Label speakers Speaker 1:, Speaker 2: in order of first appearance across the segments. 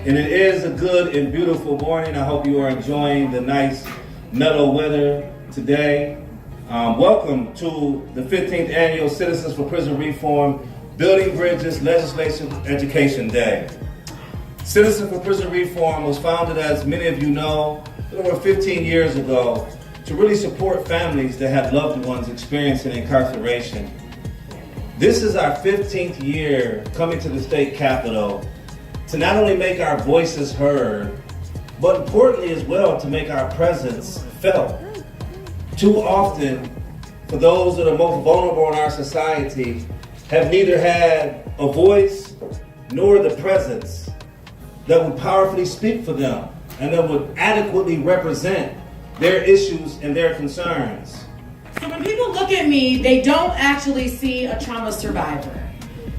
Speaker 1: And it is a good and beautiful morning. I hope you are enjoying the nice mellow weather today. Welcome to the 15th Annual Citizens for Prison Reform Building Bridges Legislation Education Day. Citizens for Prison Reform was founded, as many of you know, over 15 years ago to really support families that have loved ones experiencing incarceration. This is our 15th year coming to the state capitol to not only make our voices heard, but importantly as well to make our presence felt. Too often, for those that are most vulnerable in our society, have neither had a voice nor the presence that would powerfully speak for them and that would adequately represent their issues and their concerns.
Speaker 2: So when people look at me, they don't actually see a trauma survivor,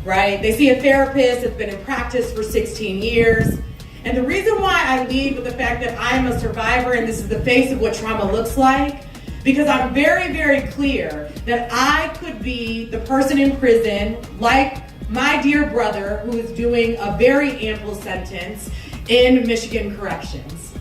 Speaker 2: right? They see a therapist that's been in practice for 16 years. And the reason why I lead with the fact that I am a survivor and this is the face of what trauma looks like, because I'm very, very clear that I could be the person in prison, like my dear brother, who is doing a very ample sentence in Michigan Corrections.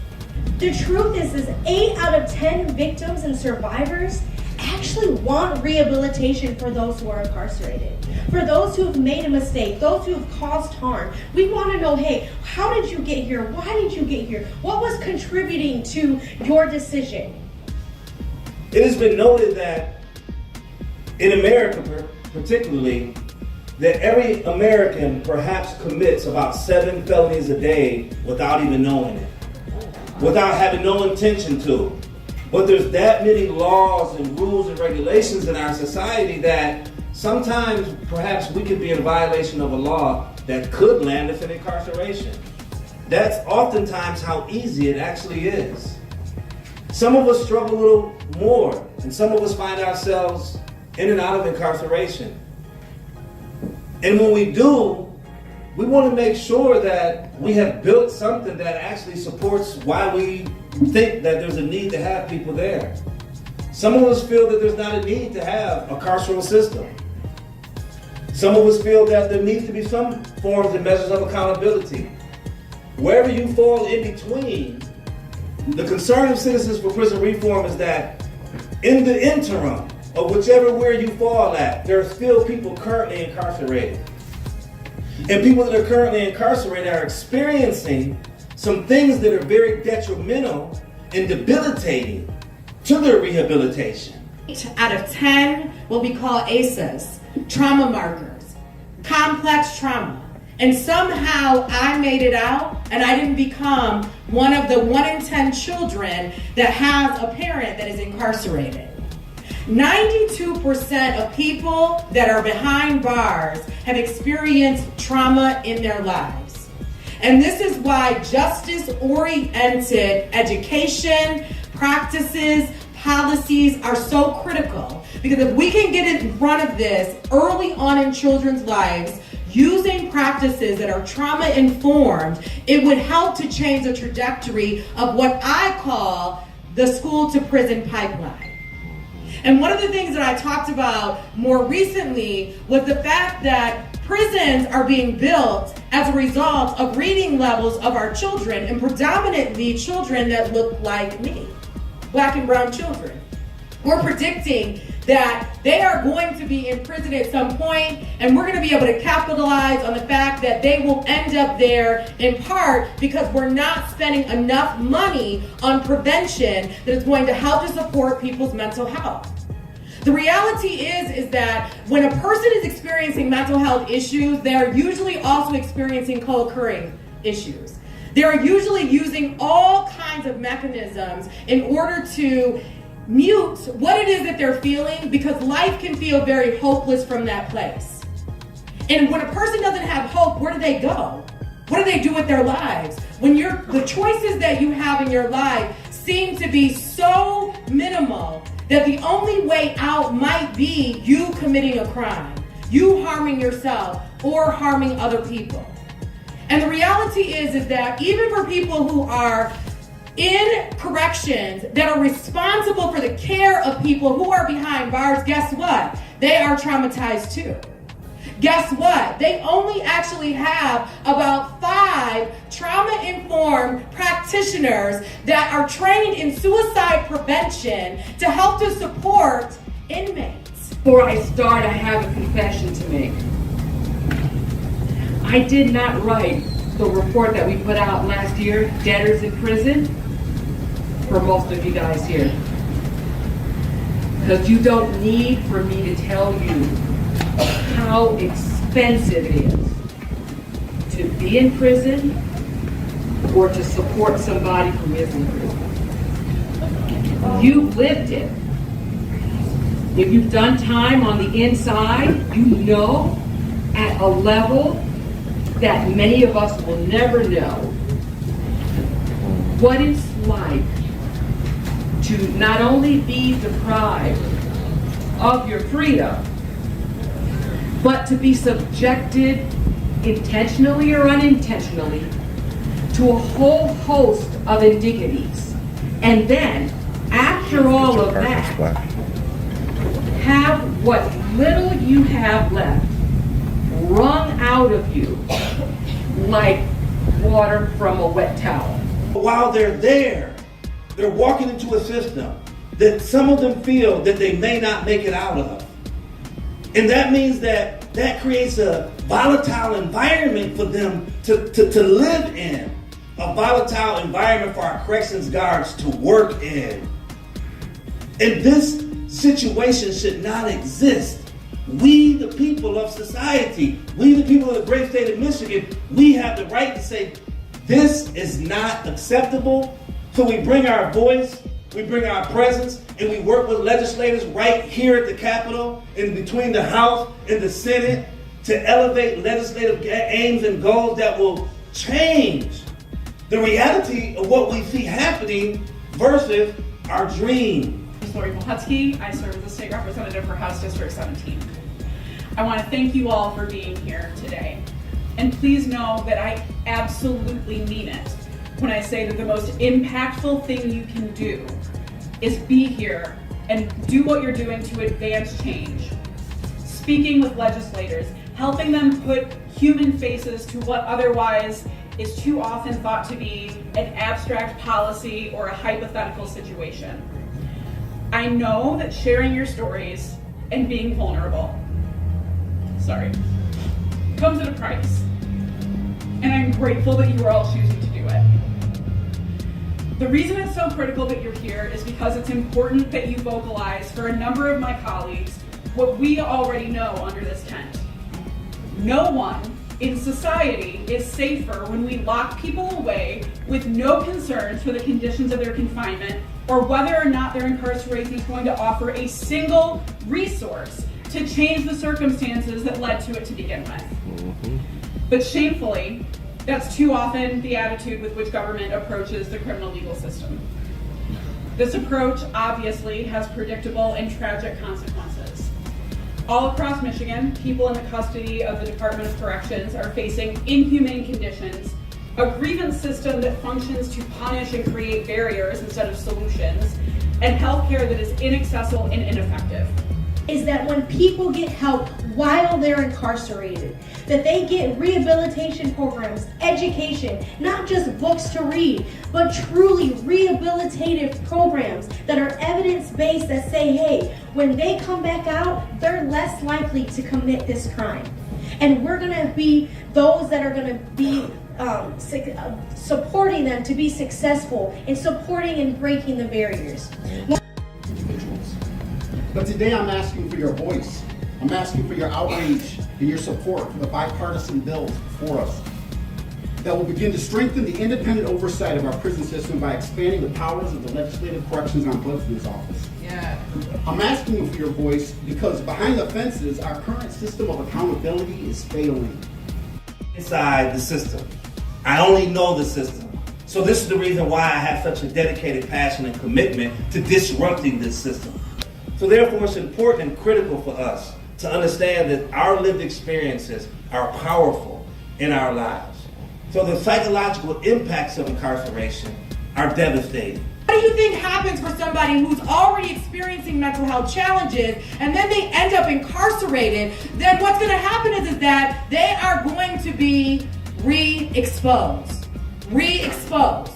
Speaker 3: The truth is 8 out of 10 victims and survivors actually want rehabilitation for those who are incarcerated. For those who have made a mistake, those who have caused harm. We want to know, hey, how did you get here? Why did you get here? What was contributing to your decision?
Speaker 1: It has been noted that in America particularly, that every American perhaps commits about 7 felonies a day without even knowing it, without having no intention to. But there's that many laws and rules and regulations in our society that sometimes perhaps we could be in violation of a law that could land us in incarceration. That's oftentimes how easy it actually is. Some of us struggle a little more, and some of us find ourselves in and out of incarceration. And when we do, we want to make sure that we have built something that actually supports why we think that there's a need to have people there. Some of us feel that there's not a need to have a carceral system. Some of us feel that there needs to be some forms and measures of accountability. Wherever you fall in between, the concern of Citizens for Prison Reform is that in the interim of whichever where you fall at, there are still people currently incarcerated. And people that are currently incarcerated are experiencing some things that are very detrimental and debilitating to their rehabilitation.
Speaker 2: 8 out of 10 what we call ACEs, trauma markers, complex trauma. And somehow I made it out and I didn't become one of the 1 in 10 children that has a parent that is incarcerated. 92% of people that are behind bars have experienced trauma in their lives. And this is why justice-oriented education, practices, policies are so critical. Because if we can get in front of this early on in children's lives, using practices that are trauma-informed, it would help to change the trajectory of what I call the school-to-prison pipeline. And one of the things that I talked about more recently was the fact that prisons are being built as a result of reading levels of our children, and predominantly children that look like me, Black and brown children. We're predicting that they are going to be in prison at some point, and we're going to be able to capitalize on the fact that they will end up there in part because we're not spending enough money on prevention that is going to help to support people's mental health. The reality is that when a person is experiencing mental health issues, they are usually also experiencing co-occurring issues. They are usually using all kinds of mechanisms in order to mute what it is that they're feeling, because life can feel very hopeless from that place. And when a person doesn't have hope, where do they go? What do they do with their lives? When the choices that you have in your life seem to be so minimal that the only way out might be you committing a crime, you harming yourself or harming other people. And the reality is that even for people who are in corrections that are responsible for the care of people who are behind bars, guess what? They are traumatized too. Guess what? They only actually have about 5 5 trauma-informed practitioners that are trained in suicide prevention to help to support inmates.
Speaker 4: Before I start, I have a confession to make. I did not write the report that we put out last year, Debtors in Prison, for most of you guys here. Because you don't need for me to tell you how expensive it is to be in prison or to support somebody who is in prison. You've lived it. If you've done time on the inside, you know at a level that many of us will never know what it's like to not only be deprived of your freedom, but to be subjected intentionally or unintentionally to a whole host of indignities. And then, after all of that, have what little you have left wrung out of you like water from a wet towel.
Speaker 1: While they're there, they're walking into a system that some of them feel that they may not make it out of. And that means that creates a volatile environment for them to live in, a volatile environment for our corrections guards to work in. And this situation should not exist. We, the people of society, we, the people of the great state of Michigan, we have the right to say, this is not acceptable. So we bring our voice, we bring our presence, and we work with legislators right here at the Capitol, in between the House and the Senate, to elevate legislative aims and goals that will change the reality of what we see happening versus our dream.
Speaker 5: Lori Mohutsky. I serve as the state representative for House District 17. I want to thank you all for being here today. And please know that I absolutely mean it when I say that the most impactful thing you can do is be here and do what you're doing to advance change. Speaking with legislators, helping them put human faces to what otherwise is too often thought to be an abstract policy or a hypothetical situation. I know that sharing your stories and being vulnerable, comes at a price. And I'm grateful that you are all choosing to do it. The reason it's so critical that you're here is because it's important that you vocalize for a number of my colleagues what we already know under this tent. No one in society is safer when we lock people away with no concerns for the conditions of their confinement or whether or not their incarceration is going to offer a single resource to change the circumstances that led to it to begin with. But shamefully, that's too often the attitude with which government approaches the criminal legal system. This approach obviously has predictable and tragic consequences. All across Michigan, people in the custody of the Department of Corrections are facing inhumane conditions, a grievance system that functions to punish and create barriers instead of solutions, and healthcare that is inaccessible and ineffective.
Speaker 3: Is that when people get help while they're incarcerated, that they get rehabilitation programs, education, not just books to read, but truly rehabilitative programs that are evidence-based that say, hey, when they come back out, they're less likely to commit this crime. And we're going to be those that are going to be supporting them to be successful in supporting and breaking the barriers.
Speaker 6: But today I'm asking for your voice. I'm asking for your outrage and your support for the bipartisan bills before us that will begin to strengthen the independent oversight of our prison system by expanding the powers of the Legislative Corrections Ombudsman's Office.
Speaker 4: Yeah.
Speaker 6: I'm asking you for your voice because behind the fences, our current system of accountability is failing.
Speaker 1: Inside the system, I only know the system. So this is the reason why I have such a dedicated passion and commitment to disrupting this system. So therefore, it's important and critical for us to understand that our lived experiences are powerful in our lives. So the psychological impacts of incarceration are devastating.
Speaker 2: What do you think happens for somebody who's already experiencing mental health challenges and then they end up incarcerated? Then what's going to happen is that they are going to be re-expose, re-expose,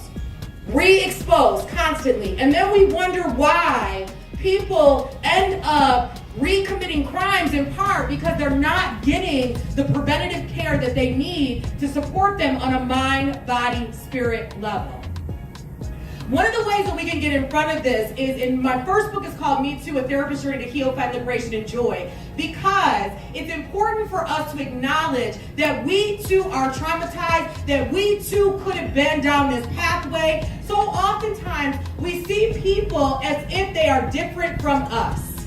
Speaker 2: re-expose constantly. And then we wonder why people end up recommitting crimes, in part because they're not getting the preventative care that they need to support them on a mind, body, spirit level. One of the ways that we can get in front of this is, in my first book is called Me Too, A Therapist's Journey to Heal, Find Liberation, and Joy, because it's important for us to acknowledge that we too are traumatized, that we too could have been down this pathway. So oftentimes we see people as if they are different from us.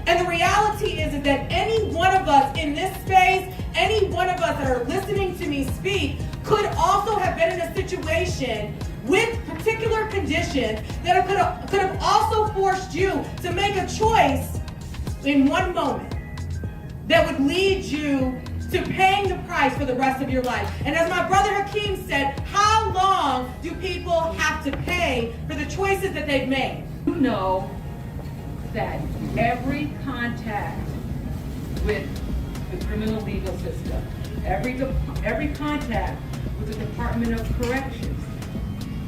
Speaker 2: And the reality is that any one of us in this space, any one of us that are listening to me speak, could also have been in a situation with particular conditions that could have also forced you to make a choice in one moment that would lead you to paying the price for the rest of your life. And as my brother Hakeem said, how long do people have to pay for the choices that they've made?
Speaker 4: You know that every contact with the criminal legal system, every contact with the Department of Corrections,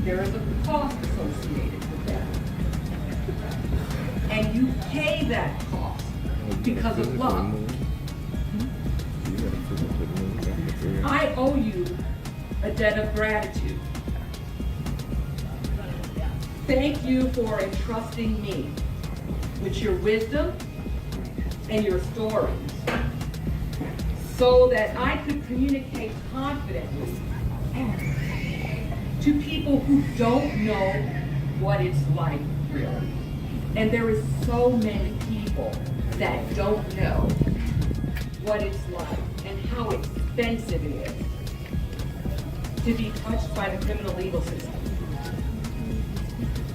Speaker 4: there is a cost associated with that. And you pay that cost because of love. I owe you a debt of gratitude. Thank you for entrusting me with your wisdom and your stories so that I could communicate confidently to people who don't know what it's like, really. And there is so many people that don't know what it's like and how expensive it is to be touched by the criminal legal system.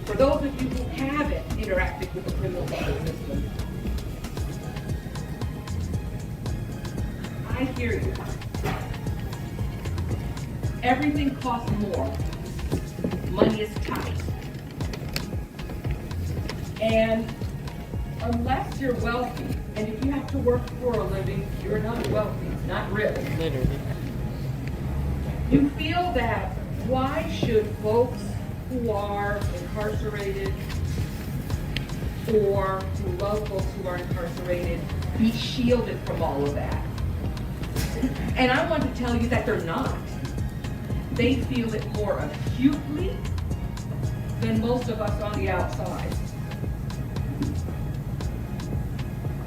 Speaker 4: For those of you who haven't interacted with the criminal legal system, I hear you. Everything costs more. Money is tight. And unless you're wealthy, and if you have to work for a living, you're not wealthy, not really.
Speaker 7: Literally.
Speaker 4: You feel that why should folks who are incarcerated or who love folks who are incarcerated be shielded from all of that? And I want to tell you that they're not. They feel it more acutely than most of us on the outside.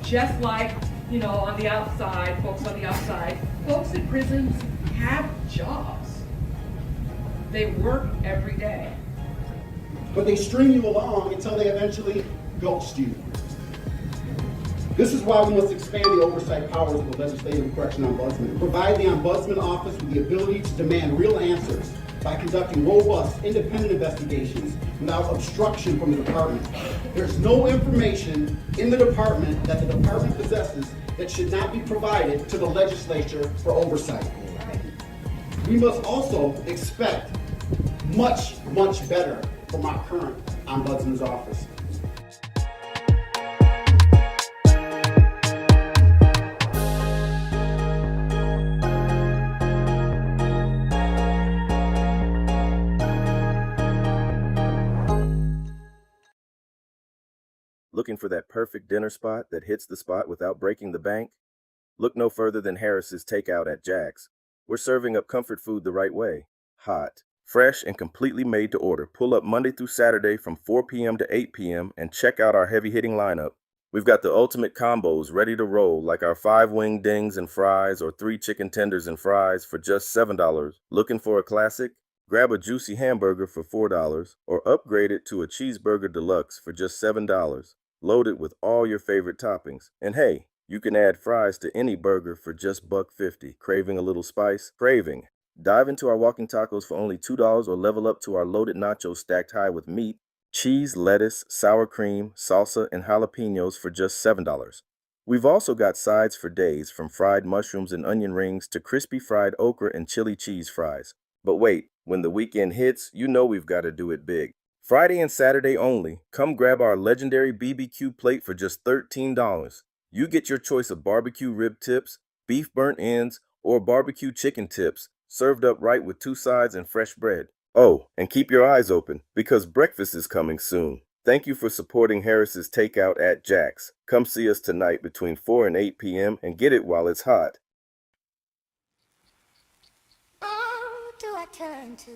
Speaker 4: Just like, on the outside, folks in prisons have jobs. They work every day.
Speaker 6: But they string you along until they eventually ghost you. This is why we must expand the oversight powers of the Legislative and Correctional Ombudsman and provide the Ombudsman Office with the ability to demand real answers by conducting robust, independent investigations without obstruction from the department. There's no information in the department that the department possesses that should not be provided to the legislature for oversight. We must also expect much, much better from our current Ombudsman's office.
Speaker 8: Looking for that perfect dinner spot that hits the spot without breaking the bank? Look no further than Harris's Takeout at Jack's. We're serving up comfort food the right way. Hot, fresh, and completely made to order. Pull up Monday through Saturday from 4 p.m. to 8 p.m. and check out our heavy-hitting lineup. We've got the ultimate combos ready to roll, like our 5 wing dings and fries or 3 chicken tenders and fries for just $7. Looking for a classic? Grab a juicy hamburger for $4 or upgrade it to a cheeseburger deluxe for just $7. Loaded with all your favorite toppings. And hey, you can add fries to any burger for just $1.50. Craving a little spice? Craving. Dive into our walking tacos for only $2 or level up to our loaded nachos stacked high with meat, cheese, lettuce, sour cream, salsa, and jalapenos for just $7. We've also got sides for days, from fried mushrooms and onion rings to crispy fried okra and chili cheese fries. But wait, when the weekend hits, you know we've got to do it big. Friday and Saturday only, come grab our legendary BBQ plate for just $13. You get your choice of barbecue rib tips, beef burnt ends, or barbecue chicken tips, served up right with 2 sides and fresh bread. Oh, and keep your eyes open, because breakfast is coming soon. Thank you for supporting Harris's Takeout at Jack's. Come see us tonight between 4 and 8 p.m. and get it while it's hot.
Speaker 7: Oh, do I turn to?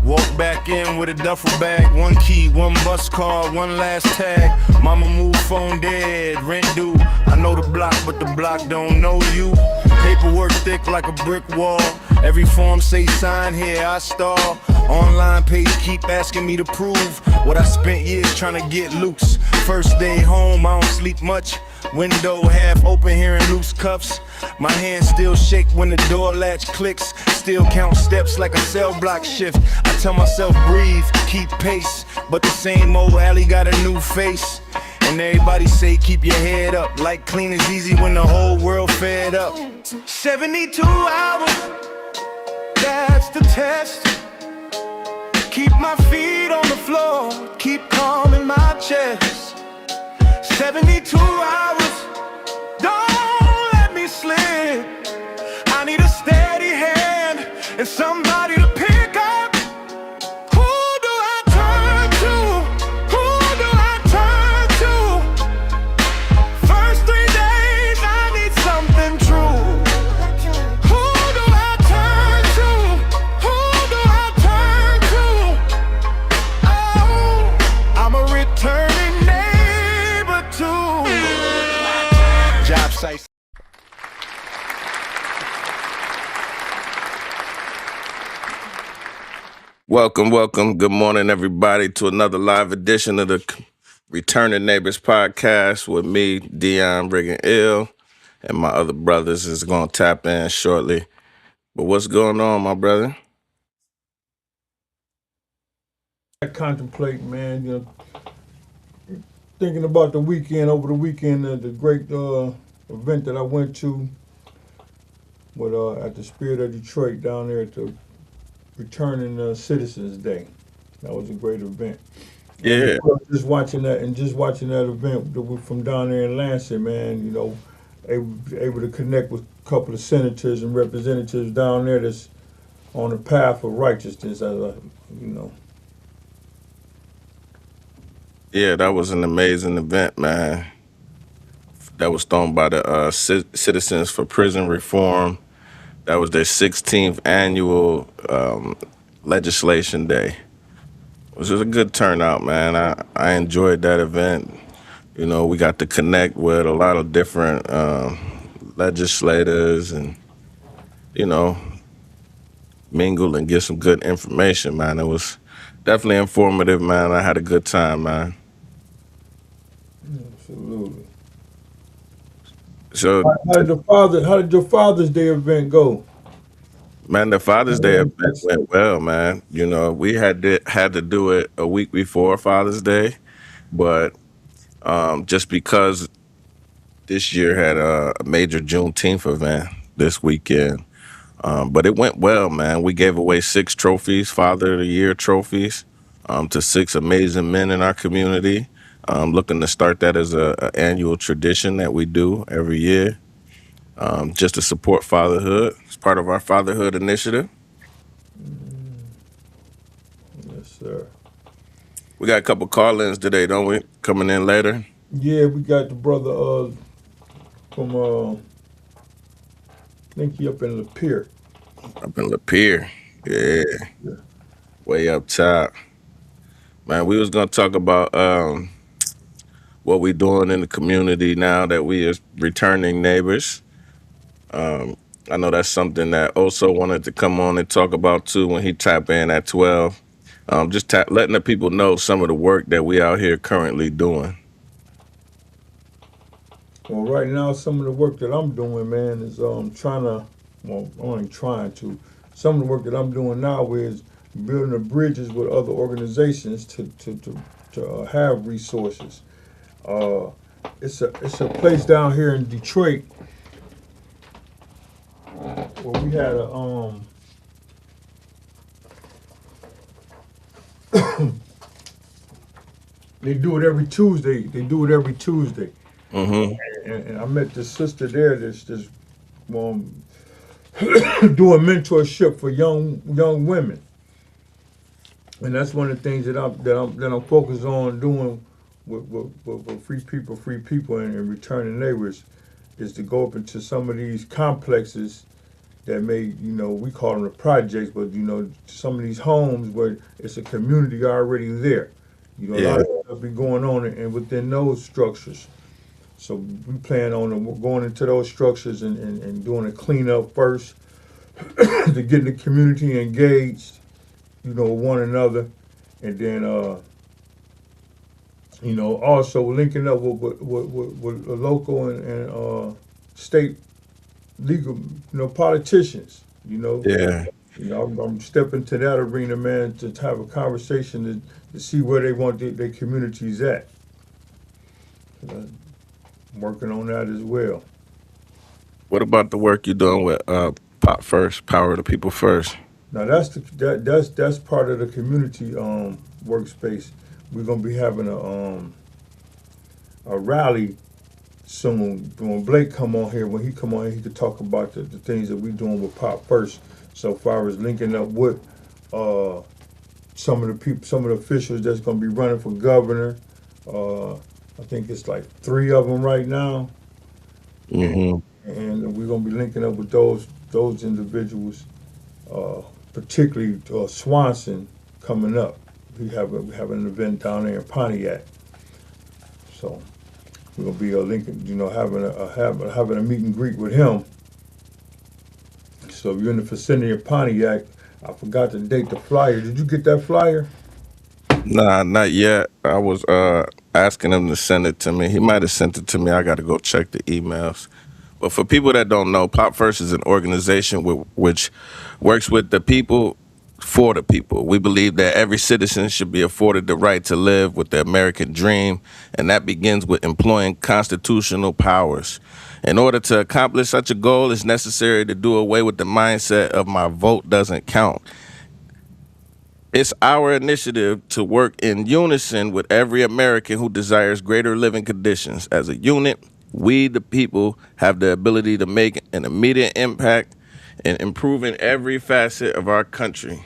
Speaker 9: Walk back in with a duffel bag, 1 key, 1 bus card, 1 last tag. Mama moved, phone dead, rent due. I know the block, but the block don't know you. Paperwork thick like a brick wall. Every form say sign here, I stall. Online page keep asking me to prove what I spent years trying to get loose. First day home, I don't sleep much. Window half open, hearing loose cuffs. My hands still shake when the door latch clicks. Still count steps like a cell block shift. I tell myself breathe, keep pace, but the same old alley got a new face. And everybody say keep your head up, like clean is easy when the whole world fed up. 72 hours, that's the test. Keep my feet on the floor, keep calm in my chest. 72 hours, don't let me slip. I need a steady hand and somebody to pick up. Who do I turn to? Who do I turn to? First 3 days I need something true. Who do I turn to? Who do I turn to? Oh, I'm a returning neighbor too. Job sites.
Speaker 8: Welcome. Good morning, everybody, to another live edition of the Returning Neighbors podcast with me, Dion Riggin Ill, and my other brothers is going to tap in shortly. But what's going on, my brother?
Speaker 10: I contemplate, man, thinking about the weekend, over the weekend, the great event that I went to with, at the Spirit of Detroit down there at the Returning Citizens Day. That was a great event.
Speaker 8: Yeah.
Speaker 10: And just watching that event from down there in Lansing, man, able to connect with a couple of senators and representatives down there that's on the path of righteousness,
Speaker 8: Yeah, that was an amazing event, man. That was thrown by the Citizens for Prison Reform. That was their 16th annual legislation day. It was just a good turnout, man. I enjoyed that event. We got to connect with a lot of different legislators and, mingle and get some good information, man. It was definitely informative, man. I had a good time, man.
Speaker 10: Absolutely.
Speaker 8: So,
Speaker 10: how did your Father's Day event go?
Speaker 8: man, the Father's Day event went well, man. We had to do it a week before Father's Day, but just because this year had a major Juneteenth event this weekend, but it went well, man. We gave away 6 trophies, Father of the Year trophies, to 6 amazing men in our community. Looking to start that as a annual tradition that we do every year, just to support fatherhood. It's part of our fatherhood initiative.
Speaker 10: Yes, sir.
Speaker 8: We got a couple call-ins today, don't we? Coming in later.
Speaker 10: Yeah, we got the brother from I think he up in Lapeer.
Speaker 8: Up in Lapeer, yeah. Way up top. Man, we was gonna talk about what we doing in the community now that we are returning neighbors. I know that's something that Oso wanted to come on and talk about too when he tapped in at 12. Just letting the people know some of the work that we out here currently doing.
Speaker 10: Well, right now, some of the work that I'm doing, man, is some of the work that I'm doing now is building the bridges with other organizations to have resources. It's a place down here in Detroit where we had They do it every Tuesday.
Speaker 8: Mm-hmm.
Speaker 10: And I met this sister there that's just doing mentorship for young women. And that's one of the things that I'm focused on doing with free people and returning neighbors is to go up into some of these complexes that may, we call them the projects, but some of these homes where it's a community already there. A lot of stuff be going on and within those structures. So we plan on going into those structures and doing a cleanup first to get the community engaged, one another, and then also linking up with local and state legal, politicians.
Speaker 8: Yeah.
Speaker 10: I'm stepping to that arena, man, to have a conversation to see where they want their communities at. I'm working on that as well.
Speaker 8: What about the work you're doing with Pop First, Power of the People First?
Speaker 10: Now that's part of the community workspace. We're gonna be having a rally soon. When Blake come on here, when he come on here, he could talk about the things that we're doing with Pop First. So far as linking up with some of the people, some of the officials that's gonna be running for governor. I think it's like 3 of them right now.
Speaker 8: Mm-hmm.
Speaker 10: And we're gonna be linking up with those individuals. Particularly Swanson coming up. We have an event down there in Pontiac. So we're gonna be linking, having a meet and greet with him. So if you're in the vicinity of Pontiac, I forgot to date the flyer. Did you get that flyer?
Speaker 8: Nah, not yet. I was asking him to send it to me. He might have sent it to me. I got to go check the emails. But for people that don't know, Pop First is an organization which works with the people for the people. We believe that every citizen should be afforded the right to live with the American dream, and that begins with employing constitutional powers. In order to accomplish such a goal, it's necessary to do away with the mindset of my vote doesn't count. It's our initiative to work in unison with every American who desires greater living conditions. As a unit, we, the people, have the ability to make an immediate impact in improving every facet of our country.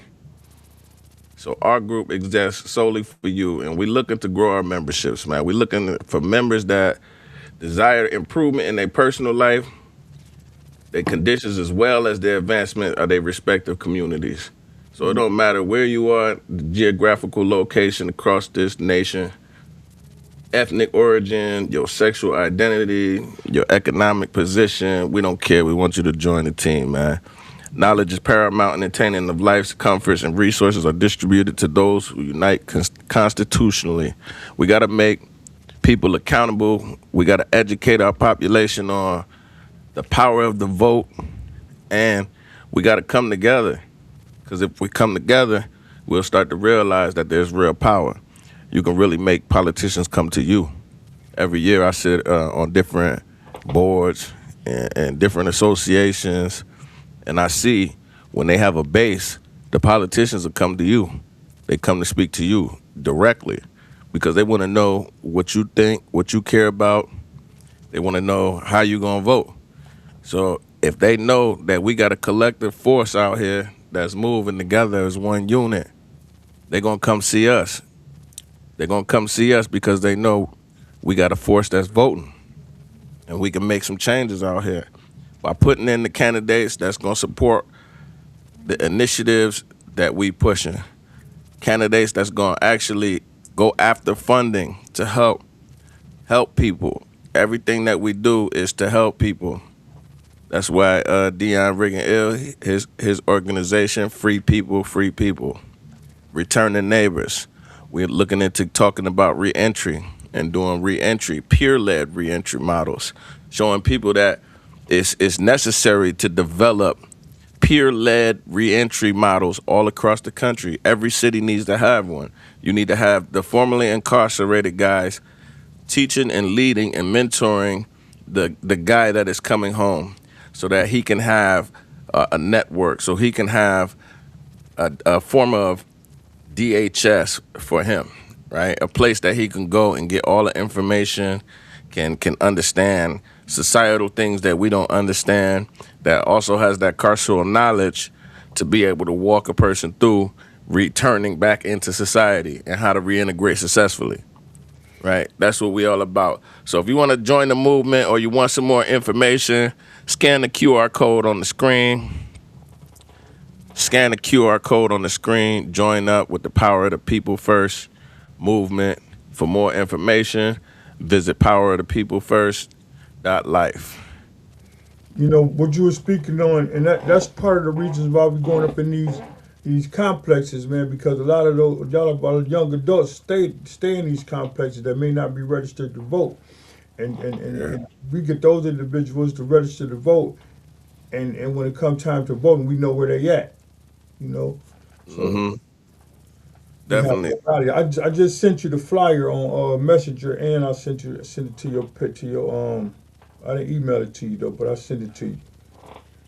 Speaker 8: So our group exists solely for you, and we're looking to grow our memberships, man. We're looking for members that desire improvement in their personal life, their conditions, as well as their advancement of their respective communities. So it don't matter where you are, the geographical location across this nation, ethnic origin, your sexual identity, your economic position. We don't care. We want you to join the team, man. Knowledge is paramount in attaining of life's comforts, and resources are distributed to those who unite constitutionally. We got to make people accountable. We got to educate our population on the power of the vote, and we got to come together. Because if we come together, we'll start to realize that there's real power. You can really make politicians come to you. Every year I sit on different boards and different associations, and I see when they have a base, the politicians will come to you. They come to speak to you directly because they want to know what you think, what you care about. They want to know how you're going to vote. So if they know that we got a collective force out here that's moving together as one unit, they're going to come see us. They're going to come see us because they know we got a force that's voting. And we can make some changes out here by putting in the candidates that's going to support the initiatives that we pushing. Candidates that's going to actually go after funding to help people. Everything that we do is to help people. That's why Dion Riggin-Ill, his organization, Free People, Returning Neighbors. We're looking into talking about reentry and doing reentry, peer-led reentry models, showing people that it's necessary to develop peer-led reentry models all across the country. Every city needs to have one. You need to have the formerly incarcerated guys teaching and leading and mentoring the guy that is coming home, so that he can have a network, so he can have a form of
Speaker 9: DHS for him, right? A place that he can go and get all the information, can understand societal things that we don't understand, that also has that carceral knowledge to be able to walk a person through returning back into society and how to reintegrate successfully, right? That's what we all about. So if you want to join the movement or you want some more information, scan the QR code on the screen. Scan the QR code on the screen. Join up with the Power of the People First movement. For more information, visit powerofthepeoplefirst.life.
Speaker 10: You know, what you were speaking on, and that's part of the reasons why we're going up in these complexes, man, because a lot of young adults stay in these complexes that may not be registered to vote. And we get those individuals to register to vote, and when it comes time to voting, we know where they at, you know. So
Speaker 9: Definitely.
Speaker 10: I just sent you the flyer on Messenger, and I sent it to your I didn't email it to you though, but I sent it to you.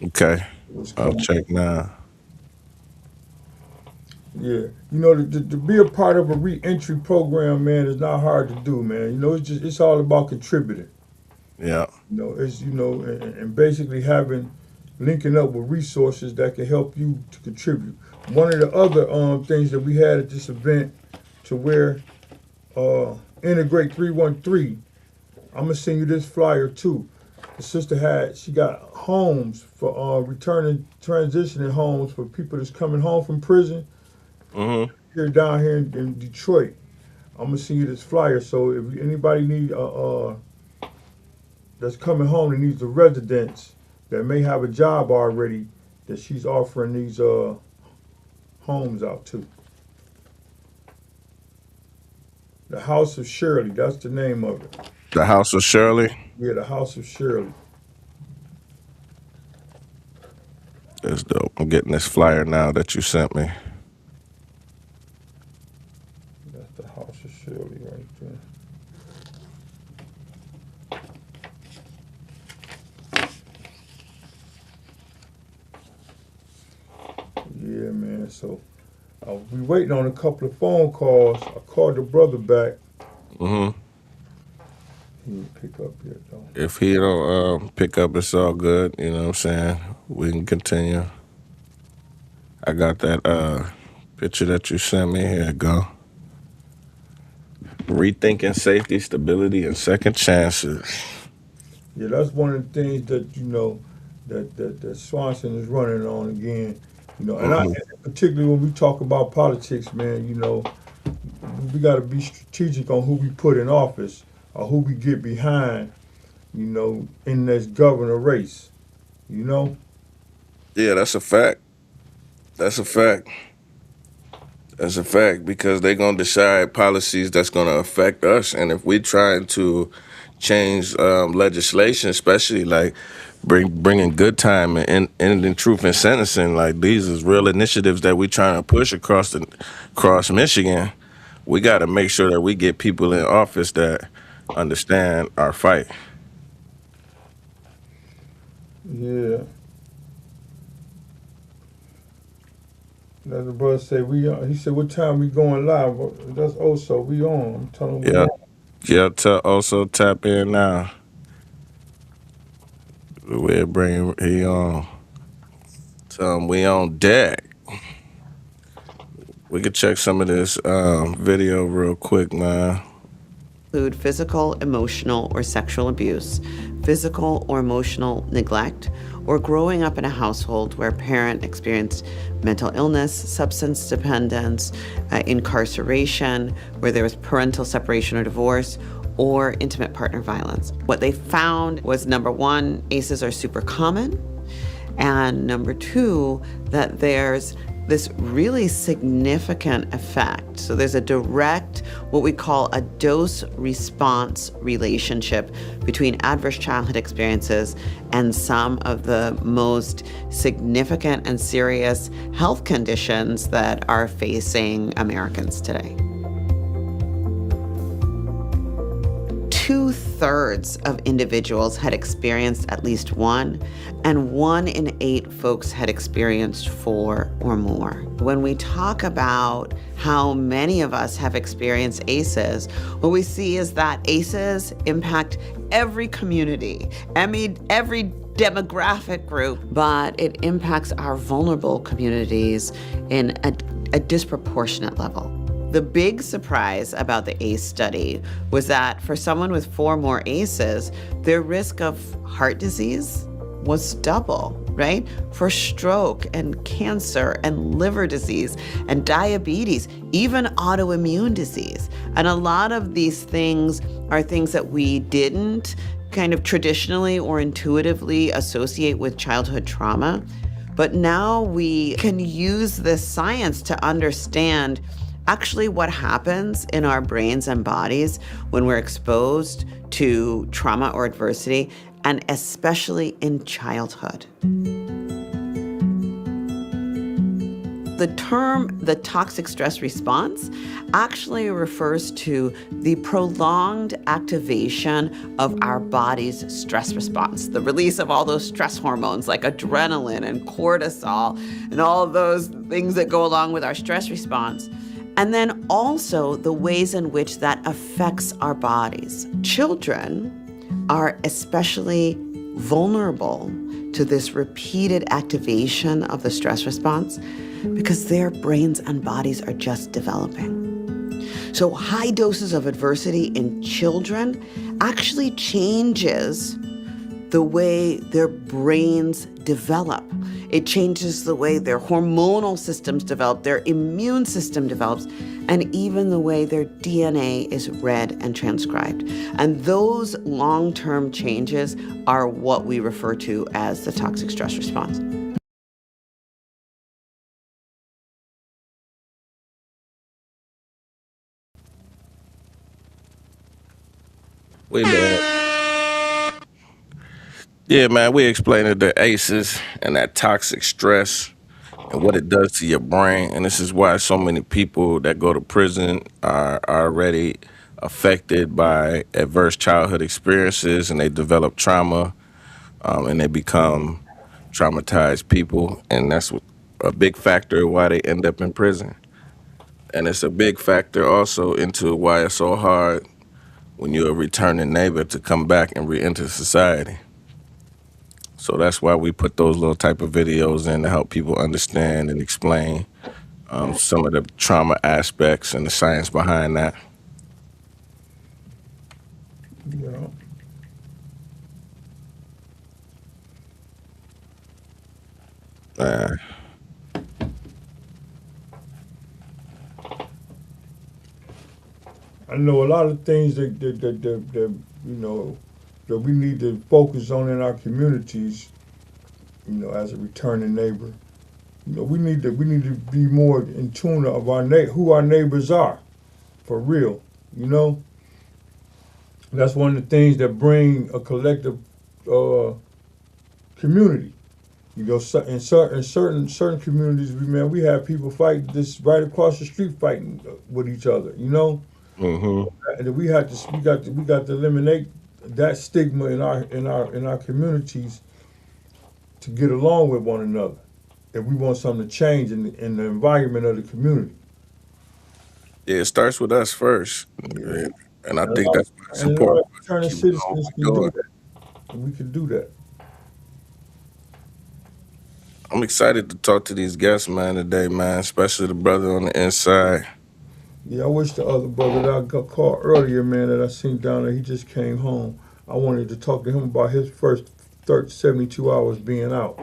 Speaker 9: Okay. I'll check now.
Speaker 10: Yeah, you know, to be a part of a re-entry program, man, is not hard to do, man. You know, it's all about contributing.
Speaker 9: Yeah.
Speaker 10: You know, and basically linking up with resources that can help you to contribute. One of the other things that we had at this event, to where Integrate 313, I'm gonna send you this flyer too. The sister she got homes for transitioning homes for people that's coming home from prison. Here down here in Detroit. I'm gonna send you this flyer. So if anybody that's coming home that needs a residence that may have a job already, that she's offering these homes out to. The House of Shirley, that's the name of it.
Speaker 9: The House of Shirley?
Speaker 10: Yeah, the House of Shirley.
Speaker 9: That's dope. I'm getting this flyer now that you sent me.
Speaker 10: That's the House of Shirley right there. Yeah, man, so we waiting on a couple of phone calls. I called the brother back. He didn't pick up yet, though.
Speaker 9: If he don't pick up, it's all good. You know what I'm saying? We can continue. I got that picture that you sent me. Here it go. Rethinking safety, stability, and second chances.
Speaker 10: Yeah, that's one of the things that, you know, that Swanson is running on again. You know, and particularly when we talk about politics, man, you know, we got to be strategic on who we put in office or who we get behind, you know, in this governor race, you know?
Speaker 9: Yeah, that's a fact. That's a fact. That's a fact, because they're going to decide policies that's going to affect us. And if we're trying to change legislation, especially like bringing good time and ending truth in sentencing, like these is real initiatives that we're trying to push across Michigan, we got to make sure that we get people in office that understand our fight.
Speaker 10: Yeah. That's the brother say he said, what time we going live? That's also we on. I'm telling him.
Speaker 9: Yeah, also tap in now. We'll bring he on. Tell him we on deck. We could check some of this video real quick, man.
Speaker 11: Include physical, emotional, or sexual abuse, physical or emotional neglect, or growing up in a household where a parent experienced mental illness, substance dependence, incarceration, where there was parental separation or divorce, or intimate partner violence. What they found was, number one, ACEs are super common, and number two, that there's this really significant effect. So there's a direct, what we call a dose-response relationship between adverse childhood experiences and some of the most significant and serious health conditions that are facing Americans today. 2/3 2/3 of individuals had experienced at least one, and 1 in 8 folks had experienced 4 or more. When we talk about how many of us have experienced ACEs, what we see is that ACEs impact every community, every demographic group, but it impacts our vulnerable communities in a disproportionate level. The big surprise about the ACE study was that for someone with 4 more ACEs, their risk of heart disease was double, right? For stroke and cancer and liver disease and diabetes, even autoimmune disease. And a lot of these things are things that we didn't kind of traditionally or intuitively associate with childhood trauma. But now we can use this science to understand actually what happens in our brains and bodies when we're exposed to trauma or adversity, and especially in childhood. The term, the toxic stress response, actually refers to the prolonged activation of our body's stress response, the release of all those stress hormones like adrenaline and cortisol and all of those things that go along with our stress response. And then also the ways in which that affects our bodies. Children are especially vulnerable to this repeated activation of the stress response because their brains and bodies are just developing. So high doses of adversity in children actually changes the way their brains develop. It changes the way their hormonal systems develop, their immune system develops, and even the way their DNA is read and transcribed. And those long-term changes are what we refer to as the toxic stress response.
Speaker 8: Wait a minute. Yeah, man, we explained the ACEs and that toxic stress and what it does to your brain. And this is why so many people that go to prison are already affected by adverse childhood experiences, and they develop trauma, and they become traumatized people. And that's a big factor why they end up in prison. And it's a big factor also into why it's so hard when you're a returning neighbor to come back and re-enter society. So that's why we put those little type of videos in to help people understand and explain some of the trauma aspects and the science behind that.
Speaker 10: Yeah. I know a lot of things that you know that we need to focus on in our communities. You know, as a returning neighbor, you know, we need to be more in tune of who our neighbors are, for real. You know, that's one of the things that bring a collective community. You know, in certain communities, we have people fighting this right across the street, fighting with each other. You know.
Speaker 8: Mm-hmm.
Speaker 10: And we got to eliminate that stigma in our communities to get along with one another. If we want something to change in the environment of the community.
Speaker 8: Yeah, it starts with us first. Yeah. And I think that's important.
Speaker 10: Returning citizens can do that. And we can do that.
Speaker 8: I'm excited to talk to these guests, man, today, man, especially the brother on the inside.
Speaker 10: Yeah, I wish the other brother that I got called earlier, man, that I seen down there, he just came home. I wanted to talk to him about his first 72 hours being out.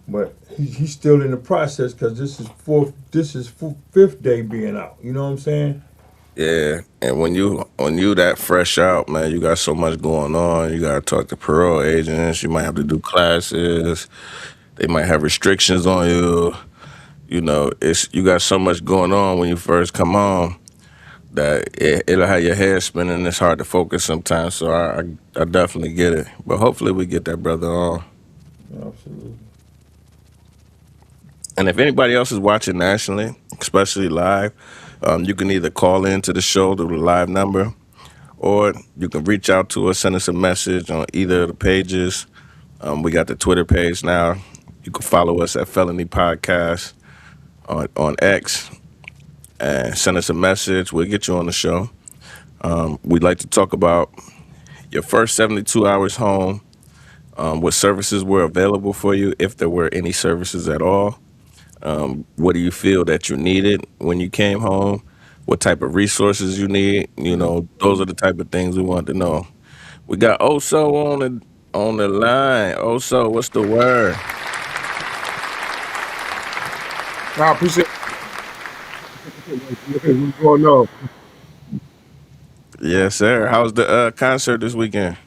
Speaker 10: But he's still in the process because this is fifth day being out. You know what I'm saying?
Speaker 8: Yeah, and when you that fresh out, man, you got so much going on. You got to talk to parole agents. You might have to do classes. They might have restrictions on you. You know, you got so much going on when you first come home that it'll have your head spinning. It's hard to focus sometimes. So I definitely get it. But hopefully we get that brother on.
Speaker 10: Absolutely.
Speaker 8: And if anybody else is watching nationally, especially live, you can either call into the show to the live number, or you can reach out to us, send us a message on either of the pages. We got the Twitter page now. You can follow us at Felony Podcast on X and send us a message. We'll get you on the show. We'd like to talk about your first 72 hours home, what services were available for you, if there were any services at all. What do you feel that you needed when you came home? What type of resources you need? You know, those are the type of things we want to know. We got Oso on the line. Oso, what's the word?
Speaker 12: I appreciate what's going on.
Speaker 8: Yes, sir. How's the concert this weekend?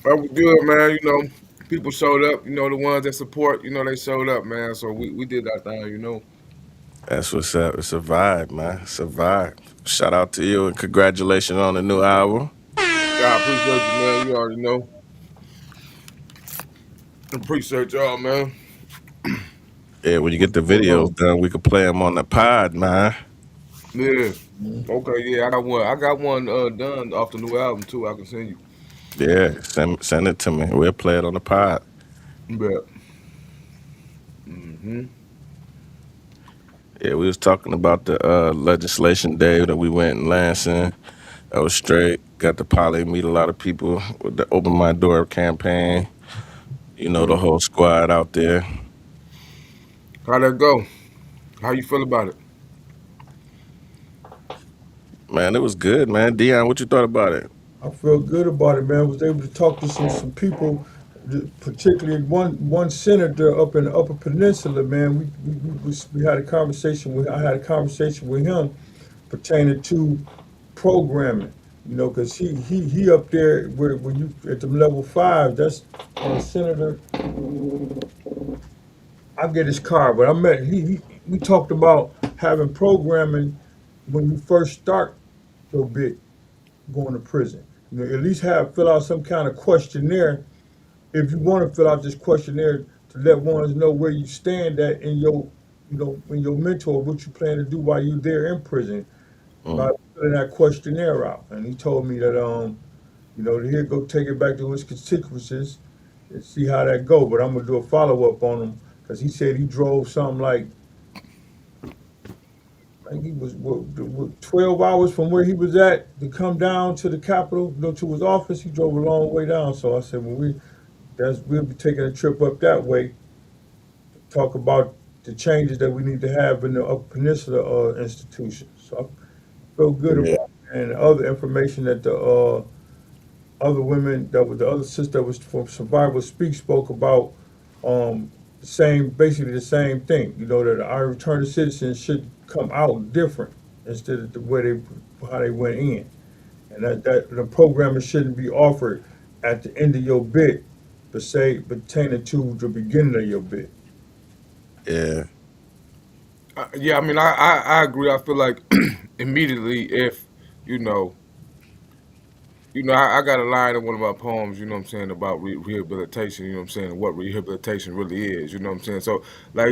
Speaker 12: That was good, man. You know, people showed up. You know, the ones that support, you know, they showed up, man. So we did our thing, you know.
Speaker 8: That's what's up. It's a vibe, man. It's a vibe. Shout out to you and congratulations on the new album.
Speaker 12: I appreciate you, man. You already know. Appreciate y'all, man.
Speaker 8: Yeah, when you get the videos done, we can play them on the pod, man.
Speaker 12: Yeah. Okay, yeah, I got one done off the new album too. I can send you.
Speaker 8: Yeah, send it to me. We'll play it on the pod.
Speaker 12: Bet.
Speaker 8: Yeah, we was talking about the legislation day that we went in Lansing. That was straight. Got to probably meet a lot of people with the Open My Door campaign. You know, the whole squad out there.
Speaker 12: How'd that go? How you feel about it?
Speaker 8: Man, it was good, man. Dion, what you thought about it?
Speaker 10: I feel good about it, man. I was able to talk to some people, particularly one senator up in the Upper Peninsula, man. We had a conversation with. I had a conversation with him pertaining to programming. You know, because he up there where you at the level 5. That's Senator. I get his card, but we talked about having programming when you first start your bit going to prison. You know, at least fill out some kind of questionnaire if you want to fill out this questionnaire to let ones know where you stand at in your, you know, in your mentor, what you plan to do while you're there in prison. By filling that questionnaire out. And he told me that you know, he'd go take it back to his constituencies and see how that go. But I'm gonna do a follow-up on him because he said he drove something like he was 12 hours from where he was at to come down to the Capitol, you know, to his office. He drove a long way down. So I said, well, we'll be taking a trip up that way to talk about the changes that we need to have in the Upper Peninsula institutions. So I feel good about it. And other information that the other women, the other sister that was from Survival Speak spoke about, basically the same thing. You know, that our return to citizens should come out different instead of the way how they went in, and that the programming shouldn't be offered at the end of your bid, but say pertaining to the beginning of your bid.
Speaker 8: Yeah.
Speaker 12: Yeah, I mean, I agree. I feel like immediately if, you know, I got a line in one of my poems, you know what I'm saying, about rehabilitation, you know what I'm saying, and what rehabilitation really is, you know what I'm saying. So like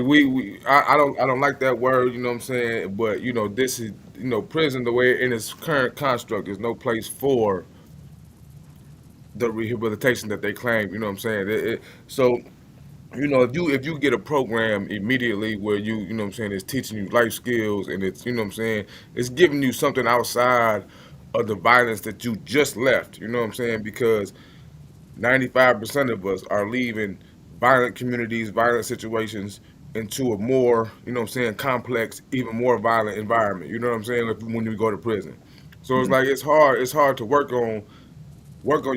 Speaker 12: I don't like that word, you know what I'm saying, but you know, this is, you know, prison the way in its current construct is no place for the rehabilitation that they claim, you know what I'm saying. So you know, if you get a program immediately where you know what I'm saying, it's teaching you life skills and it's, you know what I'm saying, it's giving you something outside of the violence that you just left, you know what I'm saying, because 95% of us are leaving violent communities, violent situations into a more, you know what I'm saying, complex, even more violent environment, you know what I'm saying, when you go to prison. So it's like it's hard to work on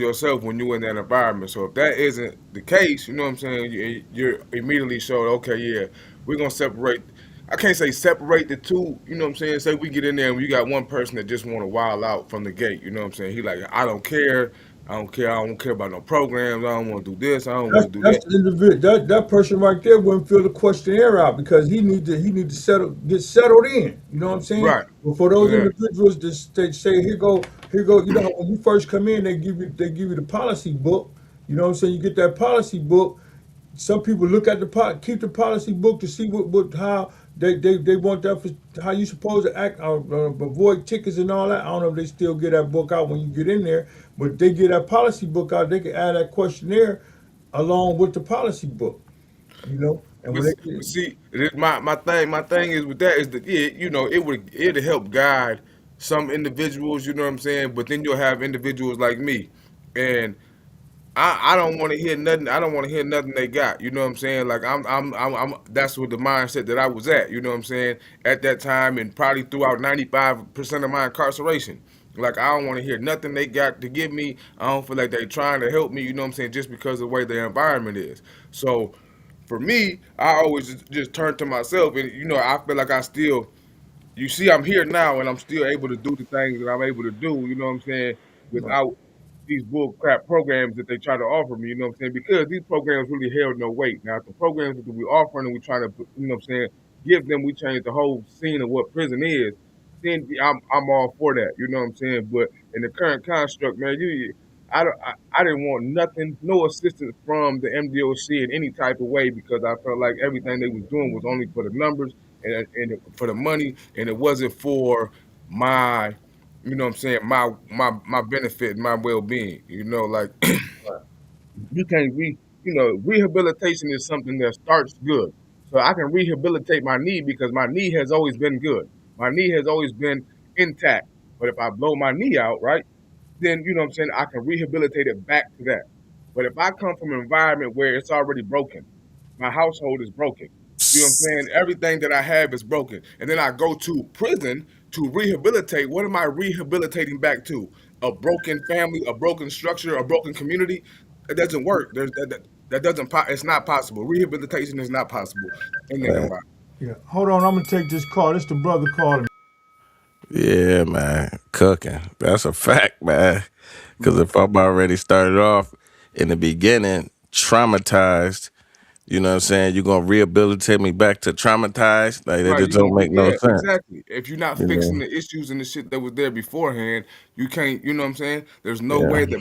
Speaker 12: yourself when you're in that environment. So if that isn't the case, you know what I'm saying, you're immediately showing, okay, yeah, we're going to separate. I can't say separate the two, you know what I'm saying? Say we get in there and you got one person that just want to wild out from the gate, you know what I'm saying? He like, I don't care about no programs, I don't want to do this, I don't want to do
Speaker 10: That's
Speaker 12: that.
Speaker 10: the individual. That person right there wouldn't fill the questionnaire out because he need to get settled in. You know what I'm saying?
Speaker 12: Right.
Speaker 10: But for those
Speaker 12: Yeah.
Speaker 10: individuals that say here go. You know, when you first come in, they give you the policy book. You know what I'm saying? You get that policy book. Some people look at keep the policy book to see how They want that for how you supposed to act, avoid tickets and all that. I don't know if they still get that book out when you get in there, but they get that policy book out. They can add that questionnaire along with the policy book, you know. And
Speaker 12: But,
Speaker 10: when they
Speaker 12: but see, my thing is with that is that it'd help guide some individuals, you know what I'm saying? But then you'll have individuals like me, and I don't want to hear nothing. I don't want to hear nothing they got. You know what I'm saying? Like I'm. That's what the mindset that I was at. You know what I'm saying? At that time, and probably throughout 95% of my incarceration. Like I don't want to hear nothing they got to give me. I don't feel like they trying to help me. You know what I'm saying? Just because of the way the environment is. So, for me, I always just turn to myself, and I feel like I still. You see, I'm here now, and I'm still able to do the things that I'm able to do. You know what I'm saying? Without these bull crap programs that they try to offer me, you know what I'm saying? Because these programs really held no weight. Now, if the programs that we offering and we trying to, you know what I'm saying, give them, we change the whole scene of what prison is, then I'm all for that, you know what I'm saying? But in the current construct, man, I didn't want nothing, no assistance from the MDOC in any type of way because I felt like everything they was doing was only for the numbers and for the money, and it wasn't for my what I'm saying, my benefit and my well being. Like you can't rehabilitation is something that starts good. So I can rehabilitate my knee because my knee has always been good. My knee has always been intact. But if I blow my knee out, right, then what I'm saying, I can rehabilitate it back to that. But if I come from an environment where it's already broken, my household is broken. You know what I'm saying? Everything that I have is broken. And then I go to prison to rehabilitate. What am I rehabilitating back to? A broken family, a broken structure, a broken community? It doesn't work. That doesn't it's not possible. Rehabilitation is not possible in that environment.
Speaker 10: Yeah, hold on, I'm gonna take this call. This the brother calling.
Speaker 8: Yeah, man, cooking. That's a fact, man. Because if I'm already started off in the beginning traumatized, you know what I'm saying, you're gonna rehabilitate me back to traumatized. Like that
Speaker 12: Right,
Speaker 8: just
Speaker 12: you gonna
Speaker 8: don't make no
Speaker 12: yeah,
Speaker 8: sense.
Speaker 12: exactly. If you're not
Speaker 8: You
Speaker 12: fixing
Speaker 8: know?
Speaker 12: the issues and the shit that was there beforehand, you can't. You know what I'm saying? There's no
Speaker 8: Yeah,
Speaker 12: way that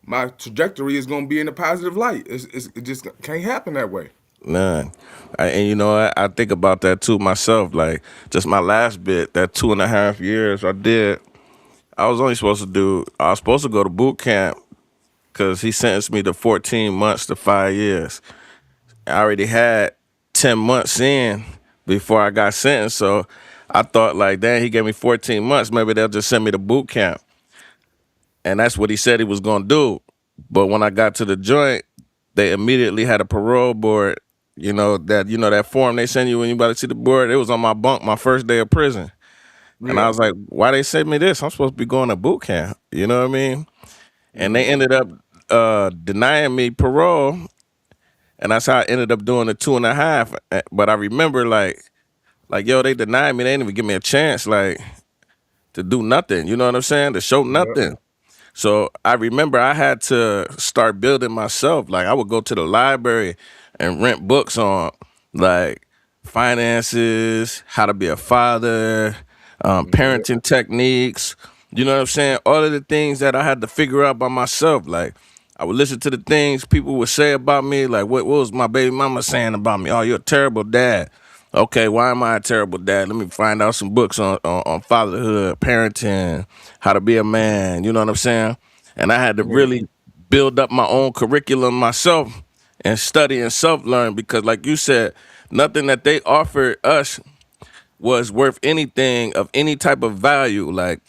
Speaker 12: my trajectory is gonna be in a positive light. It just can't happen that way.
Speaker 8: none. And you know what? I think about that too myself. Like just my last bit, that 2.5 years I did. I was supposed to go to boot camp because he sentenced me to 14 months to 5 years. I already had 10 months in before I got sentenced. So I thought like, dang, he gave me 14 months. Maybe they'll just send me to boot camp. And that's what he said he was going to do. But when I got to the joint, they immediately had a parole board, that form they send you when you about to see the board. It was on my bunk my first day of prison. And I
Speaker 12: Yeah,
Speaker 8: was like, why they send me this? I'm supposed to be going to boot camp. You know what I mean? And they
Speaker 12: hmm
Speaker 8: ended up denying me parole. And that's how I ended up doing the 2.5. But I remember like, yo, they denied me. They didn't even give me a chance, like, to do nothing. You know what I'm saying? To show
Speaker 12: yeah,
Speaker 8: nothing. So I remember I had to start building myself. Like I would go to the library and rent books on like finances, how to be a father,
Speaker 12: yeah.
Speaker 8: parenting techniques. You know what I'm saying? All of the things that I had to figure out by myself. Like I would listen to the things people would say about me. Like what was my baby mama saying about me? Oh, you're a terrible dad. Okay, why am I a terrible dad? Let me find out some books on fatherhood, parenting, how to be a man. You know what I'm saying? And I had to
Speaker 12: Yeah.
Speaker 8: really build up my own curriculum myself and study and self-learn because, like you said, nothing that they offered us was worth anything of any type of value. Like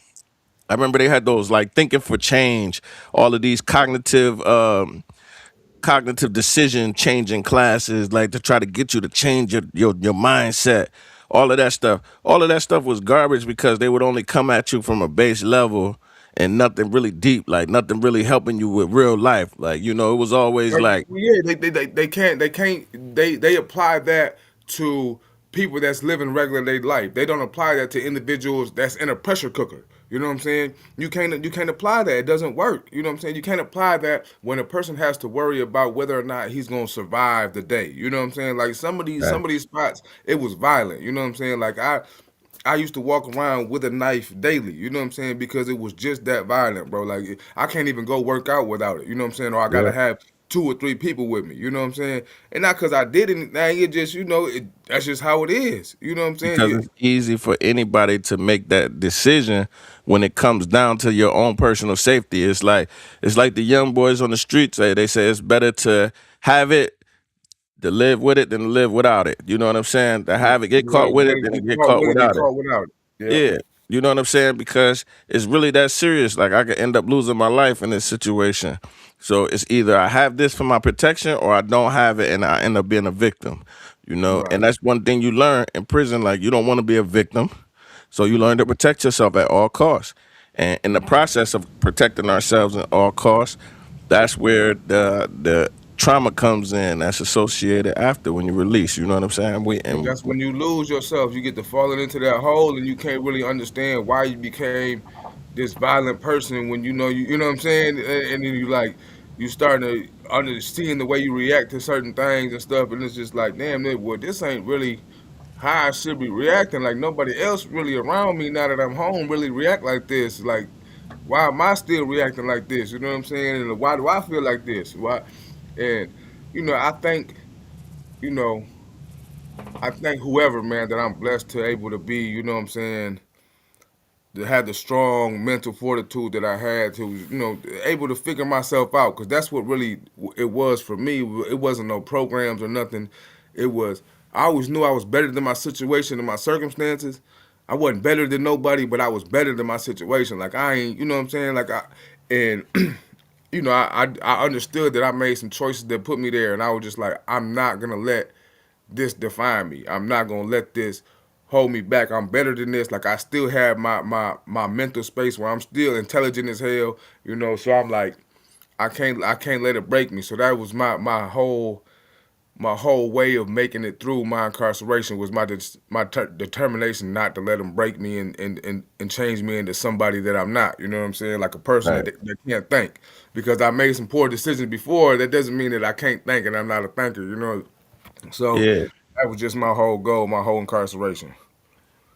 Speaker 8: I remember they had those like thinking for change, all of these cognitive decision changing classes, like to try to get you to change your mindset. All of that stuff was garbage because they would only come at you from a base level and nothing really deep, like nothing really helping you with real life. Like, it was always
Speaker 12: Right,
Speaker 8: like,
Speaker 12: well, yeah, they apply that to people that's living regular day life. They don't apply that to individuals that's in a pressure cooker. You know what I'm saying? You can't apply that. It doesn't work. You know what I'm saying? You can't apply that when a person has to worry about whether or not he's gonna survive the day. You know what I'm saying? Like some of these spots, it was violent. You know what I'm saying? Like I used to walk around with a knife daily, you know what I'm saying? Because it was just that violent, bro. Like I can't even go work out without it, you know what I'm saying? Or I gotta
Speaker 8: yeah,
Speaker 12: have two or three people with me. You know what I'm saying? And not because I did anything. It just, that's just how it is. You know what I'm saying?
Speaker 8: Because it's easy for anybody to make that decision when it comes down to your own personal safety. It's like the young boys on the street say. They say it's better to have it, to live with it, than to live without it. You know what I'm saying? To have it, get caught
Speaker 12: Right.
Speaker 8: with
Speaker 12: Better
Speaker 8: it, than to
Speaker 12: get
Speaker 8: get
Speaker 12: caught
Speaker 8: caught
Speaker 12: with it than
Speaker 8: without it.
Speaker 12: caught without it. Yep.
Speaker 8: Yeah. You know what I'm saying? Because it's really that serious. Like, I could end up losing my life in this situation. So it's either I have this for my protection or I don't have it and I end up being a victim. And
Speaker 12: Right.
Speaker 8: that's one thing you learn in prison. Like, you don't want to be a victim. So you learn to protect yourself at all costs. And in the process of protecting ourselves at all costs, that's where the trauma comes in that's associated after when you release. You know what I'm saying?
Speaker 12: And that's when you lose yourself. You get to falling into that hole, and you can't really understand why you became this violent person. When you know what I'm saying, and then you starting to seeing the way you react to certain things and stuff, and it's just like, damn, this ain't really how I should be reacting. Like nobody else really around me now that I'm home really react like this. Like, why am I still reacting like this? You know what I'm saying? And why do I feel like this? Why? And I think you know. I thank whoever, man, that I'm blessed to able to be, you know what I'm saying, to have the strong mental fortitude that I had to, able to figure myself out. Because that's what really it was for me. It wasn't no programs or nothing. It was, I always knew I was better than my situation and my circumstances. I wasn't better than nobody, but I was better than my situation. Like, I ain't, you know what I'm saying? And, I understood that I made some choices that put me there. And I was just like, I'm not going to let this define me. I'm not gonna let this hold me back. I'm better than this. Like I still have my mental space where I'm still intelligent as hell, So I'm like, I can't let it break me. So that was my whole way of making it through my incarceration was my determination not to let them break me and change me into somebody that I'm not. You know what I'm saying? Like a person
Speaker 8: Right.
Speaker 12: that can't think. Because I made some poor decisions before. That doesn't mean that I can't think and I'm not a thinker. So
Speaker 8: Yeah.
Speaker 12: that was just my whole goal, my whole incarceration.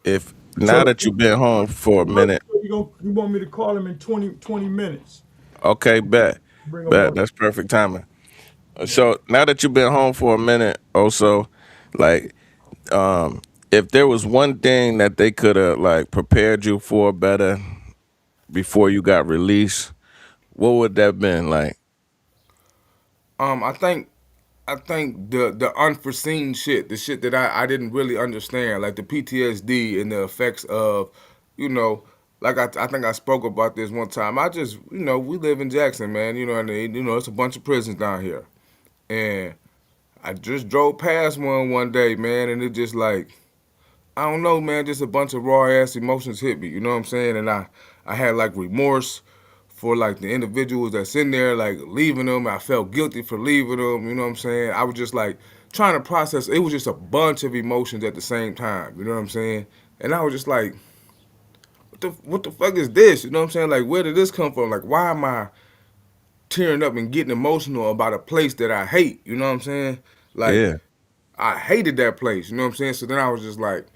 Speaker 8: If
Speaker 10: So
Speaker 8: now that you've been home for a minute,
Speaker 10: you want me to call him in 20 minutes?
Speaker 8: okay, bet.
Speaker 10: Bring him
Speaker 8: Bet.
Speaker 10: on.
Speaker 8: That's perfect timing. So now that you've been home for a minute, also, like, if there was one thing that they could have like prepared you for better before you got released, what would that have been like?
Speaker 12: I think the unforeseen shit, the shit that I didn't really understand, like the PTSD and the effects of, you know, like I think I spoke about this one time. I just, we live in Jackson, man, and it's a bunch of prisons down here. And I just drove past one day, man, and it just like I don't know, man, just a bunch of raw ass emotions hit me, you know what I'm saying? And I had like remorse for like the individuals that's in there, like leaving them. I felt guilty for leaving them, you know what I'm saying? I was just like trying to process. It was just a bunch of emotions at the same time, you know what I'm saying? And I was just like, what the fuck is this? You know what I'm saying? Like, where did this come from? Like, why am I tearing up and getting emotional about a place that I hate? You know what I'm saying? Like,
Speaker 8: Yeah.
Speaker 12: I hated that place, you know what I'm saying? So then I was just like,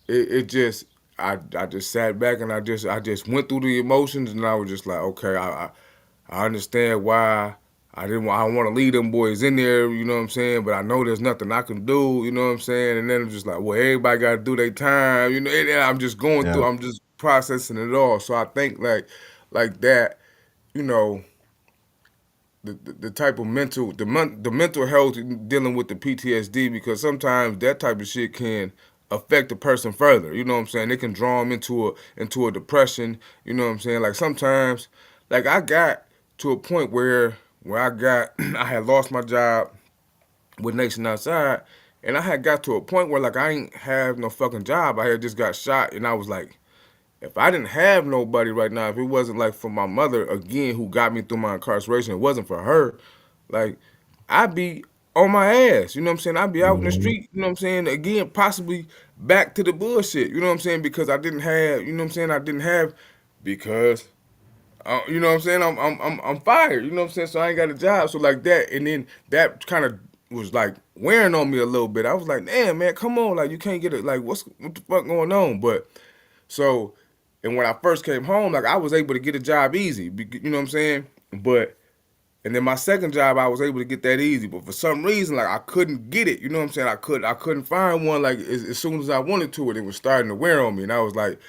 Speaker 12: it just I just sat back and I just went through the emotions and I was just like, okay, I understand why I want to leave them boys in there, you know what I'm saying, but I know there's nothing I can do, you know what I'm saying, and then I'm just like, well, everybody got to do their time, and then I'm just going
Speaker 8: Yeah.
Speaker 12: through, I'm just processing it all. So I think like that, you know, the type of the mental health dealing with the PTSD, because sometimes that type of shit can affect a person further. You know what I'm saying? It can draw them into a depression. You know what I'm saying? Like sometimes, like I got to a point where I got I had lost my job with Nation Outside, and I had got to a point where like I ain't have no fucking job. I had just got shot, and I was like, if I didn't have nobody right now, if it wasn't like for my mother again who got me through my incarceration, it wasn't for her, like I'd be on my ass. You know what I'm saying? I'd be out in the
Speaker 8: Mhm.
Speaker 12: street, you know what I'm saying? Again, possibly back to the bullshit. You know what I'm saying? Because I didn't have, you know what I'm saying? I didn't have because you know what I'm saying? I'm fired. You know what I'm saying? So I ain't got a job. So like that, and then that kind of was like wearing on me a little bit. I was like, damn man, come on, like you can't get it. Like what the fuck going on? But so, and when I first came home, like I was able to get a job easy. You know what I'm saying? But And then my second job, I was able to get that easy, but for some reason, like I couldn't get it. You know what I'm saying? I couldn't find one like as soon as I wanted to, and it was starting to wear on me. And I was like,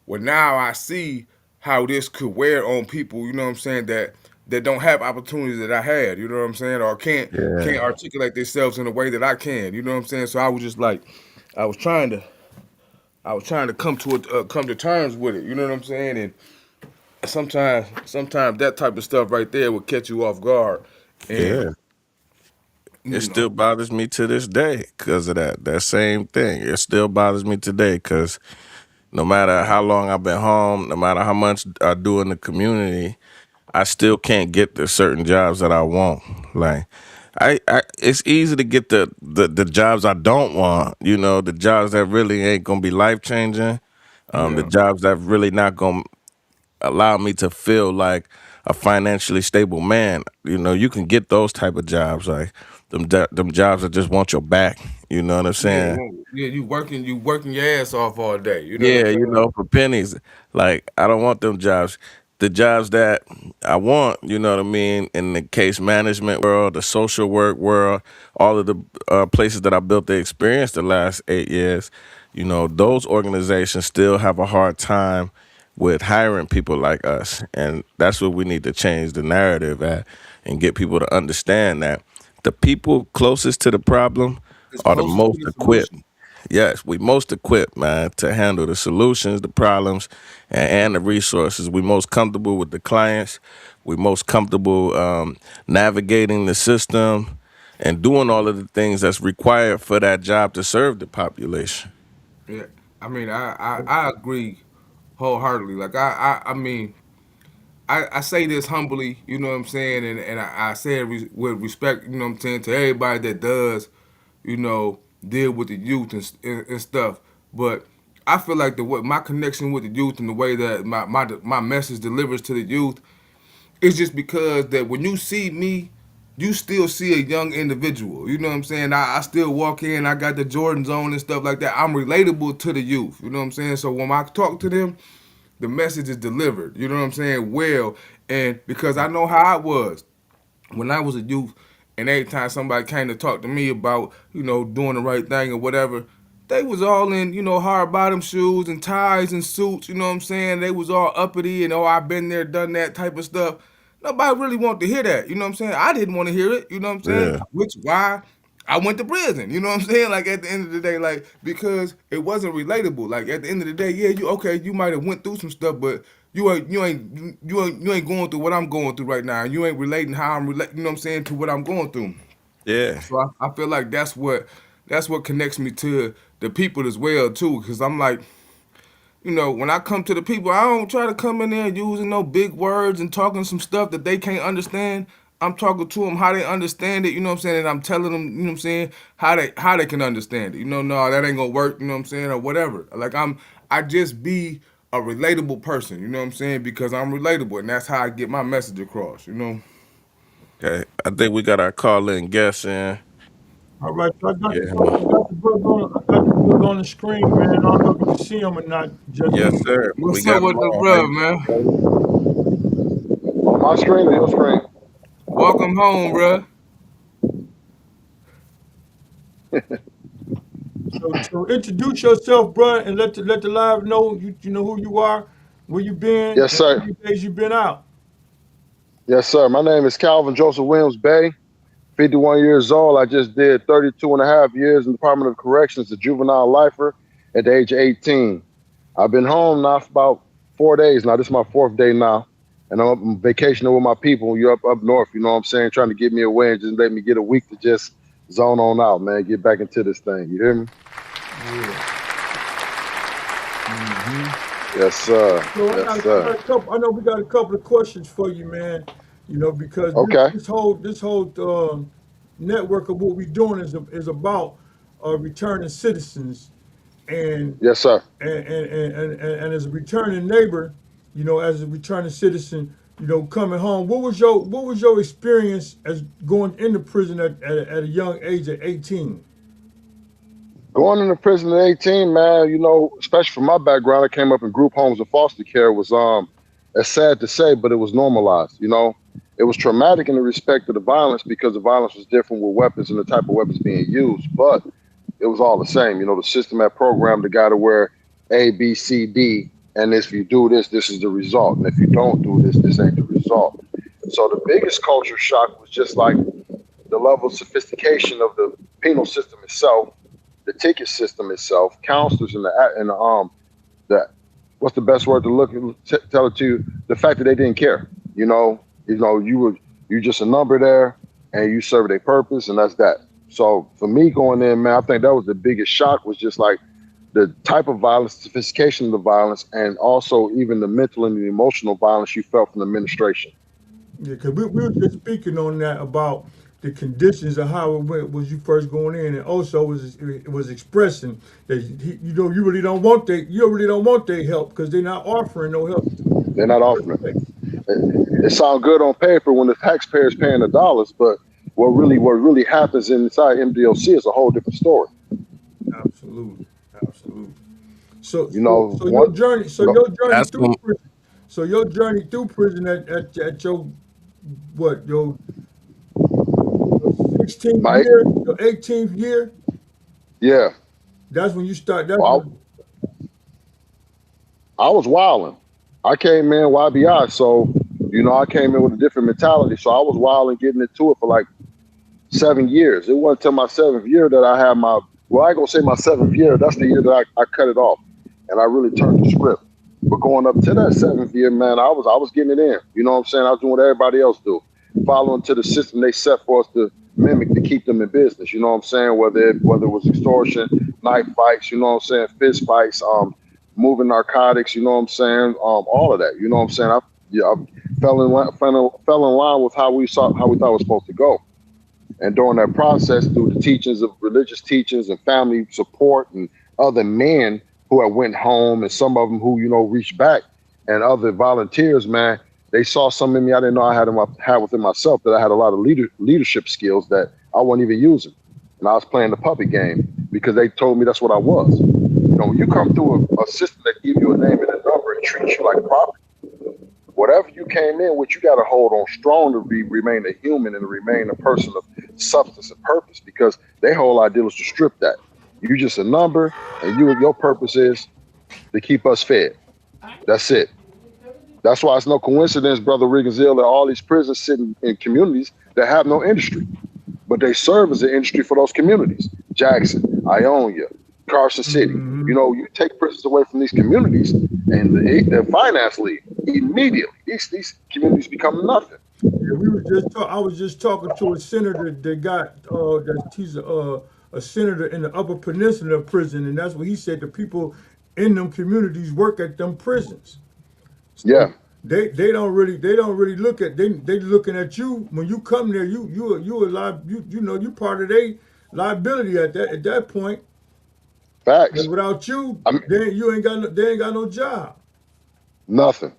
Speaker 12: well, now I see how this could wear on people. You know what I'm saying? That don't have opportunities that I had. You know what I'm saying? Or can't
Speaker 8: Yeah.
Speaker 12: articulate themselves in a way that I can. You know what I'm saying? So I was just like, I was trying to, I was trying to come to terms with it. You know what I'm saying? And sometimes that type of stuff right there will catch you off guard. And
Speaker 8: Yeah. It
Speaker 12: you
Speaker 8: still
Speaker 12: know,
Speaker 8: bothers me to this day because of that same thing. It still bothers me today because no matter how long I've been home, no matter how much I do in the community, I still can't get the certain jobs that I want. Like, it's easy to get the jobs I don't want. You know, the jobs that really ain't gonna be life changing. The
Speaker 12: yeah,
Speaker 8: jobs that really not gonna allow me to feel like a financially stable man. You know, you can get those type of jobs, like them jobs that just want your back. You know what I'm
Speaker 12: yeah,
Speaker 8: saying?
Speaker 12: yeah. You working your ass off all day. You know what I'm
Speaker 8: Yeah, you
Speaker 12: saying?
Speaker 8: know, for pennies. Like, I don't want them jobs. The jobs that I want, you know what I mean, in the case management world, the social work world, all of the places that I built the experience the last 8 years, you know, those organizations still have a hard time with hiring people like us. And that's what we need to change the narrative at and get people to understand that the people closest to the problem
Speaker 12: It's
Speaker 8: are the
Speaker 12: closest to
Speaker 8: most
Speaker 12: the
Speaker 8: equipped.
Speaker 12: solution.
Speaker 8: Yes, we most equipped, man, to handle the solutions, the problems, and the resources. We most comfortable with the clients. We most comfortable navigating the system and doing all of the things that's required for that job to serve the population.
Speaker 12: Yeah, I mean, I agree wholeheartedly. Like I mean, I say this humbly, you know what I'm saying, and I say it with respect, you know what I'm saying, to everybody that does, deal with the youth and stuff. But I feel like the way my connection with the youth and the way that my message delivers to the youth is just because that when you see me, you still see a young individual. You know what I'm saying? I still walk in, I got the Jordans on and stuff like that. I'm relatable to the youth. You know what I'm saying? So when I talk to them, the message is delivered. You know what I'm saying? Well, and because I know how I was when I was a youth, and every time somebody came to talk to me about, doing the right thing or whatever, they was all in, hard bottom shoes and ties and suits, you know what I'm saying? They was all uppity and, oh, I've been there, done that type of stuff. Nobody really wanted to hear that, you know what I'm saying? I didn't want to hear it, you know what I'm saying?
Speaker 8: Yeah,
Speaker 12: Which why I went to prison, you know what I'm saying? Like at the end of the day, like because it wasn't relatable. Like at the end of the day, yeah, you might have went through some stuff, but you ain't going through what I'm going through right now. You ain't relating how I'm relating, you know what I'm saying, to what I'm going through.
Speaker 8: yeah,
Speaker 12: So I feel like that's what connects me to the people as well too. Cause I'm like, when I come to the people, I don't try to come in there using no big words and talking some stuff that they can't understand. I'm talking to them how they understand it, you know what I'm saying? And I'm telling them, you know what I'm saying, how they can understand it. No, that ain't gonna work, you know what I'm saying, or whatever. Like I just be a relatable person, you know what I'm saying? Because I'm relatable and that's how I get my message across, you know?
Speaker 8: okay. I think we got our call-in guest in.
Speaker 10: All right, so
Speaker 8: Yeah,
Speaker 10: I got the brother on the screen, man. I don't know if you can see him or not just
Speaker 8: yes,
Speaker 10: yet.
Speaker 8: sir. We
Speaker 12: What's up
Speaker 8: got him
Speaker 12: with the
Speaker 8: on. How
Speaker 12: brother,
Speaker 8: you
Speaker 12: man?
Speaker 8: doing, brother?
Speaker 13: On my screen or your screen?
Speaker 12: Welcome home, bruh.
Speaker 10: So introduce yourself, bro, and let the live know you know who you are, where you been,
Speaker 13: Yes,
Speaker 10: and how
Speaker 13: sir.
Speaker 10: many days you been out.
Speaker 13: Yes, sir. My name is Calvin Joseph Williams Bay, 51 years old. I just did 32 and a half years in the Department of Corrections, a juvenile lifer at the age of 18. I've been home now for about 4 days now. This is my fourth day now. And I'm vacationing with my people. You're up north, you know what I'm saying? Trying to get me away and just let me get a week to just zone on out, man. Get back into this thing. You hear me?
Speaker 10: Yeah. Hmm.
Speaker 13: Yes, sir.
Speaker 10: So
Speaker 13: Yes,
Speaker 10: I
Speaker 13: sir.
Speaker 10: got a couple. I know we got a couple of questions for you, man. You know, because
Speaker 13: Okay.
Speaker 10: this whole network of what we're doing is about returning citizens, and
Speaker 13: Yes, sir.
Speaker 10: and as a returning neighbor, you know, as a returning citizen, you know, coming home. What was your experience as going into prison at a young age of 18?
Speaker 13: Going into prison at 18, man, especially from my background, I came up in group homes and foster care was it's sad to say, but it was normalized, It was traumatic in the respect of the violence because the violence was different with weapons and the type of weapons being used, but it was all the same. You know, the system had programmed the guy to wear A, B, C, D, and if you do this, this is the result. And if you don't do this, this ain't the result. So the biggest culture shock was just like the level of sophistication of the penal system itself, the ticket system itself, counselors the what's the best word to tell it to you? The fact that they didn't care. You just a number there, and you served a purpose, and that's that. So for me going in, man, I think that was the biggest shock, was just like the type of violence, sophistication of the violence, and also even the mental and the emotional violence you felt from the administration.
Speaker 10: Yeah, because we were just speaking on that about the conditions of how it went was you first going in, and also it was expressing that you really don't want their help because they're not offering no help.
Speaker 13: They're not offering it. It sounds good on paper when the taxpayer is paying the dollars, but what really happens inside MDOC is a whole different story.
Speaker 10: Absolutely, absolutely. So
Speaker 13: You know,
Speaker 10: so your journey,
Speaker 12: That's
Speaker 10: through prison, your journey through prison at your what your 16th
Speaker 13: Mike,
Speaker 10: year, your 18th year.
Speaker 13: yeah.
Speaker 10: That's when you start. That's
Speaker 13: Well,
Speaker 10: when,
Speaker 13: I was wilding. I came in YBI, so I came in with a different mentality. So I was wilding, getting into it for like 7 years. It wasn't until my 7th year that I had I ain't gonna say my 7th year. That's the year that I cut it off, and I really turned the script. But going up to that 7th year, man, I was getting it in. You know what I'm saying? I was doing what everybody else do, following to the system they set for us to mimic to keep them in business. You know what I'm saying? Whether it was extortion, knife fights, you know what I'm saying, fist fights, moving narcotics, you know what I'm saying, all of that. You know what I'm saying? I fell in line with how we thought it was supposed to go. And during that process, through the teachings of religious teachings and family support and other men who had went home, and some of them who, reached back, and other volunteers, man, they saw something in me I didn't know I had within myself, that I had a lot of leadership skills that I wasn't even using. And I was playing the puppet game because they told me that's what I was. When you come through a system that gives you a name and a number and treats you like property, whatever you came in with, you got to hold on strong to remain a human and to remain a person of substance and purpose, because their whole idea was to strip that. You just a number, and your purpose is to keep us fed. That's it. That's why it's no coincidence, Brother Riggins-Hill, that all these prisons sit in communities that have no industry, but they serve as an industry for those communities. Jackson, Ionia, Carson City. You take prisons away from these communities, and the finance leave immediately. These communities become nothing.
Speaker 10: Yeah, I was just talking to a senator that got he's a senator in the Upper Peninsula prison, and that's what he said. The people in them communities work at them prisons. So
Speaker 13: Yeah.
Speaker 10: They don't really look at they looking at you when you come there. You part of their liability at that point.
Speaker 13: Facts.
Speaker 10: And without you,
Speaker 13: I mean,
Speaker 10: they ain't got no job.
Speaker 13: Nothing.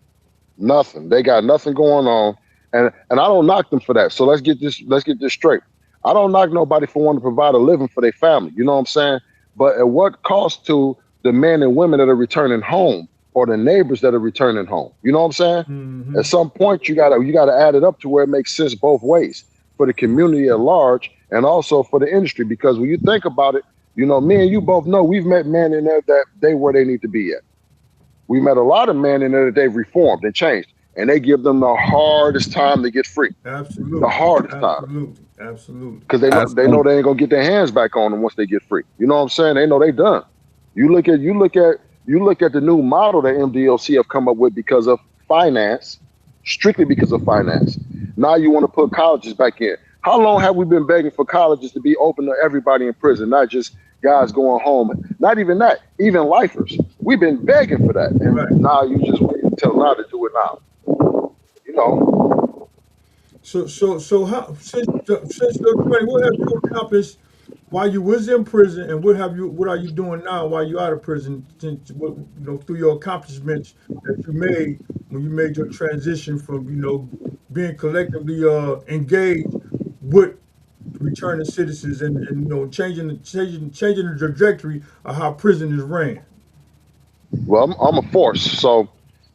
Speaker 13: They got nothing going on, and I don't knock them for that. So let's get this straight. I don't knock nobody for wanting to provide a living for their family. You know what I'm saying? But at what cost to the men and women that are returning home, or the neighbors that are returning home? You know what I'm saying?
Speaker 10: Mm-hmm.
Speaker 13: At some point, you gotta add it up to where it makes sense both ways, for the community at large and also for the industry. Because when you think about it, me and you both know we've met men in there that they where they need to be at. We met a lot of men in there that they've reformed and changed, and they give them the hardest time to get free.
Speaker 10: Absolutely.
Speaker 13: The hardest time.
Speaker 10: Absolutely.
Speaker 13: Because they know they ain't gonna get their hands back on them once they get free. You know what I'm saying? They know they done. You look at the new model that MDOC have come up with because of finance, strictly because of finance. Now you want to put colleges back in. How long have we been begging for colleges to be open to everybody in prison, not just guys going home? Not even that, even lifers. We've been begging for that, and
Speaker 10: right.
Speaker 13: Now you just wait until now to do it now.
Speaker 10: So how since what have you accomplished while you was in prison, and what are you doing now while you're out of prison? Since through your accomplishments that you made when you made your transition from being collectively engaged with returning citizens and changing the trajectory of how prison is ran.
Speaker 13: Well, I'm a force, so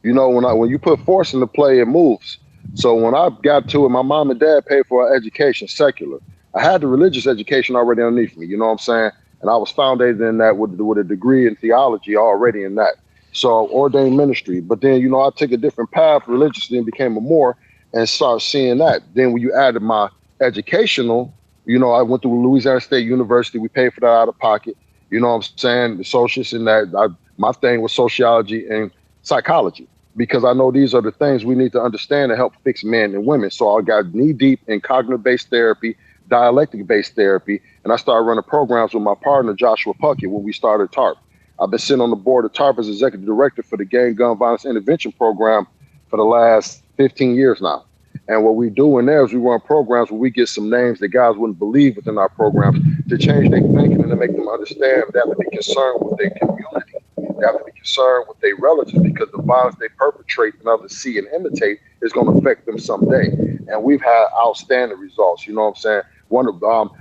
Speaker 13: when you put force into play, it moves. So when I got to it, my mom and dad paid for our education, secular. I had the religious education already underneath me, you know what I'm saying? And I was founded in that with a degree in theology already in that. So ordained ministry. But then, I took a different path religiously and became a more and started seeing that. Then when you added my educational, I went to Louisiana State University. We paid for that out of pocket. You know what I'm saying? The socials and that. My thing was sociology and psychology, because I know these are the things we need to understand to help fix men and women. So I got knee deep in cognitive-based therapy, dialectic-based therapy, and I started running programs with my partner, Joshua Puckett, when we started TARP. I've been sitting on the board of TARP as executive director for the Gang Gun Violence Intervention Program for the last 15 years now. And what we do in there is we run programs where we get some names that guys wouldn't believe within our programs to change their thinking and to make them understand they have to be concerned with their community. They have to be concerned with their relatives, because the violence they perpetrate and others see and imitate is going to affect them someday. And we've had outstanding results. You know what I'm saying?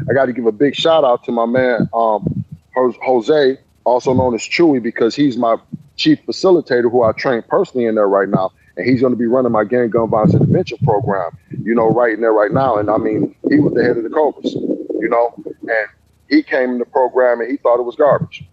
Speaker 13: I got to give a big shout out to my man, Jose, also known as Chewy, because he's my chief facilitator who I train personally in there right now. And he's going to be running my gang gun violence intervention program, right in there right now. And I mean, he was the head of the Cobras, and he came in the program and he thought it was garbage.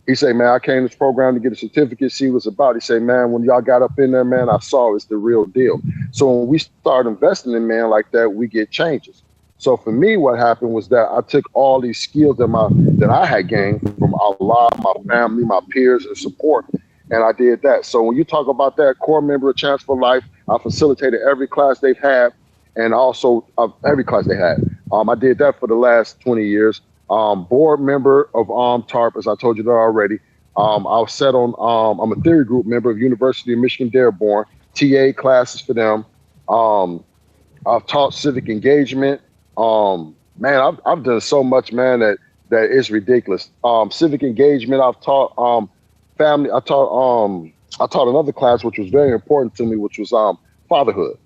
Speaker 13: He said, man, I came to this program to get a certificate, see what's about. He said, man, when y'all got up in there, man, I saw it's the real deal. So when we start investing in men like that, we get changes. So for me, what happened was that I took all these skills that I had gained from Allah, my family, my peers, and support, and I did that. So when you talk about that core member of Chance for Life, I facilitated every class they've had, and also every class they had. I did that for the last 20 years. Board member of TARP, as I told you that already. I'll set on, I'm a theory group member of University of Michigan Dearborn, TA classes for them. I've taught civic engagement. Man, I've done so much, man, that is ridiculous. Civic engagement, I've taught family. I taught another class which was very important to me, which was fatherhood.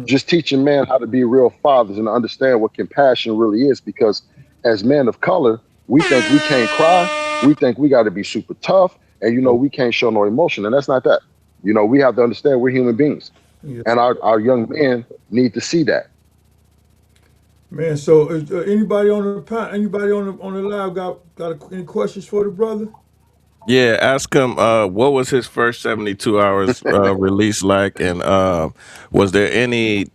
Speaker 13: Just teaching men how to be real fathers and understand what compassion really is, because as men of color, we think we can't cry. We think we got to be super tough, and we can't show no emotion, and that's not that. We have to understand we're human beings, and our young men need to see that.
Speaker 10: Man, so is anybody on the live got any questions for the brother?
Speaker 8: Yeah, ask him what was his first 72 hours release like, and was there any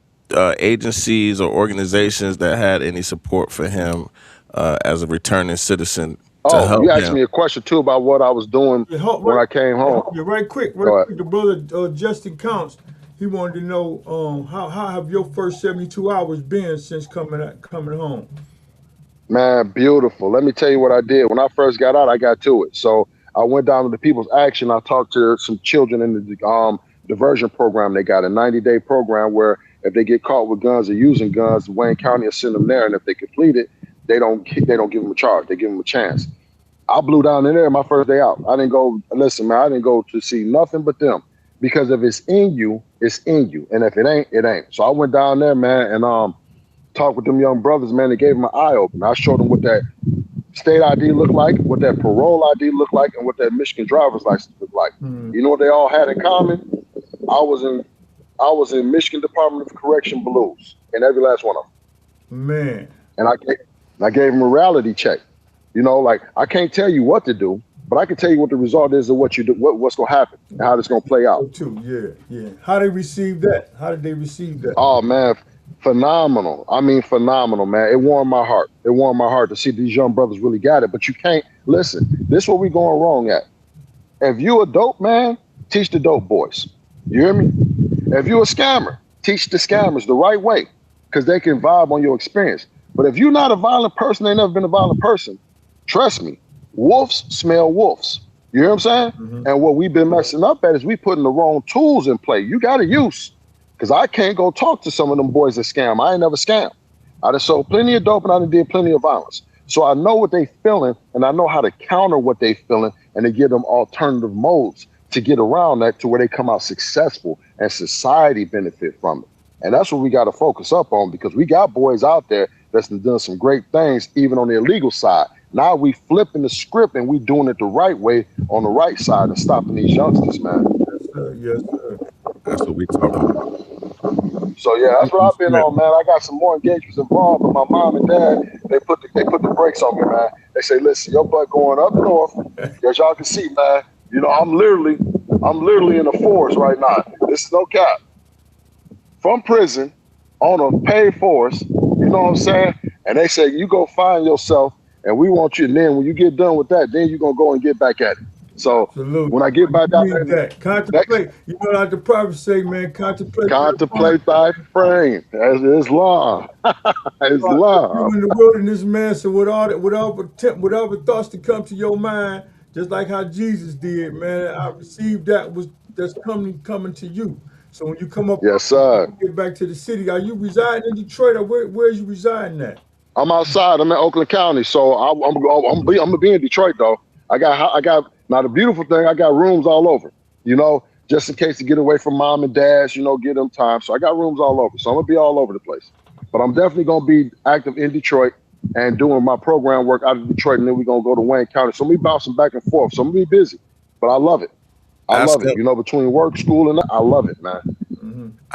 Speaker 8: agencies or organizations that had any support for him as a returning citizen to help
Speaker 13: you asked
Speaker 8: him?
Speaker 13: me a question too about what I was doing when I came home.
Speaker 10: Yeah, right quick. The brother Justin Counts, he wanted to know how have your first 72 hours been since coming home?
Speaker 13: Man, beautiful. Let me tell you what I did. When I first got out, I got to it. So I went down to the People's Action. I talked to some children in the diversion program. They got a 90-day program where if they get caught with guns or using guns, Wayne County will send them there. And if they complete it, they don't give them a charge. They give them a chance. I blew down in there my first day out. I didn't go, listen, man, I didn't go to see nothing but them. Because if it's in you, it's in you. And if it ain't, it ain't. So I went down there, man, and talked with them young brothers, man. They gave them an eye open. I showed them what that state ID looked like, what that parole ID looked like, and what that Michigan driver's license looked like. You know what they all had in common? I was in Michigan Department of Correction Blues, in every last one of them.
Speaker 10: Man.
Speaker 13: And I gave them a reality check. Like, I can't tell you what to do, but I can tell you what the result is of what you do, what's going to happen, and how it's going to play out.
Speaker 10: Yeah. How they receive that? How did they receive that?
Speaker 13: Oh, man, phenomenal. I mean, phenomenal, man. It warmed my heart. It warmed my heart to see these young brothers really got it. But you can't, listen, this is what we going wrong at. If you a dope man, teach the dope boys. You hear me? If you a scammer, teach the scammers the right way, because they can vibe on your experience. But if you're not a violent person, ain't never been a violent person, trust me, wolves smell wolves. You hear what I'm saying? Mm-hmm. And what we've been messing up at is we putting the wrong tools in play. You got to use, because I can't go talk to some of them boys that scam. I ain't never scammed. I done sold plenty of dope and I done did plenty of violence. So I know what they feeling, and I know how to counter what they feeling and to give them alternative modes to get around that to where they come out successful and society benefit from it. And that's what we got to focus up on, because we got boys out there that's done some great things, even on the illegal side. Now we flipping the script and we doing it the right way on the right side and stopping these youngsters, man.
Speaker 10: Yes, sir.
Speaker 8: That's what we talking about.
Speaker 13: So yeah, that's what I've been on, man. I got some more engagements involved, but my mom and dad, they put the brakes on me, man. They say, listen, your butt going up north, as y'all can see, man. You know, I'm literally in the forest right now. This is no cap. From prison on a paid force, you know what I'm saying? And they say, you go find yourself, and we want you. And then when you get done with that, then you're gonna go and get back at it. So
Speaker 10: Absolutely.
Speaker 13: when I get back out there,
Speaker 10: that. Contemplate. You know, like the prophets say, man, contemplate
Speaker 13: thy frame as Islam. Islam.
Speaker 10: You in the wilderness, man. So with all that, whatever thoughts that come to your mind, just like how Jesus did, man. I received that's coming to you. So when you come up,
Speaker 13: yes, sir.
Speaker 10: Get back to the city. Are you residing in Detroit, or where are you residing at?
Speaker 13: I'm outside. I'm in Oakland County, so I'm gonna be in Detroit though. I got now the beautiful thing. I got rooms all over. You know, just in case to get away from mom and dad. You know, get them time. So I got rooms all over. So I'm gonna be all over the place. But I'm definitely gonna be active in Detroit and doing my program work out of Detroit, and then we're gonna go to Wayne County. So we bouncing back and forth. So I'm gonna be busy, but I love it. I love it. You know, between work, school, and I love it, man.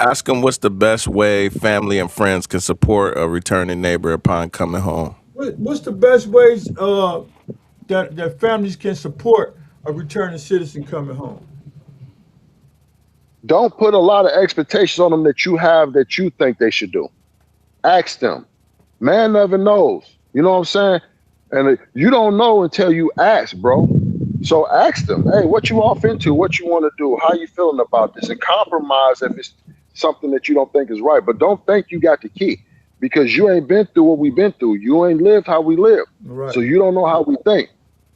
Speaker 8: Ask them what's the best way family and friends can support a returning neighbor upon coming home.
Speaker 10: What's the best ways that families can support a returning citizen coming home?
Speaker 13: Don't put a lot of expectations on them that you have that you think they should do. Ask them. Man never knows. You know what I'm saying? And you don't know until you ask, bro. So ask them, hey, what you off into? What you want to do? How you feeling about this? And compromise if it's something that you don't think is right. But don't think you got the key, because you ain't been through what we've been through. You ain't lived how we live.
Speaker 10: Right.
Speaker 13: So you don't know how we think.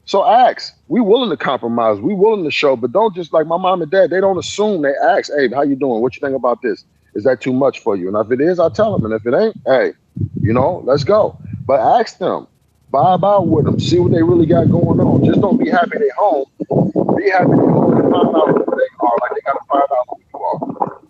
Speaker 13: So ask. We willing to compromise. We willing to show, but don't just like my mom and dad. They don't assume. They ask, hey, how you doing? What you think about this? Is that too much for you? And if it is, I tell them. And if it ain't, hey, you know, let's go. But ask them. Vibe out with them. See what they really got going on. Just don't be happy they home. Be happy they home and find out who they are. Like they got to find out who you are.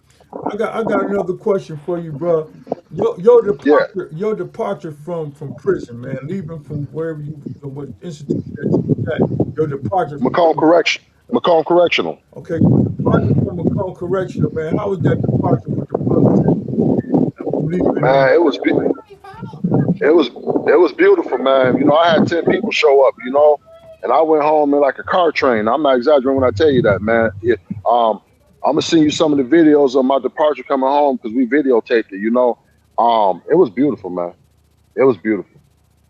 Speaker 10: I got another question for you, bro. Your departure from prison, man, leaving from wherever what institution that you was at, your departure from
Speaker 13: Macomb Correctional.
Speaker 10: Okay, departure from Macomb Correctional, man. How was that departure with the brothers?
Speaker 13: Man, it was beautiful, man. You know, I had 10 people show up, you know, and I went home in like a car train. I'm not exaggerating when I tell you that, man. I'm gonna send you some of the videos of my departure coming home, because we videotaped it, you know. It was beautiful, man. It was beautiful.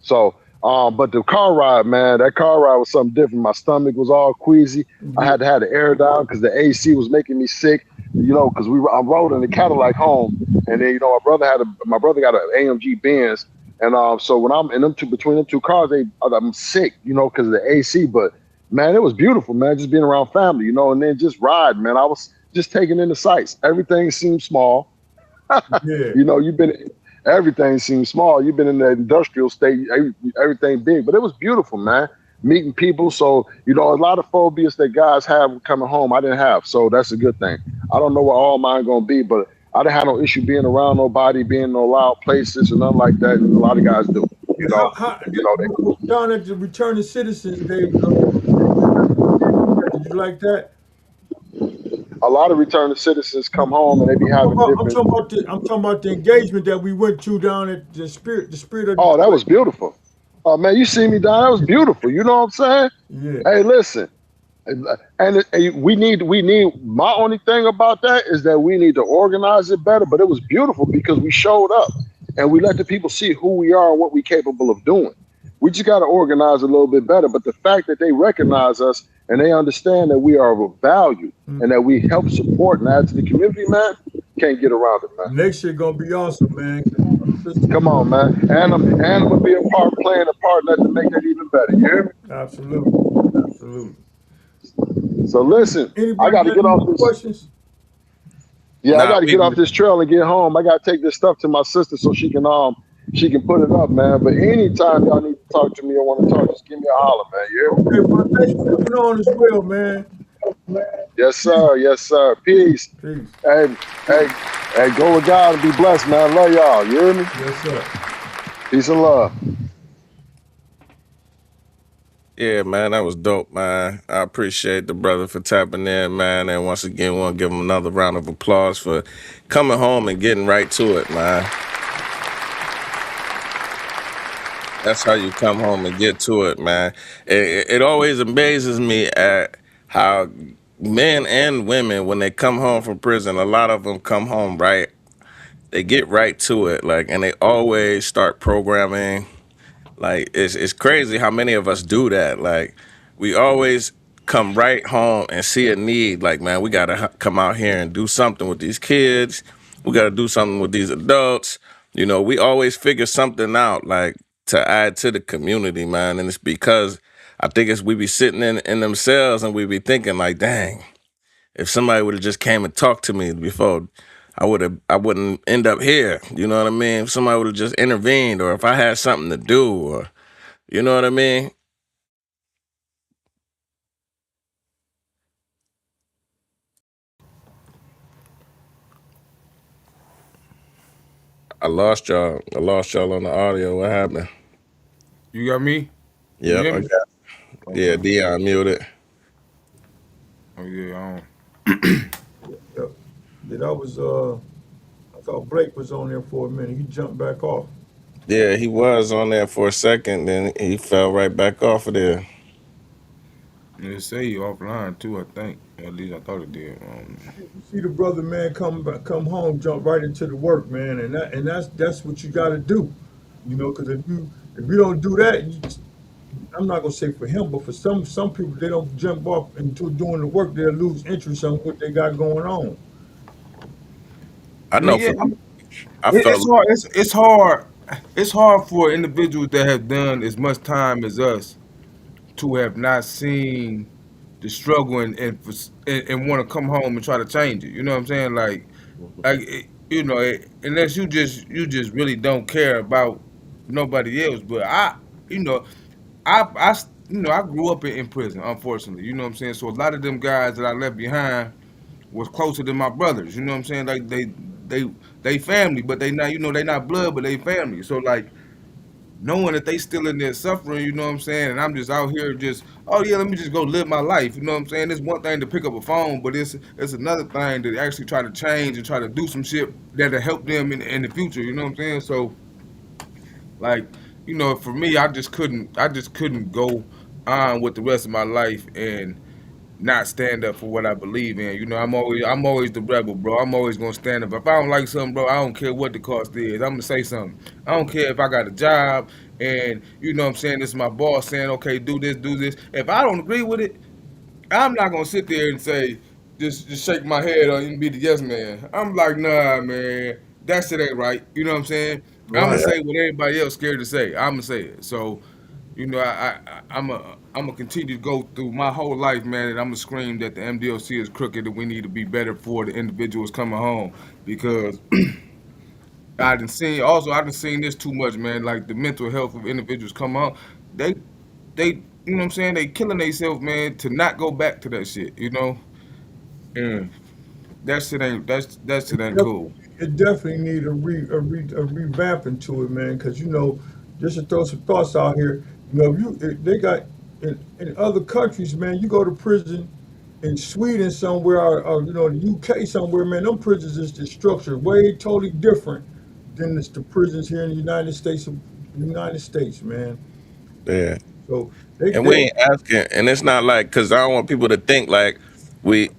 Speaker 13: So, but the car ride, man, that car ride was something different. My stomach was all queasy. I had to have the air down because the AC was making me sick, you know, because I rode in the Cadillac home, and then, you know, my brother got an AMG Benz, and so when I'm in between them two cars, I'm sick, you know, because of the AC. But man, it was beautiful, man, just being around family, you know, and then just ride, man. I was just taking in the sights. Everything seemed small.
Speaker 10: Yeah.
Speaker 13: You know, everything seems small. You've been in the industrial state, everything big, but it was beautiful, man. Meeting people. So, you know, a lot of phobias that guys have coming home, I didn't have. So that's a good thing. I don't know what all mine going to be, but I didn't have no issue being around nobody, being in no loud places or nothing like that. And a lot of guys do. You know,
Speaker 10: down at the returning citizens, did you like that?
Speaker 13: A lot of returning citizens come home and they be having different.
Speaker 10: I'm talking about the engagement that we went to down at the spirit of.
Speaker 13: Oh, that was beautiful. Oh man, you see me down. That was beautiful. You know what I'm saying?
Speaker 10: Yeah.
Speaker 13: Hey, listen, and we need. My only thing about that is that we need to organize it better. But it was beautiful because we showed up and we let the people see who we are and what we're capable of doing. We just got to organize a little bit better. But the fact that they recognize us and they understand that we are of value and that we help support and add to the community, man, can't get around it, man.
Speaker 10: Next year gonna be awesome, man.
Speaker 13: Come on, man. And I'm gonna be playing a part in that to make that even better. You hear me?
Speaker 10: Absolutely.
Speaker 13: So listen, I got to get off this.
Speaker 10: Questions?
Speaker 13: Yeah, I got to get off this trail and get home. I got to take this stuff to my sister so she can put it up, man. But anytime y'all need to talk to me or want to talk, just give me a holler, man. You hear me?
Speaker 10: Okay, well, thanks for coming on as well, man.
Speaker 13: Yes, sir. Yes, sir. Peace. Hey, go with God and be blessed, man. Love y'all. You hear me?
Speaker 10: Yes, sir.
Speaker 13: Peace and love.
Speaker 12: Yeah, man, that was dope, man. I appreciate the brother for tapping in, man. And once again, want to give him another round of applause for coming home and getting right to it, man. That's how you come home and get to it, man. It always amazes me at how men and women, when they come home from prison, a lot of them come home right. They get right to it, like, and they always start programming. Like it's crazy how many of us do that. Like we always come right home and see a need. Like, man, we gotta come out here and do something with these kids. We gotta do something with these adults. You know, we always figure something out, like to add to the community, man. And it's because I think it's we be sitting in themselves and we be thinking like, dang, if somebody would have just came and talked to me before, I wouldn't end up here. You know what I mean? If somebody would have just intervened, or if I had something to do, or you know what I mean? I lost y'all. I lost y'all on the audio. What happened?
Speaker 14: You got me? You
Speaker 12: Yep,
Speaker 14: hear
Speaker 12: I
Speaker 14: me?
Speaker 12: got. Yeah,
Speaker 14: Okay.
Speaker 12: Dion muted.
Speaker 14: Oh yeah,
Speaker 10: Yep. That I was I thought Blake was on there for a minute. He jumped back off.
Speaker 12: Yeah, he was on there for a second, then he fell right back off of there.
Speaker 14: It say you offline too, I think. At least I thought it did.
Speaker 10: You see the brother, man, come home, jump right into the work, man, and that's what you got to do, you know, because if you don't do that, I'm not gonna say for him, but for some people, they don't jump off into doing the work, they'll lose interest on what they got going on.
Speaker 12: I
Speaker 14: I mean,
Speaker 12: know
Speaker 14: yeah,
Speaker 12: for me, I
Speaker 14: it's
Speaker 12: felt.
Speaker 14: hard. It's hard. It's hard for individuals that have done as much time as us to have not seen the struggle and want to come home and try to change it. You know what I'm saying? Unless you just really don't care about nobody else. But you know, I grew up in prison, unfortunately. You know what I'm saying? So a lot of them guys that I left behind was closer than my brothers. You know what I'm saying? Like they family, but they not blood, but they family. So like knowing that they still in there suffering, you know what I'm saying? And I'm just out here just, oh yeah, let me just go live my life. You know what I'm saying? It's one thing to pick up a phone, but it's another thing to actually try to change and try to do some shit that'll help them in the future. You know what I'm saying? So like, for me, I just couldn't go on with the rest of my life and not stand up for what I believe in. I'm always the rebel, bro. I'm always gonna stand up. If I don't like something, bro, I don't care what the cost is. I'm gonna say something. I don't care if I got a job and you know what I'm saying, this is my boss saying, okay, do this, do this. If I don't agree with it, I'm not gonna sit there and say, just shake my head and be the yes man. I'm like, nah, man, that shit ain't right. You know what I'm saying? I'm gonna
Speaker 10: Right.
Speaker 14: say what everybody else scared to say. I'm gonna say it. So, I'm gonna continue to go through my whole life, man, and I'm gonna scream that the MDOC is crooked and we need to be better for the individuals coming home because I done seen this too much, man. Like the mental health of individuals come on, they they you know what I'm saying, they killing themselves, man, to not go back to that shit, and that shit ain't
Speaker 10: Definitely,
Speaker 14: cool.
Speaker 10: it definitely need a revamping to it, man. Because just to throw some thoughts out here, they got in other countries, man. You go to prison in Sweden somewhere, or the UK somewhere, man. Them prisons is the structure way totally different than the prisons here in the United States, man.
Speaker 12: Yeah.
Speaker 10: So they
Speaker 12: And we
Speaker 10: they
Speaker 12: ain't asking, and it's not like, because I don't want people to think like we,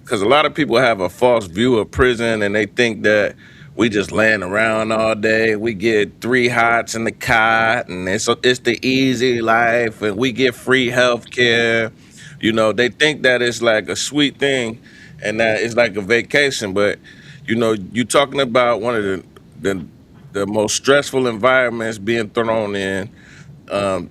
Speaker 12: because a lot of people have a false view of prison and they think that we just laying around all day. We get 3 hots in the cot, and it's the easy life, and we get free health care. They think that it's like a sweet thing, and that it's like a vacation. But you talking about one of the the most stressful environments being thrown in. Um,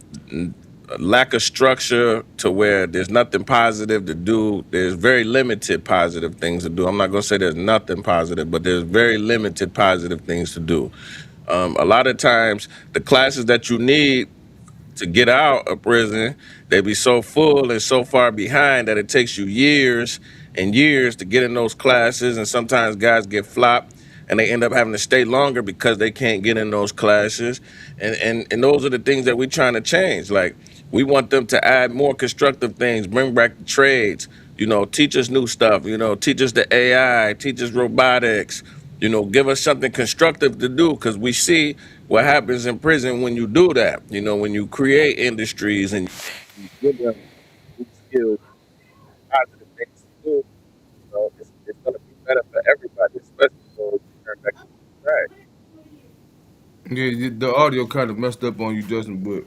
Speaker 12: Lack of structure to where there's nothing positive to do. There's very limited positive things to do. I'm not gonna say there's nothing positive, but there's very limited positive things to do. A lot of times, the classes that you need to get out of prison, they be so full and so far behind that it takes you years and years to get in those classes. And sometimes guys get flopped and they end up having to stay longer because they can't get in those classes. And those are the things that we're trying to change. Like
Speaker 8: We want them to add more constructive things, bring back the trades, teach us new stuff, teach us the AI, teach us robotics, give us something constructive to do, because we see what happens in prison when you do that, when you create industries and you give them new skills, positive things to do, it's going to be better for everybody, especially those who turn back to the track.
Speaker 14: Yeah, the audio kind of messed up on you, Justin, but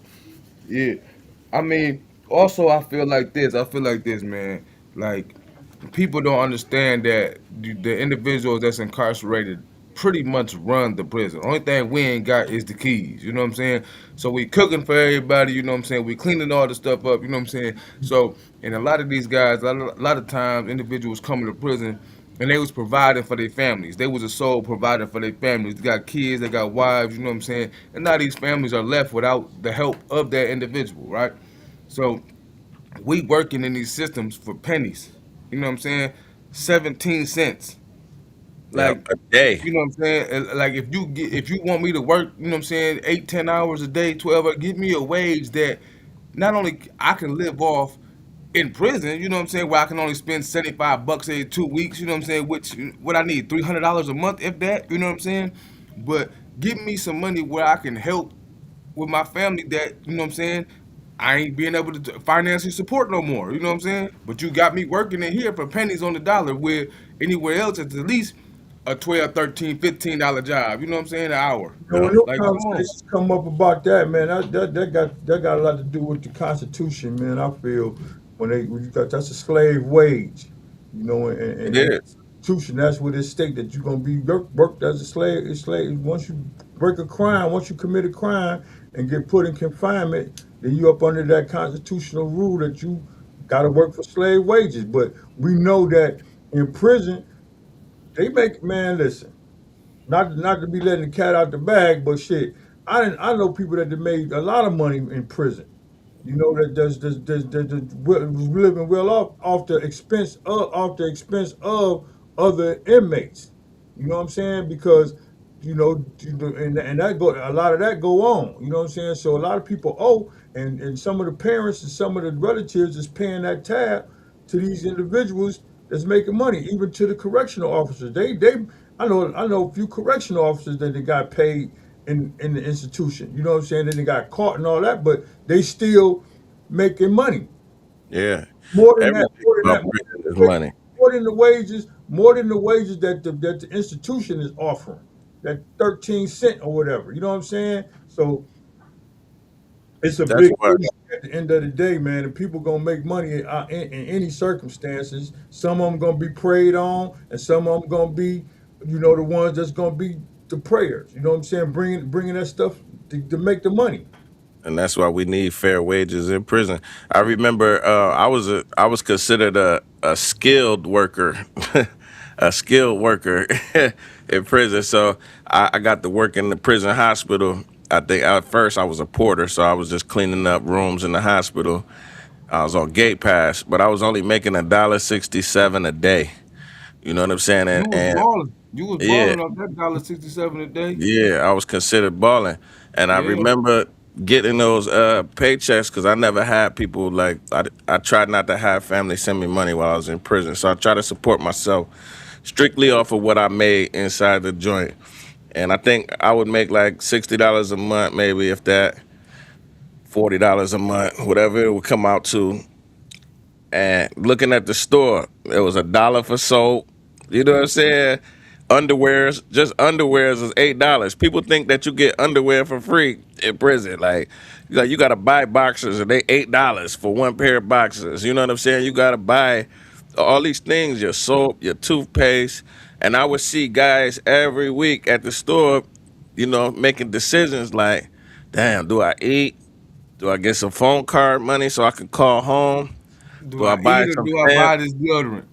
Speaker 14: yeah. I mean, also I feel like this. I feel like this, man. Like people don't understand that the individuals that's incarcerated pretty much run the prison. Only thing we ain't got is the keys. You know what I'm saying? So we cooking for everybody. You know what I'm saying? We cleaning all the stuff up. You know what I'm saying? So and a lot of these guys, a lot of times, individuals coming to prison. And they was providing for their families. They was a sole provider for their families. They got kids, they got wives, you know what I'm saying? And now these families are left without the help of that individual, right? So we working in these systems for pennies. You know what I'm saying? 17 cents.
Speaker 8: Yeah,
Speaker 14: Like,
Speaker 8: a day.
Speaker 14: you know what I'm saying? Like if you want me to work, you know what I'm saying, 8, 10 hours a day, 12 hours, give me a wage that not only I can live off in prison, you know what I'm saying, where I can only spend $75 every 2 weeks, you know what I'm saying, which what I need, $300 a month, if that, you know what I'm saying? But give me some money where I can help with my family that, you know what I'm saying, I ain't being able to financially support no more, you know what I'm saying? But you got me working in here for pennies on the dollar, where anywhere else it's at least a 12, 13, $15 job, you know what I'm saying, an hour.
Speaker 10: When
Speaker 8: Yeah.
Speaker 10: those
Speaker 14: Like, come on.
Speaker 10: conversations come up about that, man, that got a lot to do with the Constitution, man. I feel when you got that's a slave wage,
Speaker 8: It
Speaker 10: and
Speaker 8: is.
Speaker 10: Constitution, that's what it state that you're gonna be worked as a slave. It's slave once you break a crime, once you commit a crime and get put in confinement, then you up under that constitutional rule that you got to work for slave wages. But we know that in prison they make man listen. Not to be letting the cat out the bag, but shit, I know people that have made a lot of money in prison. That was living well off the expense of other inmates. You know what I'm saying? Because and that go a lot of that go on. You know what I'm saying? So a lot of people owe, and some of the parents and some of the relatives is paying that tab to these individuals that's making money, even to the correctional officers. I know a few correctional officers that they got paid in the institution. You know what I'm saying? Then they got caught and all that, but they still making money.
Speaker 8: Yeah.
Speaker 10: More than that,
Speaker 8: Everything about prison is money.
Speaker 10: more than the wages that the institution is offering. That 13 cent or whatever. You know what I'm saying? So it's a
Speaker 8: That's
Speaker 10: big
Speaker 8: why.
Speaker 10: issue at the end of the day, man. And people gonna make money in any circumstances. Some of them gonna be preyed on, and some of them gonna be, the ones that's gonna be the prayers. You know what I'm saying? Bringing that stuff to make the money.
Speaker 8: And that's why we need fair wages in prison. I remember I was considered a skilled worker, a skilled worker in prison. So I got to work in the prison hospital. I think at first I was a porter, so I was just cleaning up rooms in the hospital. I was on gate pass, but I was only making $1.67 a day. You know what I'm saying?
Speaker 14: You
Speaker 8: And,
Speaker 14: was
Speaker 8: and
Speaker 14: balling. You was
Speaker 8: yeah,
Speaker 14: balling up that $1.67 a day.
Speaker 8: yeah, I was considered balling, and I
Speaker 14: Yeah.
Speaker 8: remember getting those paychecks because I never had people like I tried not to have family send me money while I was in prison, so I tried to support myself strictly off of what I made inside the joint, and I think I would make like $60 a month, maybe if that, $40 a month, whatever it would come out to, and looking at the store, it was $1 for soap. You know what I'm saying? Underwears, just underwears is $8. People think that you get underwear for free in prison. Like you gotta buy boxers and they $8 for one pair of boxers. You know what I'm saying? You gotta buy all these things, your soap, your toothpaste. And I would see guys every week at the store, making decisions like, damn, do I eat? Do I get some phone card money so I can call home?
Speaker 14: Do
Speaker 8: Do I
Speaker 14: I
Speaker 8: buy
Speaker 14: eat or
Speaker 8: some
Speaker 14: do I
Speaker 8: fam?
Speaker 14: buy this deodorant?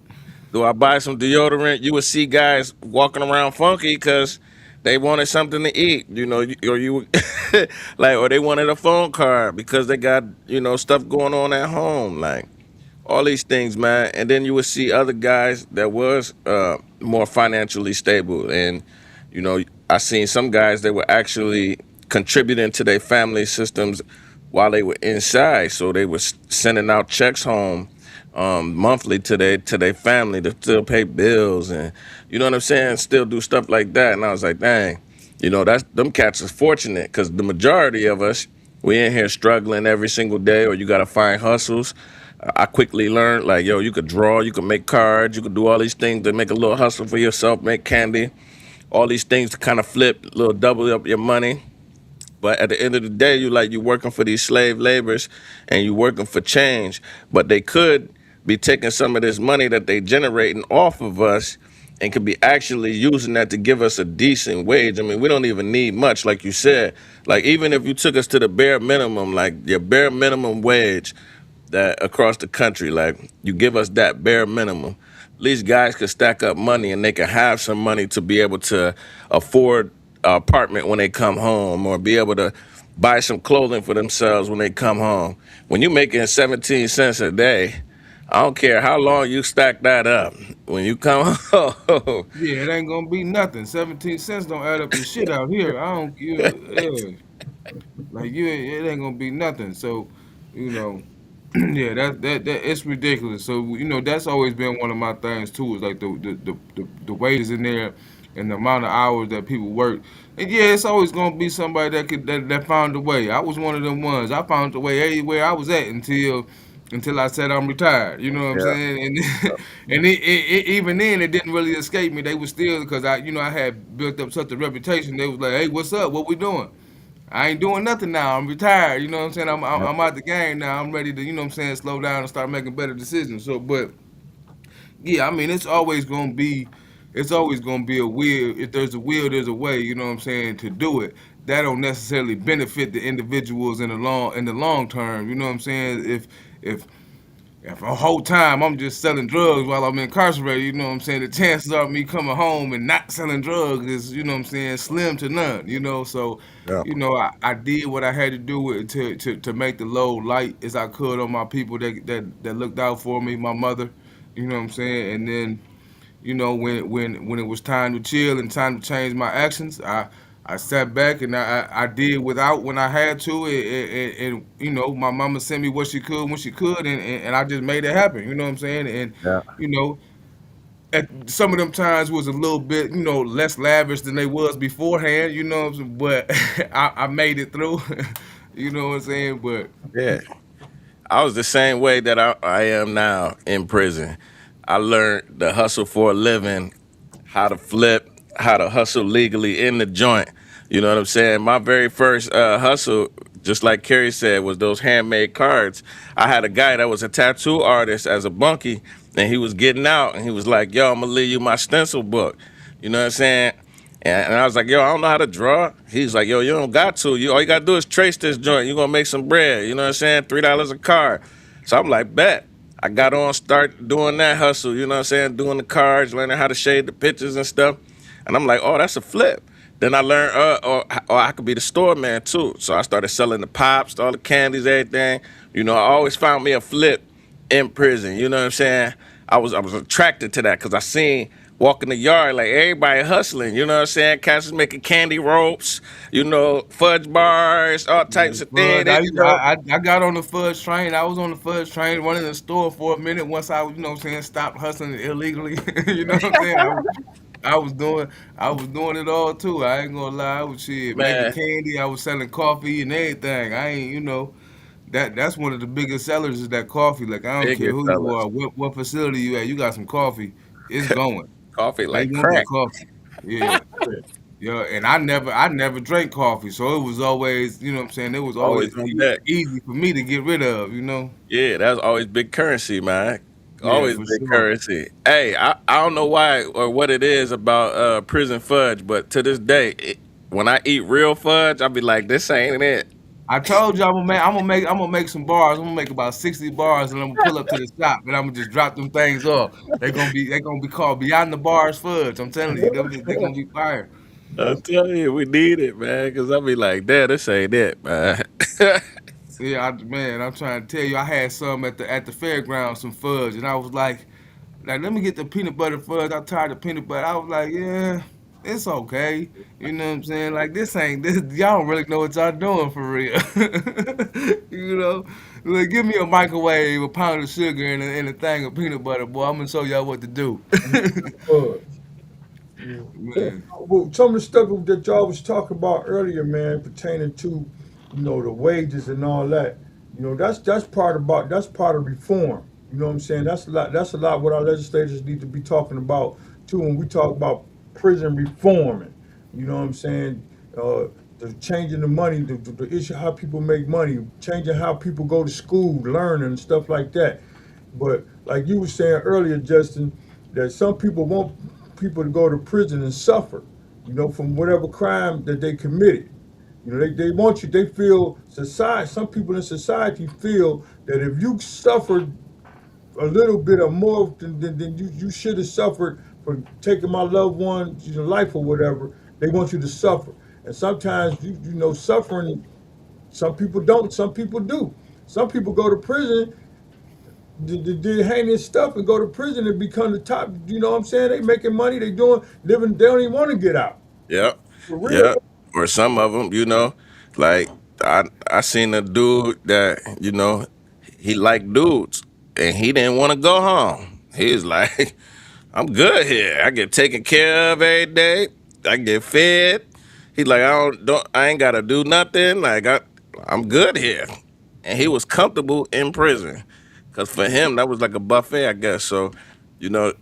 Speaker 8: Do I buy some deodorant? You would see guys walking around funky because they wanted something to eat, or you like, or they wanted a phone card because they got, stuff going on at home, like all these things, man. And then you would see other guys that was more financially stable, and I seen some guys that were actually contributing to their family systems while they were inside. So they were sending out checks home monthly to their family to still pay bills and you know what I'm saying, still do stuff like that. And I was like, dang, that's them cats is fortunate because the majority of us we in here struggling every single day, or you gotta find hustles. I quickly learned like, yo, you could draw, you could make cards, you could do all these things to make a little hustle for yourself, make candy, all these things to kind of flip, little double up your money. But at the end of the day, you working for these slave laborers and you working for change. But they could be taking some of this money that they generating off of us and could be actually using that to give us a decent wage. I mean, we don't even need much, like you said. Like even if you took us to the bare minimum, like your bare minimum wage that across the country, like you give us that bare minimum, at least guys could stack up money and they can have some money to be able to afford an apartment when they come home or be able to buy some clothing for themselves when they come home. When you're making 17 cents a day, I don't care how long you stack that up. When you come home,
Speaker 14: Yeah, it ain't gonna be nothing. 17 cents don't add up to shit out here. I don't, yeah. Like it ain't gonna be nothing. So, you know, yeah, that it's ridiculous. So that's always been one of my things too. Is like the wages in there and the amount of hours that people work. And yeah, it's always gonna be somebody that found a way. I was one of them ones. I found a way everywhere I was at until I said I'm retired. You know what I'm
Speaker 8: yeah,
Speaker 14: saying? And even then, it didn't really escape me. They was still because I had built up such a reputation. They was like, "Hey, what's up? What we doing?" I ain't doing nothing now. I'm retired. You know what I'm saying?
Speaker 8: yeah,
Speaker 14: I'm out the game now. I'm ready to, slow down and start making better decisions. So, but yeah, I mean, it's always gonna be a will. If there's a will, there's a way. You know what I'm saying? To do it, that don't necessarily benefit the individuals in the long term. You know what I'm saying? If if a whole time I'm just selling drugs while I'm incarcerated, you know what I'm saying? The chances of me coming home and not selling drugs is, what I'm saying, slim to none, So,
Speaker 8: yeah,
Speaker 14: I did what I had to do to make the load light as I could on my people that looked out for me, my mother, you know what I'm saying? And then when it was time to chill and time to change my actions, I sat back and I did without when I had to, and my mama sent me what she could when she could, and I just made it happen. You know what I'm saying? And
Speaker 8: yeah.
Speaker 14: you know, at some of them times was a little bit less lavish than they was beforehand. You know what I'm saying? But I made it through. You know what I'm saying? But
Speaker 8: Yeah. I was the same way that I am now in prison. I learned the hustle for a living, how to flip, how to hustle legally in the joint. You know what I'm saying? My very first hustle, just like Kerry said, was those handmade cards. I had a guy that was a tattoo artist as a bunkie, and he was getting out, and he was like, yo, I'm going to leave you my stencil book. You know what I'm saying? And I was like, yo, I don't know how to draw. He's like, yo, you don't got to. All you got to do is trace this joint. You're going to make some bread. You know what I'm saying? $3 a card. So I'm like, bet. I got on, start doing that hustle. You know what I'm saying? Doing the cards, learning how to shade the pictures and stuff. And I'm like, oh, that's a flip. Then I learned, or I could be the store man too. So I started selling the pops, all the candies, everything. I always found me a flip in prison. You know what I'm saying? I was attracted to that because I seen walking the yard like everybody hustling. You know what I'm saying? Cats was making candy ropes, fudge bars, all types of things.
Speaker 14: fudge, I got on the fudge train. I was on the fudge train running the store for a minute once I, what I'm saying, stopped hustling illegally. You know what I'm saying? I was doing I was doing it all too. I ain't gonna lie. I was shit making
Speaker 8: Man,
Speaker 14: candy. I was selling coffee and everything. I ain't that's one of the biggest sellers is that coffee. Like I don't care
Speaker 8: biggest
Speaker 14: who you
Speaker 8: fellas.
Speaker 14: are, what facility you at. You got some coffee, it's going.
Speaker 8: Coffee
Speaker 14: They
Speaker 8: like
Speaker 14: want that
Speaker 8: crack.
Speaker 14: coffee. Yeah. Yeah, and I never drank coffee, so it was always, what I'm saying, it was always
Speaker 8: Always on deck.
Speaker 14: easy for me to get rid of.
Speaker 8: Yeah, that's always big currency, man.
Speaker 14: Yeah,
Speaker 8: Always
Speaker 14: for
Speaker 8: big
Speaker 14: sure.
Speaker 8: currency. Hey, I don't know why or what it is about prison fudge, but to this day, when I eat real fudge, I'll be like, this ain't it.
Speaker 14: I told you I'm gonna make some bars. I'm gonna make about 60 bars, and I'm gonna pull up to the shop, and I'm gonna just drop them things off. They gonna be called Beyond the Bars Fudge. I'm telling you, they're gonna be fire.
Speaker 8: I'm telling you, we need it, man, because I'll be like, damn, this ain't it, man.
Speaker 14: Yeah, man, I'm trying to tell you, I had some at the fairgrounds, some fudge, and I was like, let me get the peanut butter fudge. I tried the peanut butter. I was like, yeah, it's okay. You know what I'm saying? Like this ain't this. Y'all don't really know what y'all doing for real. You know, like give me a microwave, a pound of sugar, and a thing of peanut butter, boy. I'm gonna show y'all what to do.
Speaker 10: Fudge. Yeah.
Speaker 14: Man,
Speaker 10: Well, some of the stuff that y'all was talking about earlier, man, pertaining to, the wages and all that. That's part of reform. You know what I'm saying? That's a lot what our legislators need to be talking about too when we talk about prison reforming. You know what I'm saying? The changing the money, the issue how people make money, changing how people go to school, learning and stuff like that. But like you were saying earlier, Justin, that some people want people to go to prison and suffer, from whatever crime that they committed. They want you, they feel society, some people in society feel that if you suffered a little bit or more than you should have suffered for taking my loved one's life or whatever, they want you to suffer. And sometimes, suffering, some people don't, some people do. Some people go to prison they hang this stuff and go to prison and become the top. You know what I'm saying? They making money. They doing living. They don't even want to get out.
Speaker 15: Yep.
Speaker 10: For real.
Speaker 15: Yep. Or some of them, like I seen a dude that he liked dudes and he didn't want to go home. He was like, I'm good here. I get taken care of every day. I get fed. He's like, I ain't gotta do nothing. Like I'm good here. And he was comfortable in prison. Cause for him that was like a buffet, I guess. So, you know,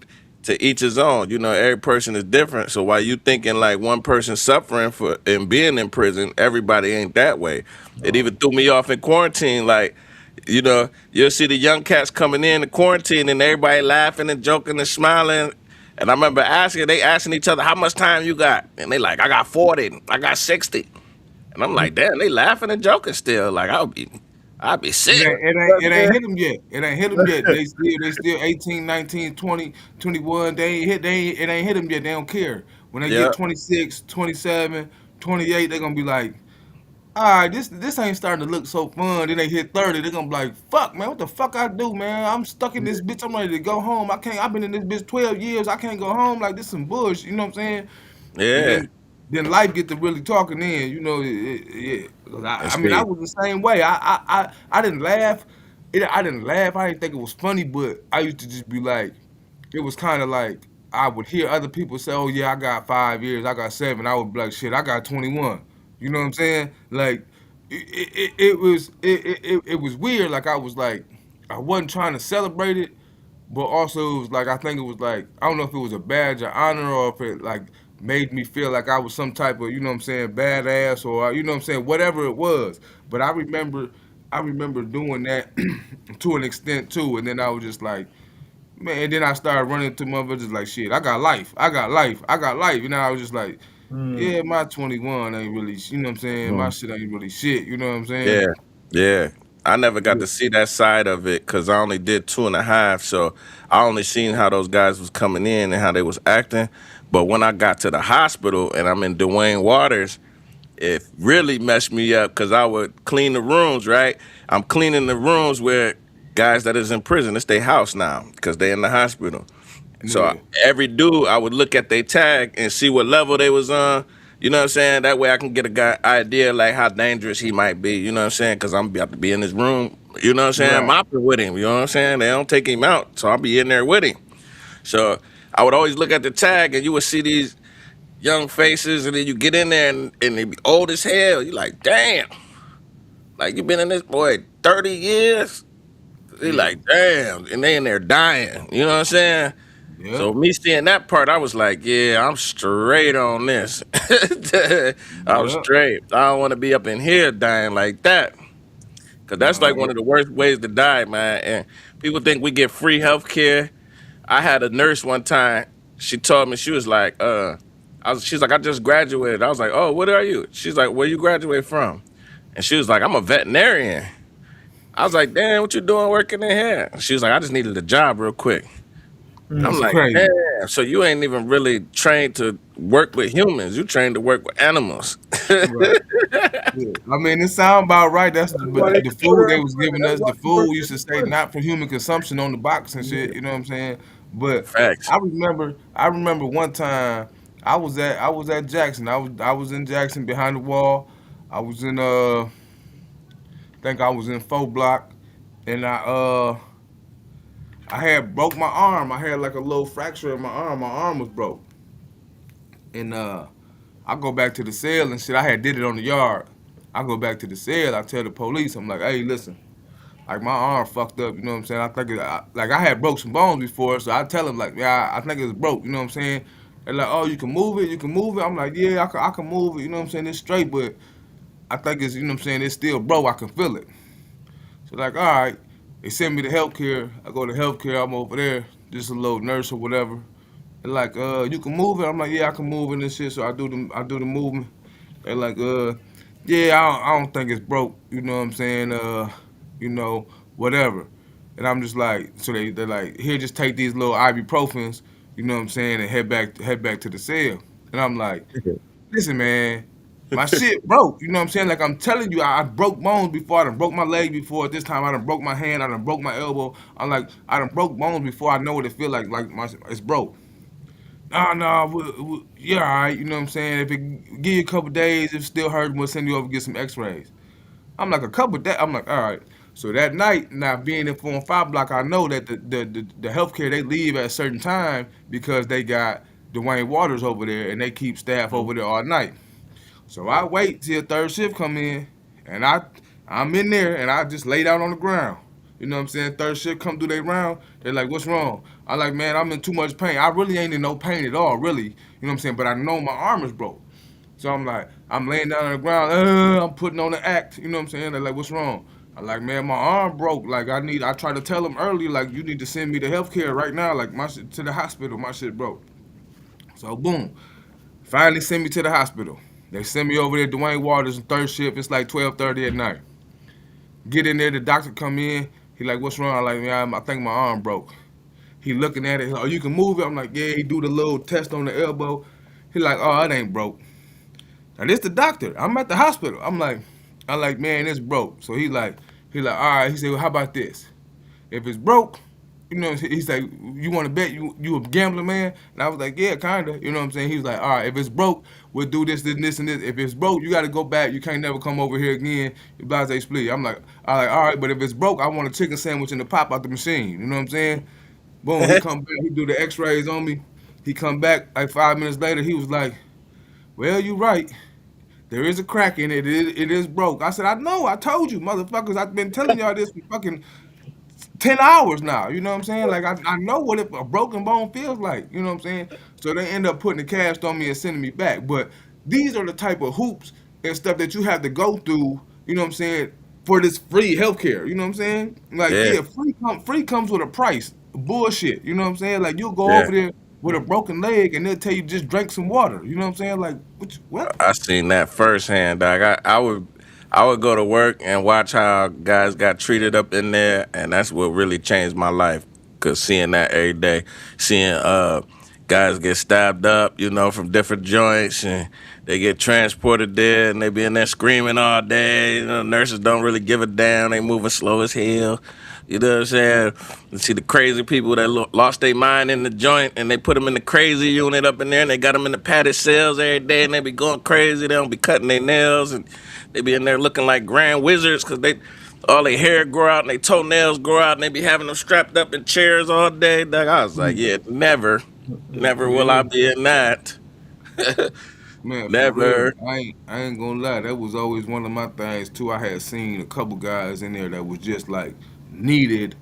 Speaker 15: to each his own. Every person is different. So while you thinking like one person suffering for and being in prison, everybody ain't that way. It even threw me off in quarantine. Like, you'll see the young cats coming in the quarantine and everybody laughing and joking and smiling. And I remember they asking each other, how much time you got? And they like, I got 40, I got 60. And I'm like, damn, they laughing and joking still. Like, I'll be sick.
Speaker 14: it ain't hit them yet. It ain't hit them yet. They still 18, 19, 20, 21. It ain't hit them yet. They don't care. When they
Speaker 15: Yeah,
Speaker 14: get 26, 27, 28, they're gonna be like, all right, this ain't starting to look so fun. Then they hit 30, they're gonna be like, fuck, man, what the fuck I do, man? I'm stuck in this bitch. I'm ready to go home. I've been in this bitch 12 years. I can't go home. Like, this some bullshit. You know what I'm saying? And
Speaker 15: yeah.
Speaker 14: then life get to really talking in, yeah. 'Cause
Speaker 15: And
Speaker 14: I mean, I
Speaker 15: see,
Speaker 14: was the same way. I didn't laugh. I didn't laugh. I didn't think it was funny, but I used to just be like, it was kind of like I would hear other people say, "Oh yeah, I got 5 years. I got 7." I would be like, "Shit, I got 21." You know what I'm saying? Like, it was weird. Like I was like, I wasn't trying to celebrate it, but also it was like I think it was like I don't know if it was a badge of honor or if it like made me feel like I was some type of what I'm saying badass or what I'm saying whatever it was. But I remember doing that to an extent too, and then I was just like, man. And then I started running to motherfuckers like shit. I got life. I got life. I got life. And I was just like,
Speaker 10: Mm.
Speaker 14: yeah, my 21 ain't really. You know what I'm saying? My
Speaker 10: No.
Speaker 14: shit ain't really shit. You know what I'm saying?
Speaker 15: yeah, yeah. I never got
Speaker 10: Yeah.
Speaker 15: to see that side of it because I only did 2.5. So I only seen how those guys was coming in and how they was acting. But when I got to the hospital and I'm in Dwayne Waters, it really messed me up because I would clean the rooms, right? I'm cleaning the rooms where guys that is in prison, it's their house now because they in the hospital. So
Speaker 14: Yeah.
Speaker 15: every dude, I would look at their tag and see what level they was on. You know what I'm saying? That way I can get a guy idea like how dangerous he might be. You know what I'm saying? Because I'm about to be in his room. You know what I'm saying?
Speaker 14: Right.
Speaker 15: Mopping with him. You know what I'm saying? They don't take him out, so I'll be in there with him. So I would always look at the tag and you would see these young faces, and then you get in there and they be old as hell. You like, damn, like you been in this boy 30 years. They
Speaker 14: Yeah.
Speaker 15: like, damn, and they in there dying. You know what I'm saying?
Speaker 14: Yep.
Speaker 15: So me seeing that part, I was like, yeah, I'm straight on this. I'm
Speaker 14: Yep.
Speaker 15: straight. I don't want to be up in here dying like that. Cause that's
Speaker 14: Nah.
Speaker 15: like one of the worst ways to die, man. And people think we get free health care. I had a nurse one time. She told me, she was like, she's like, I just graduated. I was like, oh, what are you? She's like, where you graduate from? And she was like, I'm a veterinarian. I was like, damn, what you doing working in here? She was like, I just needed a job real quick. I'm
Speaker 14: That's
Speaker 10: Mm.
Speaker 15: like,
Speaker 14: crazy.
Speaker 15: damn, so you ain't even really trained to work with humans. You trained to work with animals.
Speaker 14: Right. Yeah. I mean, it sound about right.
Speaker 10: That's
Speaker 14: But
Speaker 10: why they
Speaker 14: the
Speaker 10: put
Speaker 14: food
Speaker 10: her
Speaker 14: they
Speaker 10: in
Speaker 14: was
Speaker 10: prison.
Speaker 14: giving
Speaker 10: That's
Speaker 14: us,
Speaker 10: why
Speaker 14: the
Speaker 10: she worked
Speaker 14: food used
Speaker 10: in
Speaker 14: to say
Speaker 10: prison.
Speaker 14: not for human consumption on the box and shit.
Speaker 10: Yeah.
Speaker 14: You know what I'm saying? But
Speaker 15: Facts.
Speaker 14: I remember one time I was at Jackson. I was in Jackson behind the wall. I was in think I was in 4 block, and I had broke my arm. I had like a little fracture in my arm. My arm was broke, and I go back to the cell and shit. I had did it on the yard. I go back to the cell. I tell the police, I'm like, hey, listen, like my arm fucked up. You know what I'm saying? I think like I had broke some bones before, so I tell them like, yeah, I think it's broke. You know what I'm saying? They're like, oh, you can move it. You can move it. I'm like, yeah, I can move it. You know what I'm saying? It's straight, but I think it's, you know what I'm saying, it's still broke. I can feel it. So like, all right, they send me to healthcare. I go to healthcare. I'm over there, just a little nurse or whatever. They're like, you can move it. I'm like, yeah, I can move it and shit. So I do the movement. They're like, yeah, I don't think it's broke. You know what I'm saying? You know, whatever. And I'm just like, so they're like, here, just take these little ibuprofens. You know what I'm saying? And head back to the cell. And I'm like, listen, man, my shit broke. You know what I'm saying? Like I'm telling you, I broke bones before. I done broke my leg before. This time I done broke my hand. I done broke my elbow. I'm like, I done broke bones before. I know what it feel like. Like it's broke. Nah, yeah, all right. You know what I'm saying? If it give you a couple days, if it still hurt, we'll send you over to get some X-rays. I'm like a couple days. I'm like, all right. So that night, now being in 4 and 5 block, I know that the healthcare they leave at a certain time because they got Dwayne Waters over there and they keep staff over there all night. So I wait till third shift come in, and I'm in there and I just laid out on the ground. You know what I'm saying? Third shift come through their round. They're like, "What's wrong?" I like, "Man, I'm in too much pain. I really ain't in no pain at all, really. You know what I'm saying? But I know my arm is broke." So I'm like, I'm laying down on the ground. I'm putting on the act. You know what I'm saying? They're like, "What's wrong?" I like, "Man, my arm broke. Like I tried to tell them early, like you need to send me to healthcare right now. Like my shit to the hospital. My shit broke." So boom. Finally sent me to the hospital. They sent me over there, Dwayne Waters, in third shift. It's like 12:30 at night. Get in there, the doctor come in. He like, "What's wrong?" I'm like, "Man, I think my arm broke." He looking at it. "Oh, you can move it?" I'm like, "Yeah." He do the little test on the elbow. He like, "Oh, it ain't broke." Now this the doctor. I'm at the hospital. I'm like, "Man, it's broke." So he like, "All right." He said, "Well, how about this? If it's broke, you know," he's like, "You want to bet you a gambler, man?" And I was like, "Yeah, kinda." You know what I'm saying? He was like, "All right, if it's broke, we'll do this, and this. If it's broke, you got to go back. You can't never come over here again. Blase split." All right, but if it's broke, I want a chicken sandwich and a pop out the machine. You know what I'm saying? Boom, he come back. He do the X-rays on me. He come back like 5 minutes later. He was like, "Well, you right. There is a crack in it. It is broke." I said, "I know. I told you, motherfuckers. I've been telling y'all this for fucking 10 hours now." You know what I'm saying? Like, I know what a broken bone feels like. You know what I'm saying? So they end up putting the cast on me and sending me back. But these are the type of hoops and stuff that you have to go through, you know what I'm saying, for this free healthcare. You know what I'm saying? Like,
Speaker 15: Yeah,
Speaker 14: yeah, free comes with a price. Bullshit. You know what I'm saying? Like, you'll go
Speaker 15: yeah.
Speaker 14: over there with a broken leg and they'll tell you just drink some water. You know what I'm saying? Like, what?
Speaker 15: I seen that firsthand, dog. I would go to work and watch how guys got treated up in there, and that's what really changed my life. Cause seeing that every day, seeing guys get stabbed up, from different joints, and they get transported there, and they be in there screaming all day. Nurses don't really give a damn. They moving slow as hell. You know what I'm saying? You see the crazy people that lost their mind in the joint, and they put them in the crazy unit up in there, and they got them in the padded cells every day, and they be going crazy. They don't be cutting their nails, and they be in there looking like grand wizards because all their hair grow out and their toenails grow out, and they be having them strapped up in chairs all day. Dog, I was like, yeah, never, never will I
Speaker 14: Yeah.
Speaker 15: be in that.
Speaker 14: Man, for real,
Speaker 15: Never.
Speaker 14: I ain't gonna lie. That was always one of my things too. I had seen a couple guys in there that was just like needed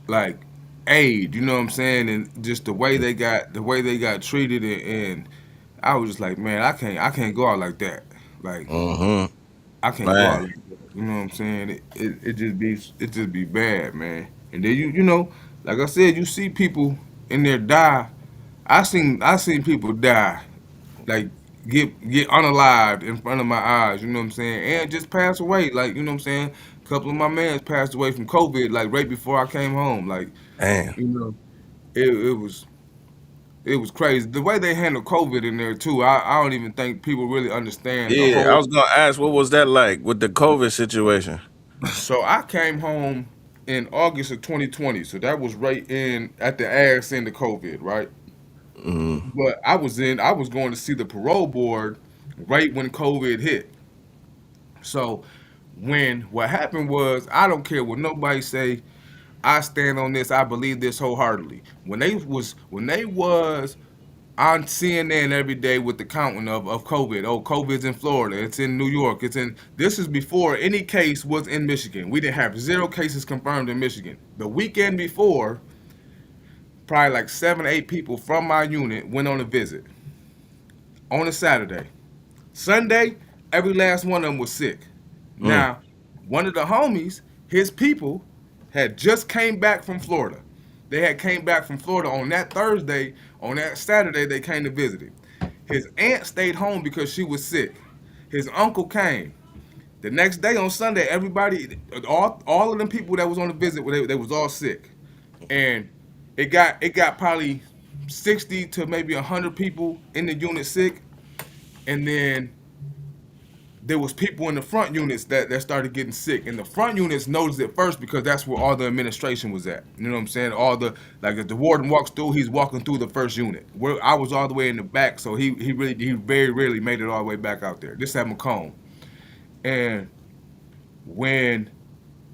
Speaker 14: like aid. You know what I'm saying? And just the way they got treated, and I was just like, man, I can't go out like that. Like
Speaker 15: Mm-hmm.
Speaker 14: I can't go out
Speaker 15: Man.
Speaker 14: like that. You know what I'm saying? It just be bad, man. And then you know, like I said, you see people in there die. I seen people die like get unalived in front of my eyes, you know what I'm saying? And just pass away. Like, you know what I'm saying? A couple of my mans passed away from COVID, like right before I came home. Like,
Speaker 15: Man.
Speaker 14: you know, it was crazy. The way they handle COVID in there too, I don't even think people really understand the
Speaker 15: Yeah, I
Speaker 14: whole.
Speaker 15: was gonna ask, what was that like with the COVID situation?
Speaker 14: So I came home in August of 2020. So that was right in at the ass end of COVID, right? But I was going to see the parole board right when COVID hit. So when what happened was, I don't care what nobody say, I stand on this. I believe this wholeheartedly. When they was on CNN every day with the counting of COVID. Oh, COVID's in Florida. It's in New York. It's in. This is before any case was in Michigan. We didn't have zero cases confirmed in Michigan. The weekend before, probably like 7 or 8 people from my unit went on a visit on a Saturday. Sunday, every last one of them was sick.
Speaker 15: Mm.
Speaker 14: Now, one of the homies, his people, had just came back from Florida. They had came back from Florida on that Thursday. On that Saturday, they came to visit him. His aunt stayed home because she was sick. His uncle came. The next day on Sunday, everybody, all of them people that was on the visit, they was all sick, and it got probably 60 to maybe 100 people in the unit sick, and then there was people in the front units that started getting sick, and the front units noticed it first because that's where all the administration was at. You know what I'm saying? All the, like, if the warden walks through, he's walking through the first unit. Where I was all the way in the back, so he very rarely made it all the way back out there. This at Macomb, and when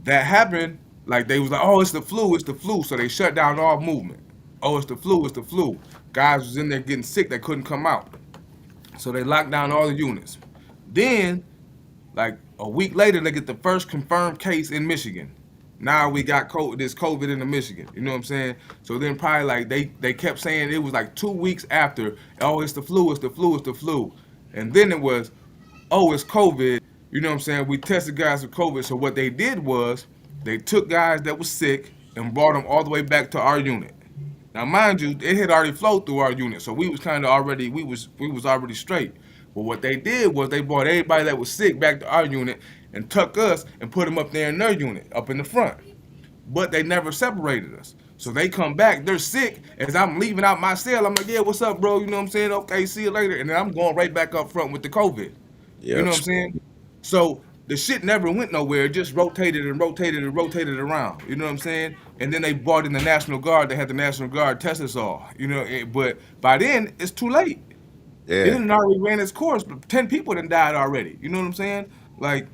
Speaker 14: that happened, like, they was like, oh, it's the flu, it's the flu, so they shut down all movement. Oh, it's the flu, it's the flu. Guys was in there getting sick, they couldn't come out, so they locked down all the units. Then, like a week later, they get the first confirmed case in Michigan. Now we got this COVID in the Michigan. You know what I'm saying? So then probably like they kept saying it was like 2 weeks after, oh, it's the flu, it's the flu, it's the flu. And then it was, oh, it's COVID. You know what I'm saying? We tested guys with COVID. So what they did was they took guys that was sick and brought them all the way back to our unit. Now, mind you, it had already flowed through our unit, so we was kind of already we was already straight. But what they did was they brought everybody that was sick back to our unit and took us and put them up there in their unit, up in the front. But they never separated us. So they come back, they're sick. As I'm leaving out my cell, I'm like, yeah, what's up, bro? You know what I'm saying? Okay, see you later. And then I'm going right back up front with the COVID. You
Speaker 15: Yep.
Speaker 14: know what I'm saying? So the shit never went nowhere. It just rotated and rotated and rotated around. You know what I'm saying? And then they brought in the National Guard. They had the National Guard test us all. You know, but by then it's too late. It
Speaker 15: Yeah.
Speaker 14: didn't already ran its course, but 10 people done died already. You know what I'm saying? Like,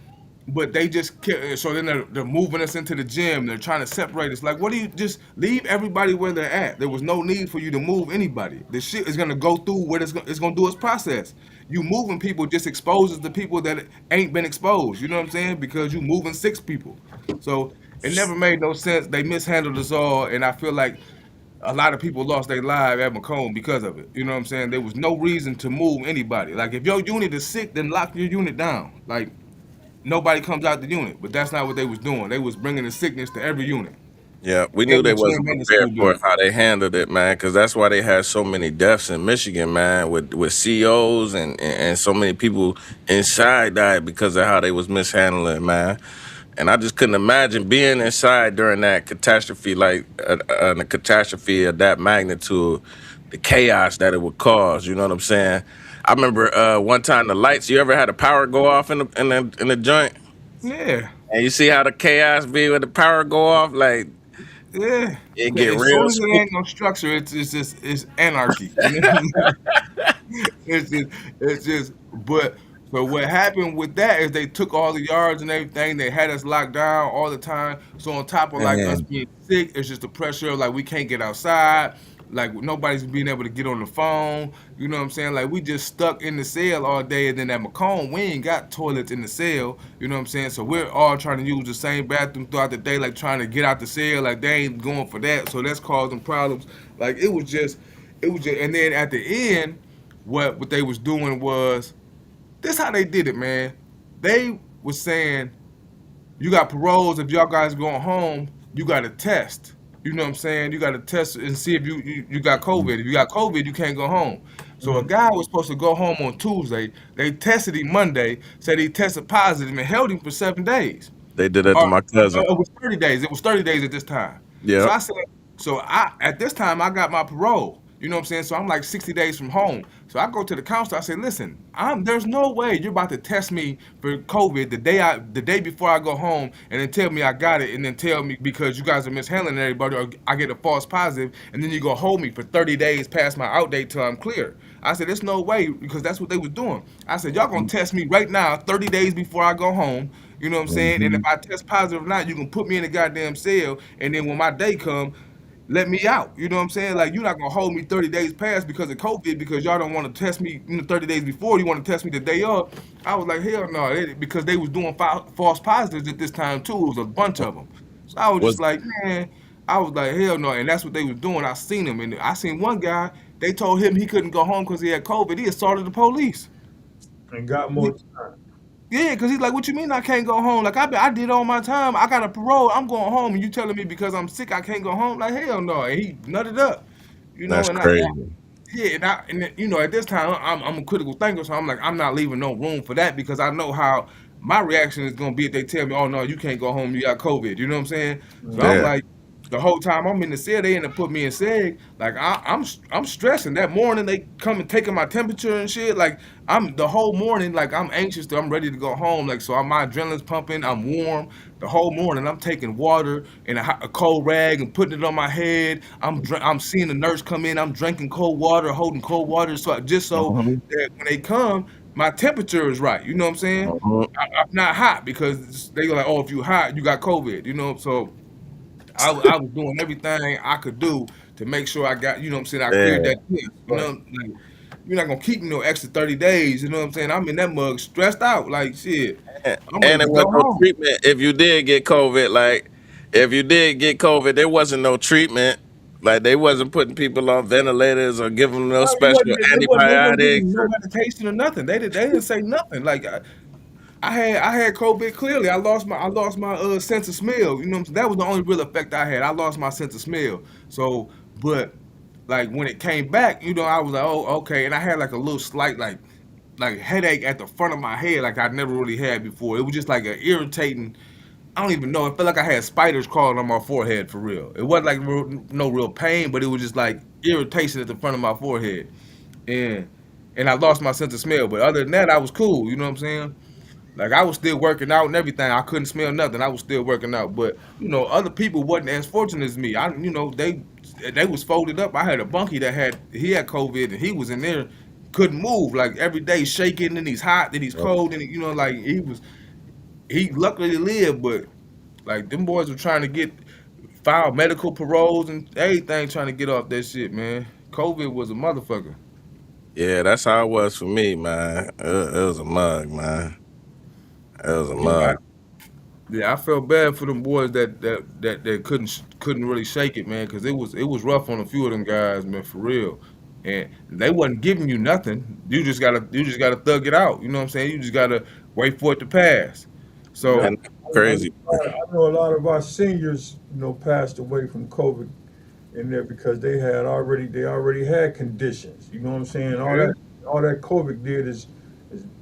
Speaker 14: but they just so then they're moving us into the gym. They're trying to separate us. Like, what do you just leave everybody where they're at? There was no need for you to move anybody. The shit is gonna go through what it's gonna do its process. You moving people just exposes the people that ain't been exposed. You know what I'm saying? Because you moving 6 people. So it never made no sense. They mishandled us all, and I feel like a lot of people lost their lives at Macomb because of it. You know what I'm saying? There was no reason to move anybody. Like, if your unit is sick, then lock your unit down. Like, nobody comes out the unit. But that's not what they was doing. They was bringing the sickness to every unit.
Speaker 15: Yeah, we knew they
Speaker 14: Elementary and
Speaker 15: wasn't
Speaker 14: middle
Speaker 15: prepared
Speaker 14: school
Speaker 15: for it,
Speaker 14: building.
Speaker 15: how they handled it, man. Because that's why they had so many deaths in Michigan, man, with COs and so many people inside died because of how they was mishandling, man. And I just couldn't imagine being inside during that catastrophe, like a catastrophe of that magnitude, the chaos that it would cause. You know what I'm saying? I remember one time the lights. You ever had the power go off in the joint?
Speaker 14: Yeah.
Speaker 15: And you see how the chaos be when the power go off, like
Speaker 14: Yeah.
Speaker 15: it get
Speaker 14: As soon
Speaker 15: real
Speaker 14: as it
Speaker 15: spooky.
Speaker 14: ain't no structure, it's just it's anarchy. You know? It's just but what happened with that is they took all the yards and everything. They had us locked down all the time. So on top of like us
Speaker 15: Man,
Speaker 14: being sick, it's just the pressure of like we can't get outside. Like nobody's being able to get on the phone. You know what I'm saying? Like we just stuck in the cell all day. And then at Macomb, we ain't got toilets in the cell. You know what I'm saying? So we're all trying to use the same bathroom throughout the day, like trying to get out the cell. Like they ain't going for that. So that's causing problems. Like it was just, and then at the end, what they was doing was this how they did it, man. They was saying you got paroles. If y'all guys going home, you got to test. You know what I'm saying? You got to test and see if you got COVID. If you got COVID, you can't go home. So a guy was supposed to go home on Tuesday. They tested him Monday, said he tested positive, and held him for 7 days.
Speaker 15: they did that to
Speaker 14: Or
Speaker 15: my cousin.
Speaker 14: it was 30 days. It was 30 days at this time. So
Speaker 15: Yep.
Speaker 14: I said, so I at this time I got my parole. You know what I'm saying? So I'm like 60 days from home. So I go to the counselor. I say, listen, there's no way you're about to test me for COVID the day before I go home, and then tell me I got it, and then tell me because you guys are mishandling everybody, or I get a false positive, and then you go hold me for 30 days past my out date till I'm clear. I said, there's no way, because that's what they was doing. I said, y'all gonna test me right now, 30 days before I go home. You know what I'm saying? And if I test positive or not, you can put me in a goddamn cell, and then when my day come, let me out. You know what I'm saying? Like, you're not gonna hold me 30 days past because of COVID, because y'all don't want to test me 30 days before. You want to test me the day of. I was like, hell no, because they was doing false positives at this time too. It was a bunch of them. So I was just
Speaker 15: Was
Speaker 14: like, man, I was like, hell no, and that's what they was doing. I seen them, and I seen one guy. They told him he couldn't go home because he had COVID. He assaulted the police.
Speaker 10: And got more time.
Speaker 14: Yeah, because he's like, what you mean I can't go home? Like, I did all my time. I got a parole. I'm going home. And you telling me because I'm sick I can't go home? Like, hell no. And he nutted up. You know,
Speaker 15: that's
Speaker 14: and
Speaker 15: crazy.
Speaker 14: yeah, you know, at this time, I'm a critical thinker. So I'm like, I'm not leaving no room for that, because I know how my reaction is going to be if they tell me, oh, no, you can't go home. You got COVID. You know what I'm saying? So I'm
Speaker 15: Yeah.
Speaker 14: like, the whole time I'm in the cell, they end up putting me in seg. Like, I'm stressing. That morning they come and taking my temperature and shit. Like, I'm the whole morning, like, I'm anxious. I'm ready to go home. Like, so my adrenaline's pumping. I'm warm the whole morning. I'm taking water and a cold rag and putting it on my head. I'm seeing the nurse come in. I'm drinking cold water, holding cold water, so just so
Speaker 15: Mhm.
Speaker 14: that when they come, my temperature is right. You know what I'm saying?
Speaker 15: Mhm.
Speaker 14: I'm not hot, because they go like, oh, if you hot, you got COVID. You know, so I was doing everything I could do to make sure I got, you know what I'm saying, I cleared
Speaker 15: Yeah.
Speaker 14: that test. You know, like, you're not gonna keep me no extra 30 days. You know what I'm saying? I'm in that mug stressed out. Like, shit, I'm ready
Speaker 15: And
Speaker 14: to
Speaker 15: it
Speaker 14: go
Speaker 15: wasn't no
Speaker 14: home.
Speaker 15: treatment if you did get COVID. Like, if you did get COVID, there wasn't no treatment. Like, they wasn't putting people on ventilators or giving them no
Speaker 14: No,
Speaker 15: special
Speaker 14: they wasn't giving
Speaker 15: antibiotics.
Speaker 14: me no medication or nothing. They didn't say nothing. Like, I had COVID clearly. I lost my sense of smell. You know what I'm saying? That was the only real effect I had. I lost my sense of smell. So, but like when it came back, you know, I was like, oh, okay. And I had like a little slight like headache at the front of my head, like I never really had before. It was just like an irritating. I don't even know. It felt like I had spiders crawling on my forehead for real. It wasn't like no real pain, but it was just like irritation at the front of my forehead, and I lost my sense of smell. But other than that, I was cool. You know what I'm saying? Like, I was still working out and everything. I couldn't smell nothing. I was still working out. But you know, other people wasn't as fortunate as me. You know, they was folded up. I had a bunkie that he had COVID, and he was in there, couldn't move. Like, every day shaking, and he's hot, then he's cold, and you know, like, he luckily lived. But like, them boys were trying to file medical paroles and everything, trying to get off that shit, man. COVID was a motherfucker.
Speaker 15: Yeah, that's how it was for me, man. It was a mug, man. It was a
Speaker 14: Yeah,
Speaker 15: mug.
Speaker 14: Yeah, I felt bad for them boys that couldn't really shake it, man, because it was rough on a few of them guys, man, for real. And they wasn't giving you nothing. You just gotta thug it out. You know what I'm saying? You just gotta wait for it to pass.
Speaker 10: Yeah,
Speaker 14: So
Speaker 15: And crazy.
Speaker 10: I know a lot of our seniors, passed away from COVID in there because they already had conditions. You know what I'm saying?
Speaker 14: yeah,
Speaker 10: All that COVID did is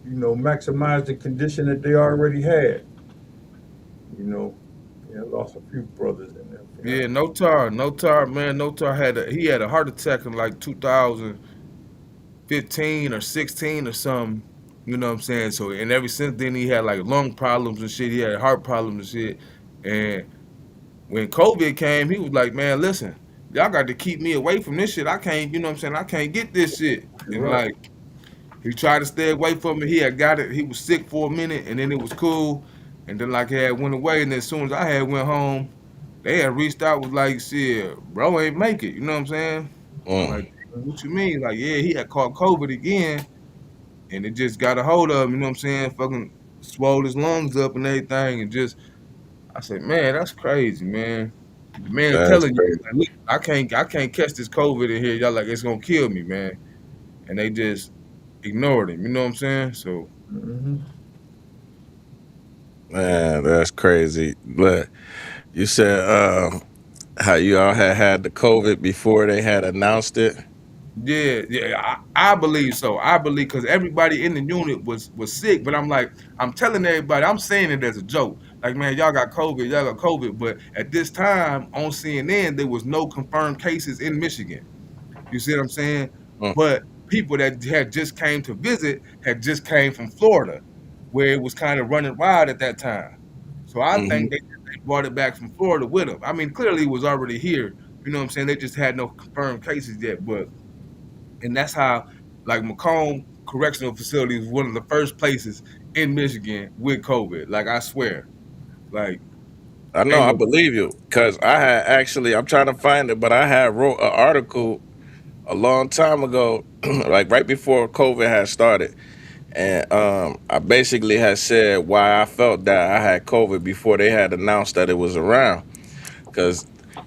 Speaker 10: maximize the condition that they already had. You know, yeah, I lost a few brothers in there.
Speaker 14: yeah, no tar, man, no tar he had a heart attack in like 2015 or 16 or something. You know what I'm saying? So, and ever since then he had like lung problems and shit. He had heart problems and shit. And when COVID came, he was like, man, listen, y'all got to keep me away from this shit. I can't, you know what I'm saying? I can't get this shit.
Speaker 10: You're
Speaker 14: And
Speaker 10: right.
Speaker 14: like, he tried to stay away from it. He had got it. He was sick for a minute, and then it was cool. And then like, he had went away. And then as soon as I had went home, they had reached out, was like, shit, bro ain't make it. You know what I'm saying? I'm
Speaker 15: Mm,
Speaker 14: like, what you mean? Like, yeah, he had caught COVID again, and it just got a hold of him. You know what I'm saying? Fucking swole his lungs up and everything, and just, I said, man, that's crazy, man. The man
Speaker 15: that's
Speaker 14: telling you,
Speaker 15: crazy.
Speaker 14: like, look, I can't catch this COVID in here. Y'all like, it's gonna kill me, man. And they just ignored him. You know what I'm saying? So
Speaker 10: Hmm.
Speaker 15: Man, that's crazy. Look, you said how you all had the COVID before they had announced it.
Speaker 14: yeah, yeah, I believe so. I believe because everybody in the unit was sick, but I'm like, I'm telling everybody, I'm saying it as a joke. Like, man, y'all got COVID. But at this time on CNN, there was no confirmed cases in Michigan. You see what I'm saying?
Speaker 15: Mm,
Speaker 14: But people that had just came to visit had just came from Florida, where it was kind of running wild at that time. So I
Speaker 15: mhm.
Speaker 14: think they brought it back from Florida with them. I mean, clearly it was already here. You know what I'm saying? They just had no confirmed cases yet. But and that's how, like, Macomb Correctional Facility was one of the first places in Michigan with COVID. Like, I swear, like,
Speaker 15: I know,
Speaker 14: ain't
Speaker 15: I
Speaker 14: no.
Speaker 15: believe you, because I had actually, I'm trying to find it, but I had wrote an article a long time ago, like right before COVID had started, and I basically had said why I felt that I had COVID before they had announced that it was around, because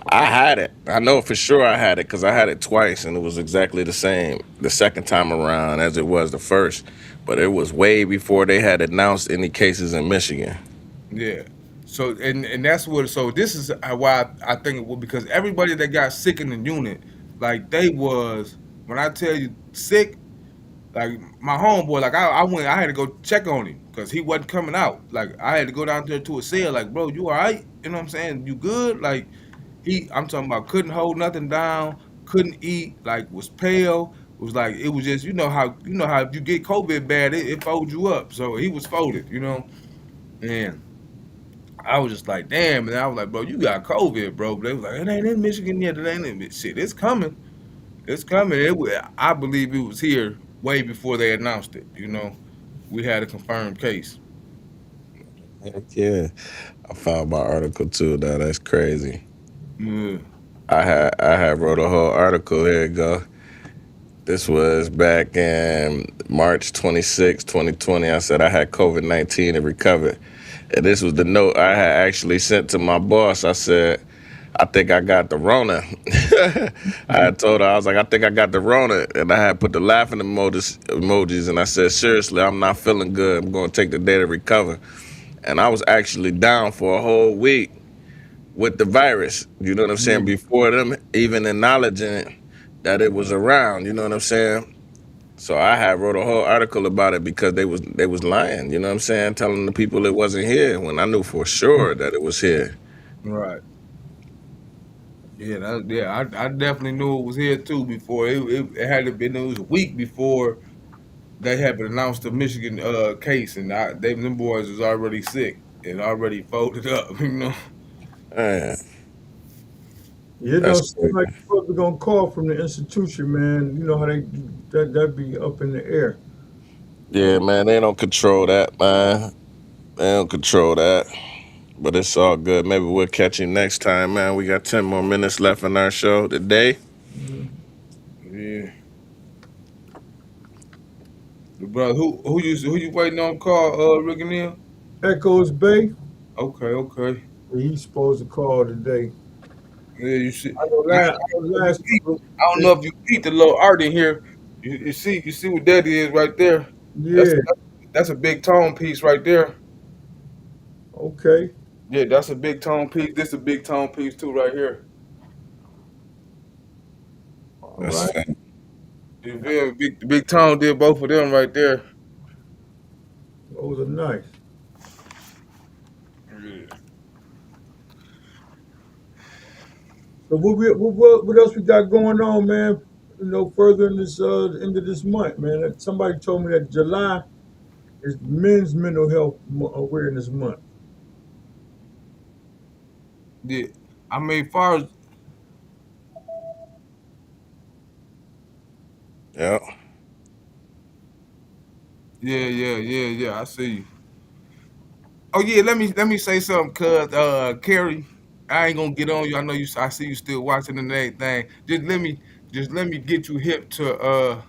Speaker 15: I had it. I know for sure I had it because I had it twice, and it was exactly the same the second time around as it was the first, but it was way before they had announced any cases in Michigan.
Speaker 14: Yeah. So and that's what. So this is why I think it was, because everybody that got sick in the unit, like they was, when I tell you sick, like my homeboy, like I went, I had to go check on him because he wasn't coming out. Like I had to go down there to a cell, like, bro, you all right? You know what I'm saying? You good? Like I'm talking about, couldn't hold nothing down, couldn't eat, like was pale. It was like, it was just, you know how if you get COVID bad, it folds you up. So he was folded, and I was just like, damn, and I was like, bro, you got COVID, bro. But they was like, it ain't in Michigan yet. It ain't in shit. It's coming. It's coming. I believe it was here way before they announced it. We had a confirmed case.
Speaker 15: Heck yeah, I found my article too. Now that's crazy.
Speaker 14: Yeah.
Speaker 15: I had wrote a whole article. Here you go. This was back in March 26, 2020. I said I had COVID-19 and recovered. And this was the note I had actually sent to my boss. I said, I think I got the Rona. I had told her, I was like, I think I got the Rona. And I had put the laughing emojis, and I said, seriously, I'm not feeling good. I'm going to take the day to recover. And I was actually down for a whole week with the virus. You know what I'm saying? Before them even acknowledging that it was around. You know what I'm saying? So I had wrote a whole article about it because they was lying. You know what I'm saying? Telling the people it wasn't here when I knew for sure that it was here.
Speaker 14: Right. Yeah, I definitely knew it was here too before. It had to been, it was a week before they had announced the Michigan case, and them boys was already sick and already folded up.
Speaker 15: Man,
Speaker 10: You know,
Speaker 15: that's
Speaker 10: somebody
Speaker 15: crazy.
Speaker 10: probably gonna call from the institution, man. You know how that be up in the air.
Speaker 15: Yeah, man, they don't control that, man. They don't control that. But it's all good. Maybe we'll catch you next time, man. We got 10 more minutes left in our show today.
Speaker 14: Yeah. Bro, who you waiting on call, Rick and Neil?
Speaker 10: Echoes Bay,
Speaker 14: Okay, okay.
Speaker 10: he's supposed to call today.
Speaker 14: Yeah, you see,
Speaker 10: I know last couple
Speaker 14: I don't know if you peeped the little art in here. You see what that is right there. That's
Speaker 10: yeah,
Speaker 14: that's a big tone piece right there.
Speaker 10: okay,
Speaker 14: Yeah, that's a big tone piece. This a big tone piece too right here.
Speaker 10: all
Speaker 15: That's
Speaker 10: right.
Speaker 14: You feel me? Big tone did both of them right there.
Speaker 10: Those are nice.
Speaker 14: Yeah.
Speaker 10: So what else we got going on, man? You know, further in this end of this month, man. Somebody told me that July is Men's Mental Health Awareness Month.
Speaker 14: Yeah. I mean, far as
Speaker 15: yeah.
Speaker 14: yeah. I see you. Oh yeah, let me say something, cuz Carrie, I ain't gonna get on you. I know you. I see you still watching and everything. Just let me get you hip to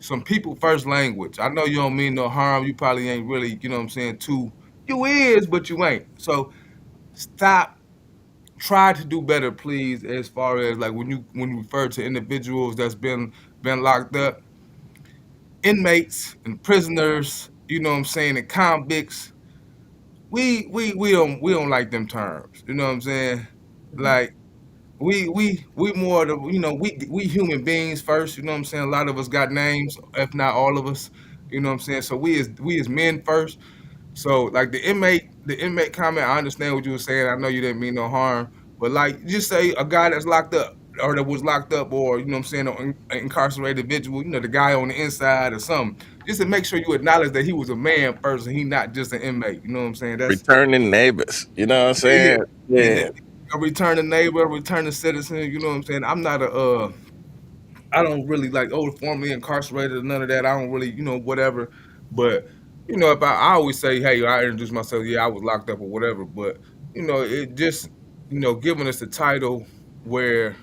Speaker 14: some people first language. I know you don't mean no harm. You probably ain't really, you know what I'm saying, too. You is, but you ain't. So stop. Try to do better, please, as far as like when you refer to individuals that's been locked up, inmates and prisoners, you know what I'm saying, and convicts. We don't like them terms. You know what I'm saying? Like we more the, we human beings first. You know what I'm saying? A lot of us got names, if not all of us. You know what I'm saying? So we as men first. So like the inmate comment, I understand what you were saying. I know you didn't mean no harm, but like just say a guy that's locked up. or that was locked up, or you know what I'm saying, or incarcerated individual, you know, the guy on the inside or something, just to make sure you acknowledge that he was a man first and he not just an inmate. You know what I'm saying? That's
Speaker 15: Returning neighbors. You know what I'm
Speaker 14: yeah,
Speaker 15: saying?
Speaker 14: yeah. And
Speaker 15: Yeah.
Speaker 14: a returning neighbor, a returning citizen. You know what I'm saying? I'm not a I don't really like formerly incarcerated or none of that. I don't really, you know, whatever. But you know, if I always say, hey, I introduce myself, yeah, I was locked up or whatever. But you know, it just, you know, giving us the title where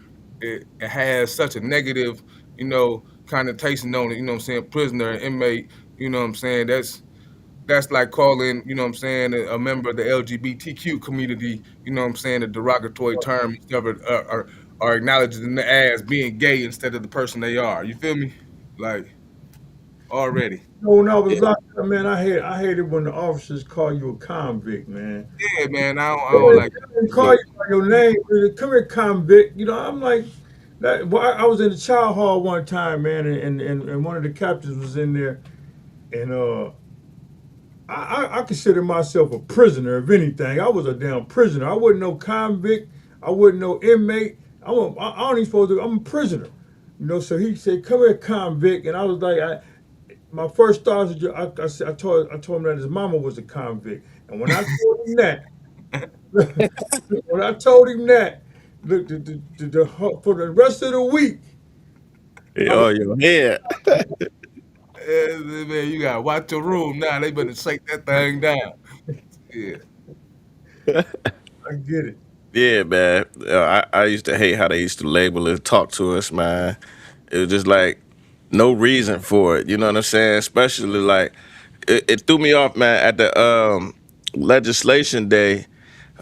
Speaker 14: it has such a negative, you know, connotation on it. You know what I'm saying? Prisoner, inmate. You know what I'm saying? That's like calling, you know what I'm saying, a member of the LGBTQ community, you know what I'm saying, a derogatory term instead of or acknowledging them as being gay instead of the person they are. You feel me? Like already.
Speaker 10: You know, when I was locked up, man, I hated when the officers call you a convict, man.
Speaker 14: Yeah, man. I
Speaker 10: They
Speaker 14: don't like
Speaker 10: didn't call you by your name. Really. Come here, convict. You know, I'm like, that. Well, I was in the child hall one time, man, and one of the captains was in there, and I consider myself a prisoner. If anything, I was a damn prisoner. I wasn't no convict. I wasn't no inmate. I don't even supposed to. I'm a prisoner. You know, so he said, "Come here, convict," and I was like, my first thought was, I told him that his mama was a convict, and when I told him that, when I told him that, for the rest of the week, I was
Speaker 15: Oh, your head.
Speaker 14: man, you gotta watch your room now. They better shake that thing down. Yeah.
Speaker 10: I get it.
Speaker 15: Yeah, man. I used to hate how they used to label and talk to us, man. It was just like no reason for it. You know what I'm saying? Especially like it threw me off, man. At the legislation day,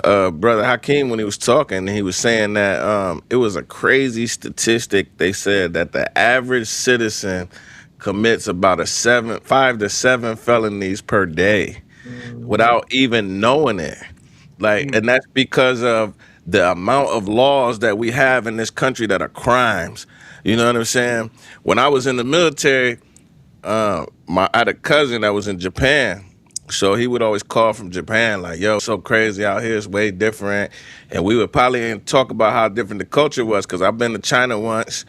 Speaker 15: brother Hakeem, when he was talking, he was saying that it was a crazy statistic. They said that the average citizen commits about 5 to 7 felonies per day without even knowing it. Like, and that's because of the amount of laws that we have in this country that are crimes. You know what I'm saying? When I was in the military, I had a cousin that was in Japan. So he would always call from Japan, like, yo, so crazy out here, it's way different. And we would probably talk about how different the culture was, because I've been to China once.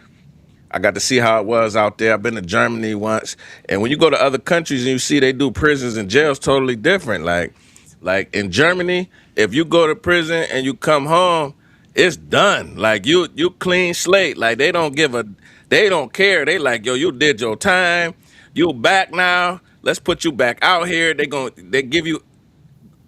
Speaker 15: I got to see how it was out there. I've been to Germany once. And when you go to other countries and you see they do prisons and jails totally different. Like in Germany, if you go to prison and you come home, it's done. Like you clean slate. Like they don't care. They like, yo, you did your time. You back now. Let's put you back out here. They give you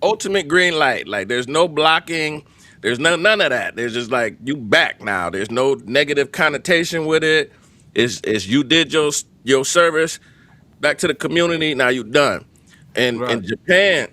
Speaker 15: ultimate green light. Like there's no blocking. There's none of that. There's just like you back now. There's no negative connotation with it. It's you did your service back to the community. Now you done. And
Speaker 14: Right.
Speaker 15: in Japan,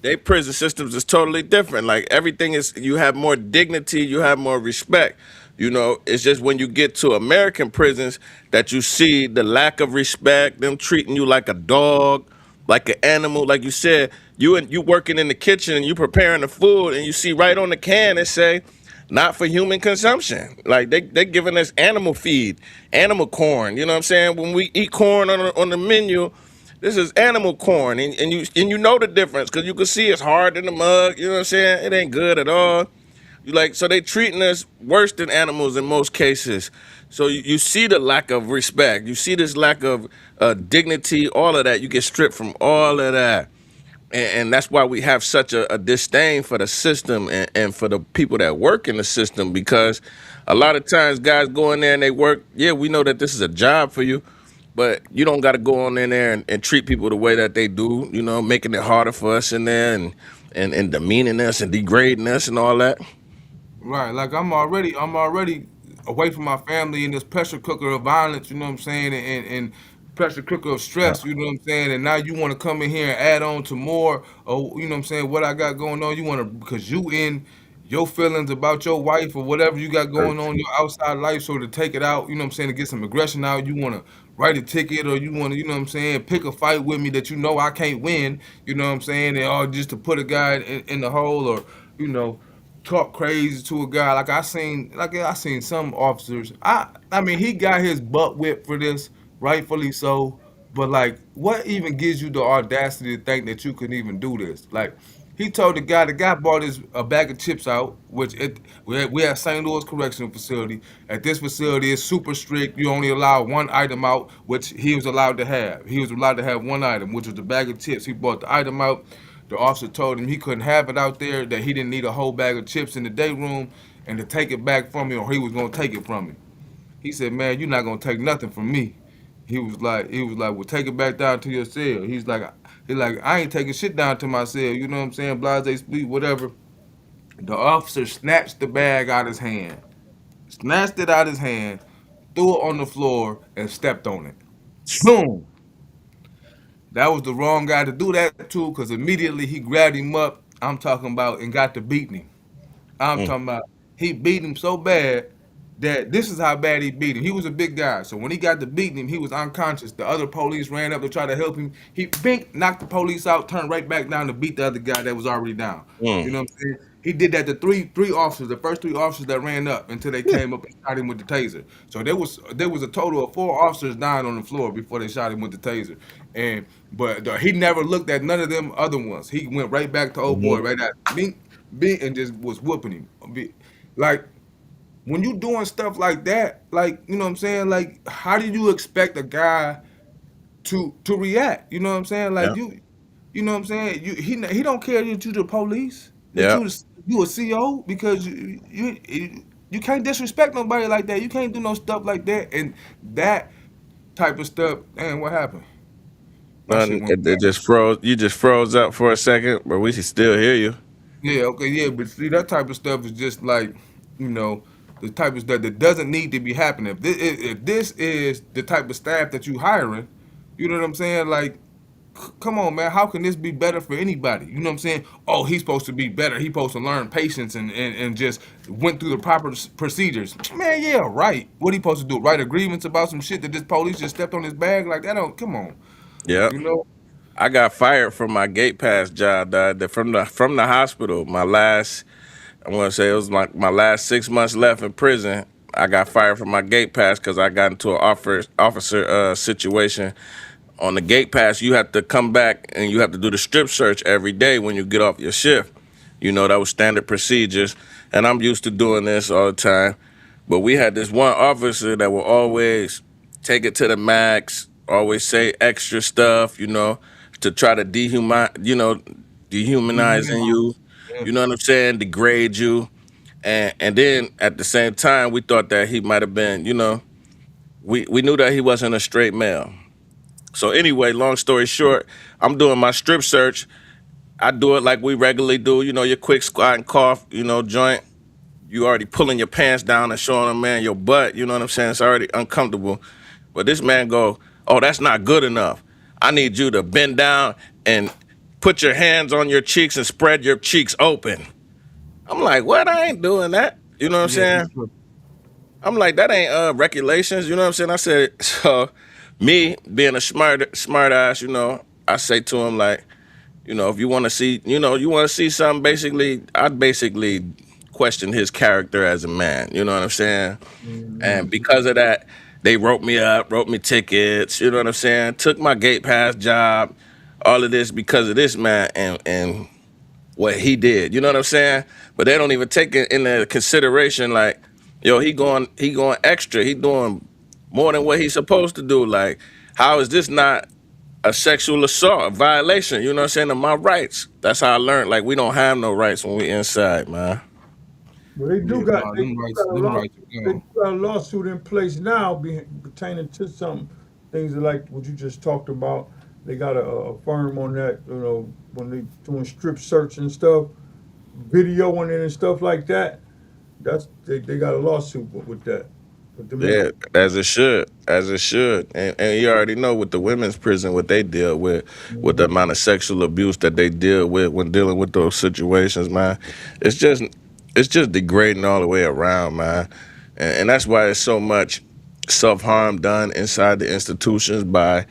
Speaker 15: they prison systems is totally different. Like everything is, you have more dignity, you have more respect. You know, it's just when you get to American prisons that you see the lack of respect, them treating you like a dog, like an animal. Like you said, you working in the kitchen and you preparing the food, and you see right on the can it say, not for human consumption. Like they giving us animal feed, animal corn. You know what I'm saying? When we eat corn on the menu, this is animal corn, and you know the difference because you can see it's hard in the mug. You know what I'm saying? It ain't good at all. You like, so they treating us worse than animals in most cases. So you see the lack of respect. You see this lack of dignity. All of that, you get stripped from all of that, and that's why we have such a disdain for the system and for the people that work in the system, because a lot of times guys go in there and they work. Yeah, we know that this is a job for you, but you don't got to go on in there and treat people the way that they do, you know, making it harder for us in there and demeaning us and degrading us and all that.
Speaker 14: Right, like I'm already away from my family in this pressure cooker of violence, you know what I'm saying, and pressure cooker of stress, you know what I'm saying, and now you want to come in here and add on to more, or you know what I'm saying, what I got going on, you want to, because you in your feelings about your wife or whatever you got going on in your outside life, so to take it out, you know what I'm saying, to get some aggression out, you want to write a ticket, or you want to, you know what I'm saying, pick a fight with me that you know I can't win, you know what I'm saying, or just to put a guy in the hole, or you know, talk crazy to a guy. I seen some officers. I mean he got his butt whipped for this, rightfully so. But like, what even gives you the audacity to think that you can even do this? Like, He told the guy bought his a bag of chips out, which we have St. Louis Correctional Facility. At this facility, it's super strict. You only allow one item out, which he was allowed to have. He was allowed to have one item, which was the bag of chips. He bought the item out. The officer told him he couldn't have it out there, that he didn't need a whole bag of chips in the day room, and to take it back from him, or he was gonna take it from him. He said, "Man, you're not gonna take nothing from me." He was like, "Well, take it back down to your cell." He's like, "I ain't taking shit down to my cell." You know what I'm saying? Blase speak, whatever. The officer snatched the bag out his hand, snatched it out his hand, threw it on the floor, and stepped on it. Boom. That was the wrong guy to do that to, because immediately he grabbed him up. I'm talking about, and got to beating him. I'm
Speaker 15: Mm.
Speaker 14: talking about he beat him so bad that this is how bad he beat him. He was a big guy, so when he got to beating him, he was unconscious. The other police ran up to try to help him. He bink knocked the police out, turned right back down to beat the other guy that was already down. You
Speaker 15: Mm.
Speaker 14: know what I'm saying? He did that to three officers, the first three officers that ran up until they came up and shot him with the taser. So there was a total of 4 officers dying on the floor before they shot him with the taser. But he never looked at none of them other ones. He went right back to old boy
Speaker 15: Mhm.
Speaker 14: right at bink bink and just was whooping him. Like when you doing stuff like that, like you know what I'm saying, like how do you expect a guy to react? You know what I'm saying? Like
Speaker 15: Yeah.
Speaker 14: you know what I'm saying? He don't care that you the police, that
Speaker 15: Yeah.
Speaker 14: you a CO, because you can't disrespect nobody like that. You can't do no stuff like that, and that type of stuff. And what happened? My shit
Speaker 15: Nothing.
Speaker 14: went
Speaker 15: It
Speaker 14: black.
Speaker 15: just froze. You just froze up for a second, but we can still hear you.
Speaker 14: Yeah, okay, yeah, but see, that type of stuff is just like, you know, the type of stuff that doesn't need to be happening. If this is the type of staff that you hiring, you know what I'm saying? Like, come on, man, how can this be better for anybody? You know what I'm saying? Oh, he's supposed to be better. He's supposed to learn patience and just went through the proper procedures. Man, yeah, right. What he supposed to do? Write a grievance about some shit that this police just stepped on his bag? Like, that don't, come on.
Speaker 15: Yep.
Speaker 14: You know?
Speaker 15: I got fired from my gate pass job, dog. From the hospital. My last, I want to say it was my last 6 months left in prison. I got fired from my gate pass because I got into an officer situation. On the gate pass, you have to come back and you have to do the strip search every day when you get off your shift. You know, that was standard procedures. And I'm used to doing this all the time. But we had this one officer that will always take it to the max, always say extra stuff, to try to dehumanizing you, you know what I'm saying, degrade you. And then at the same time, we thought that he might have been, we knew that he wasn't a straight male. So anyway, long story short, I'm doing my strip search. I do it like we regularly do, your quick squat and cough, joint. You already pulling your pants down and showing a man your butt, you know what I'm saying? It's already uncomfortable. But this man go, "Oh, that's not good enough. I need you to bend down and put your hands on your cheeks and spread your cheeks open." I'm like, "What? I ain't doing that." You know what I'm
Speaker 14: Yeah,
Speaker 15: saying? I'm like, "That ain't regulations." You know what I'm saying? I said, so me being a smart ass, I say to him like, if you want to see, you want to see something, basically, I'd basically question his character as a man. You know what I'm saying? And because of that, they wrote me up, wrote me tickets. You know what I'm saying? Took my gate pass job, all of this because of this man and what he did. You know what I'm saying? But they don't even take it into consideration. Like, yo, he going extra. He doing more than what he's supposed to do. Like, how is this not a sexual assault, a violation, you know what I'm saying, of my rights? That's how I learned, like, we don't have no rights when we inside, man.
Speaker 10: Well, they
Speaker 14: Yeah,
Speaker 10: do got
Speaker 14: nah,
Speaker 10: they do got a
Speaker 14: them
Speaker 10: law,
Speaker 14: rights are
Speaker 10: they
Speaker 14: gone.
Speaker 10: do got a lawsuit in place now pertaining to some things like what you just talked about. They got a firm on that, when they doing strip search and stuff, videoing it and stuff like that. They got a lawsuit with that. With them
Speaker 15: Yeah, as it should. And you already know with the women's prison what they deal with the amount of sexual abuse that they deal with when dealing with those situations, man. It's just it's just degrading all the way around, man. And that's why there's so much self-harm done inside the institutions by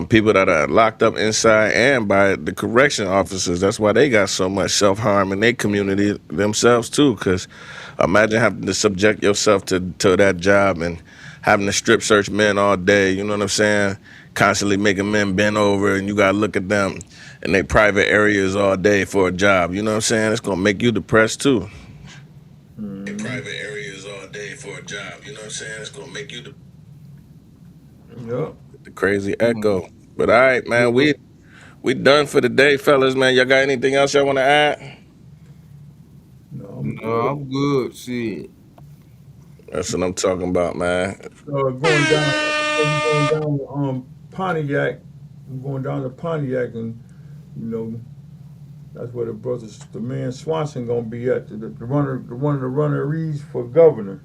Speaker 15: people that are locked up inside and by the correction officers. That's why they got so much self-harm in their community themselves too. Because imagine having to subject yourself to that job and having to strip search men all day. You know what I'm saying? constantly making men bend over, and you gotta look at them in their private areas all day for a job. You know what I'm saying? It's gonna make you depressed too. In private areas all day for a job. You know what I'm saying? It's gonna make you the crazy echo. But all right, man, we done for the day, fellas, man. Y'all got anything else y'all want to add?
Speaker 14: No, I'm good. Shit.
Speaker 15: That's what I'm talking about, man.
Speaker 10: Going down to Pontiac. I'm going down to Pontiac, and you know that's where the man Swanson gonna be at. The one of the runneries for governor,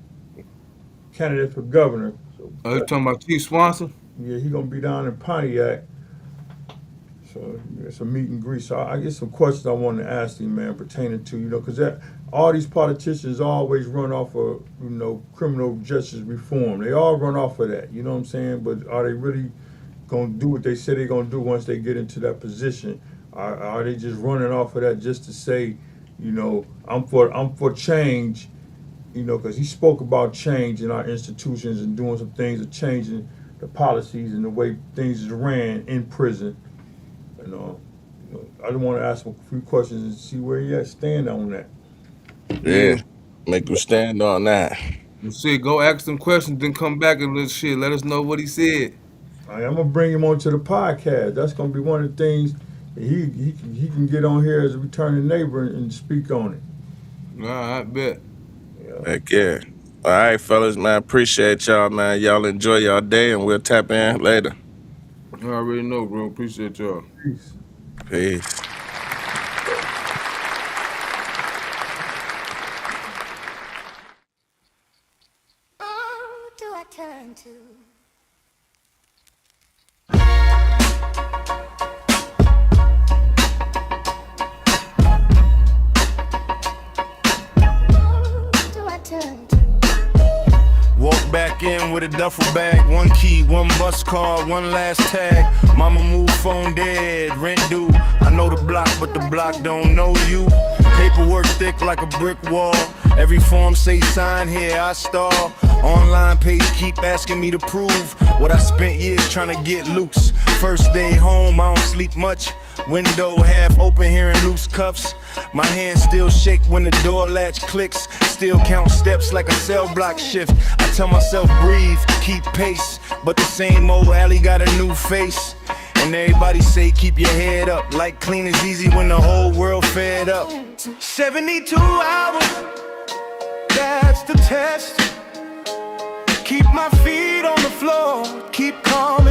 Speaker 10: candidate for governor. So,
Speaker 14: Oh, you talking about Chief Swanson?
Speaker 10: yeah, he gonna be down in Pontiac. So it's a meet and greet. So I get some questions I want to ask him, man, pertaining to, because all these politicians always run off of, criminal justice reform. They all run off of that, you know what I'm saying? But are they really going to do what they say they're going to do once they get into that position? Are they just running off of that just to say, I'm for change, because he spoke about change in our institutions and doing some things of changing the policies and the way things is ran in prison. I just want to ask him a few questions and see where he stand on that.
Speaker 15: Yeah, make him stand on that.
Speaker 14: Well, shit, go ask some questions, then come back and let us know what he said.
Speaker 10: I'm gonna bring him onto the podcast. That's gonna be one of the things that he can get on here as a returning neighbor and speak on it.
Speaker 14: Nah, I bet.
Speaker 15: Heck yeah. All right, fellas, man. Appreciate y'all, man. Y'all enjoy y'all day, and we'll tap in later.
Speaker 14: I already know, bro. Appreciate y'all.
Speaker 10: Peace.
Speaker 15: Peace.
Speaker 7: Who do I turn to? Who do I turn to?
Speaker 9: Walk back in with a duffel bag, one key, one bus card, one last tag. Mama moved, phone dead, rent due. I know the block, but the block don't know you. Paperwork thick like a brick wall. Every form say sign here, I stall. Online page keep asking me to prove what I spent years trying to get loose. First day home, I don't sleep much. Window half open, hearing loose cuffs. My hands still shake when the door latch clicks. Still count steps like a cell block shift. I tell myself breathe, keep pace. But the same old alley got a new face. And everybody say keep your head up. Like clean is easy when the whole world fed up. 72 hours, that's the test. Keep my feet on the floor, keep calm.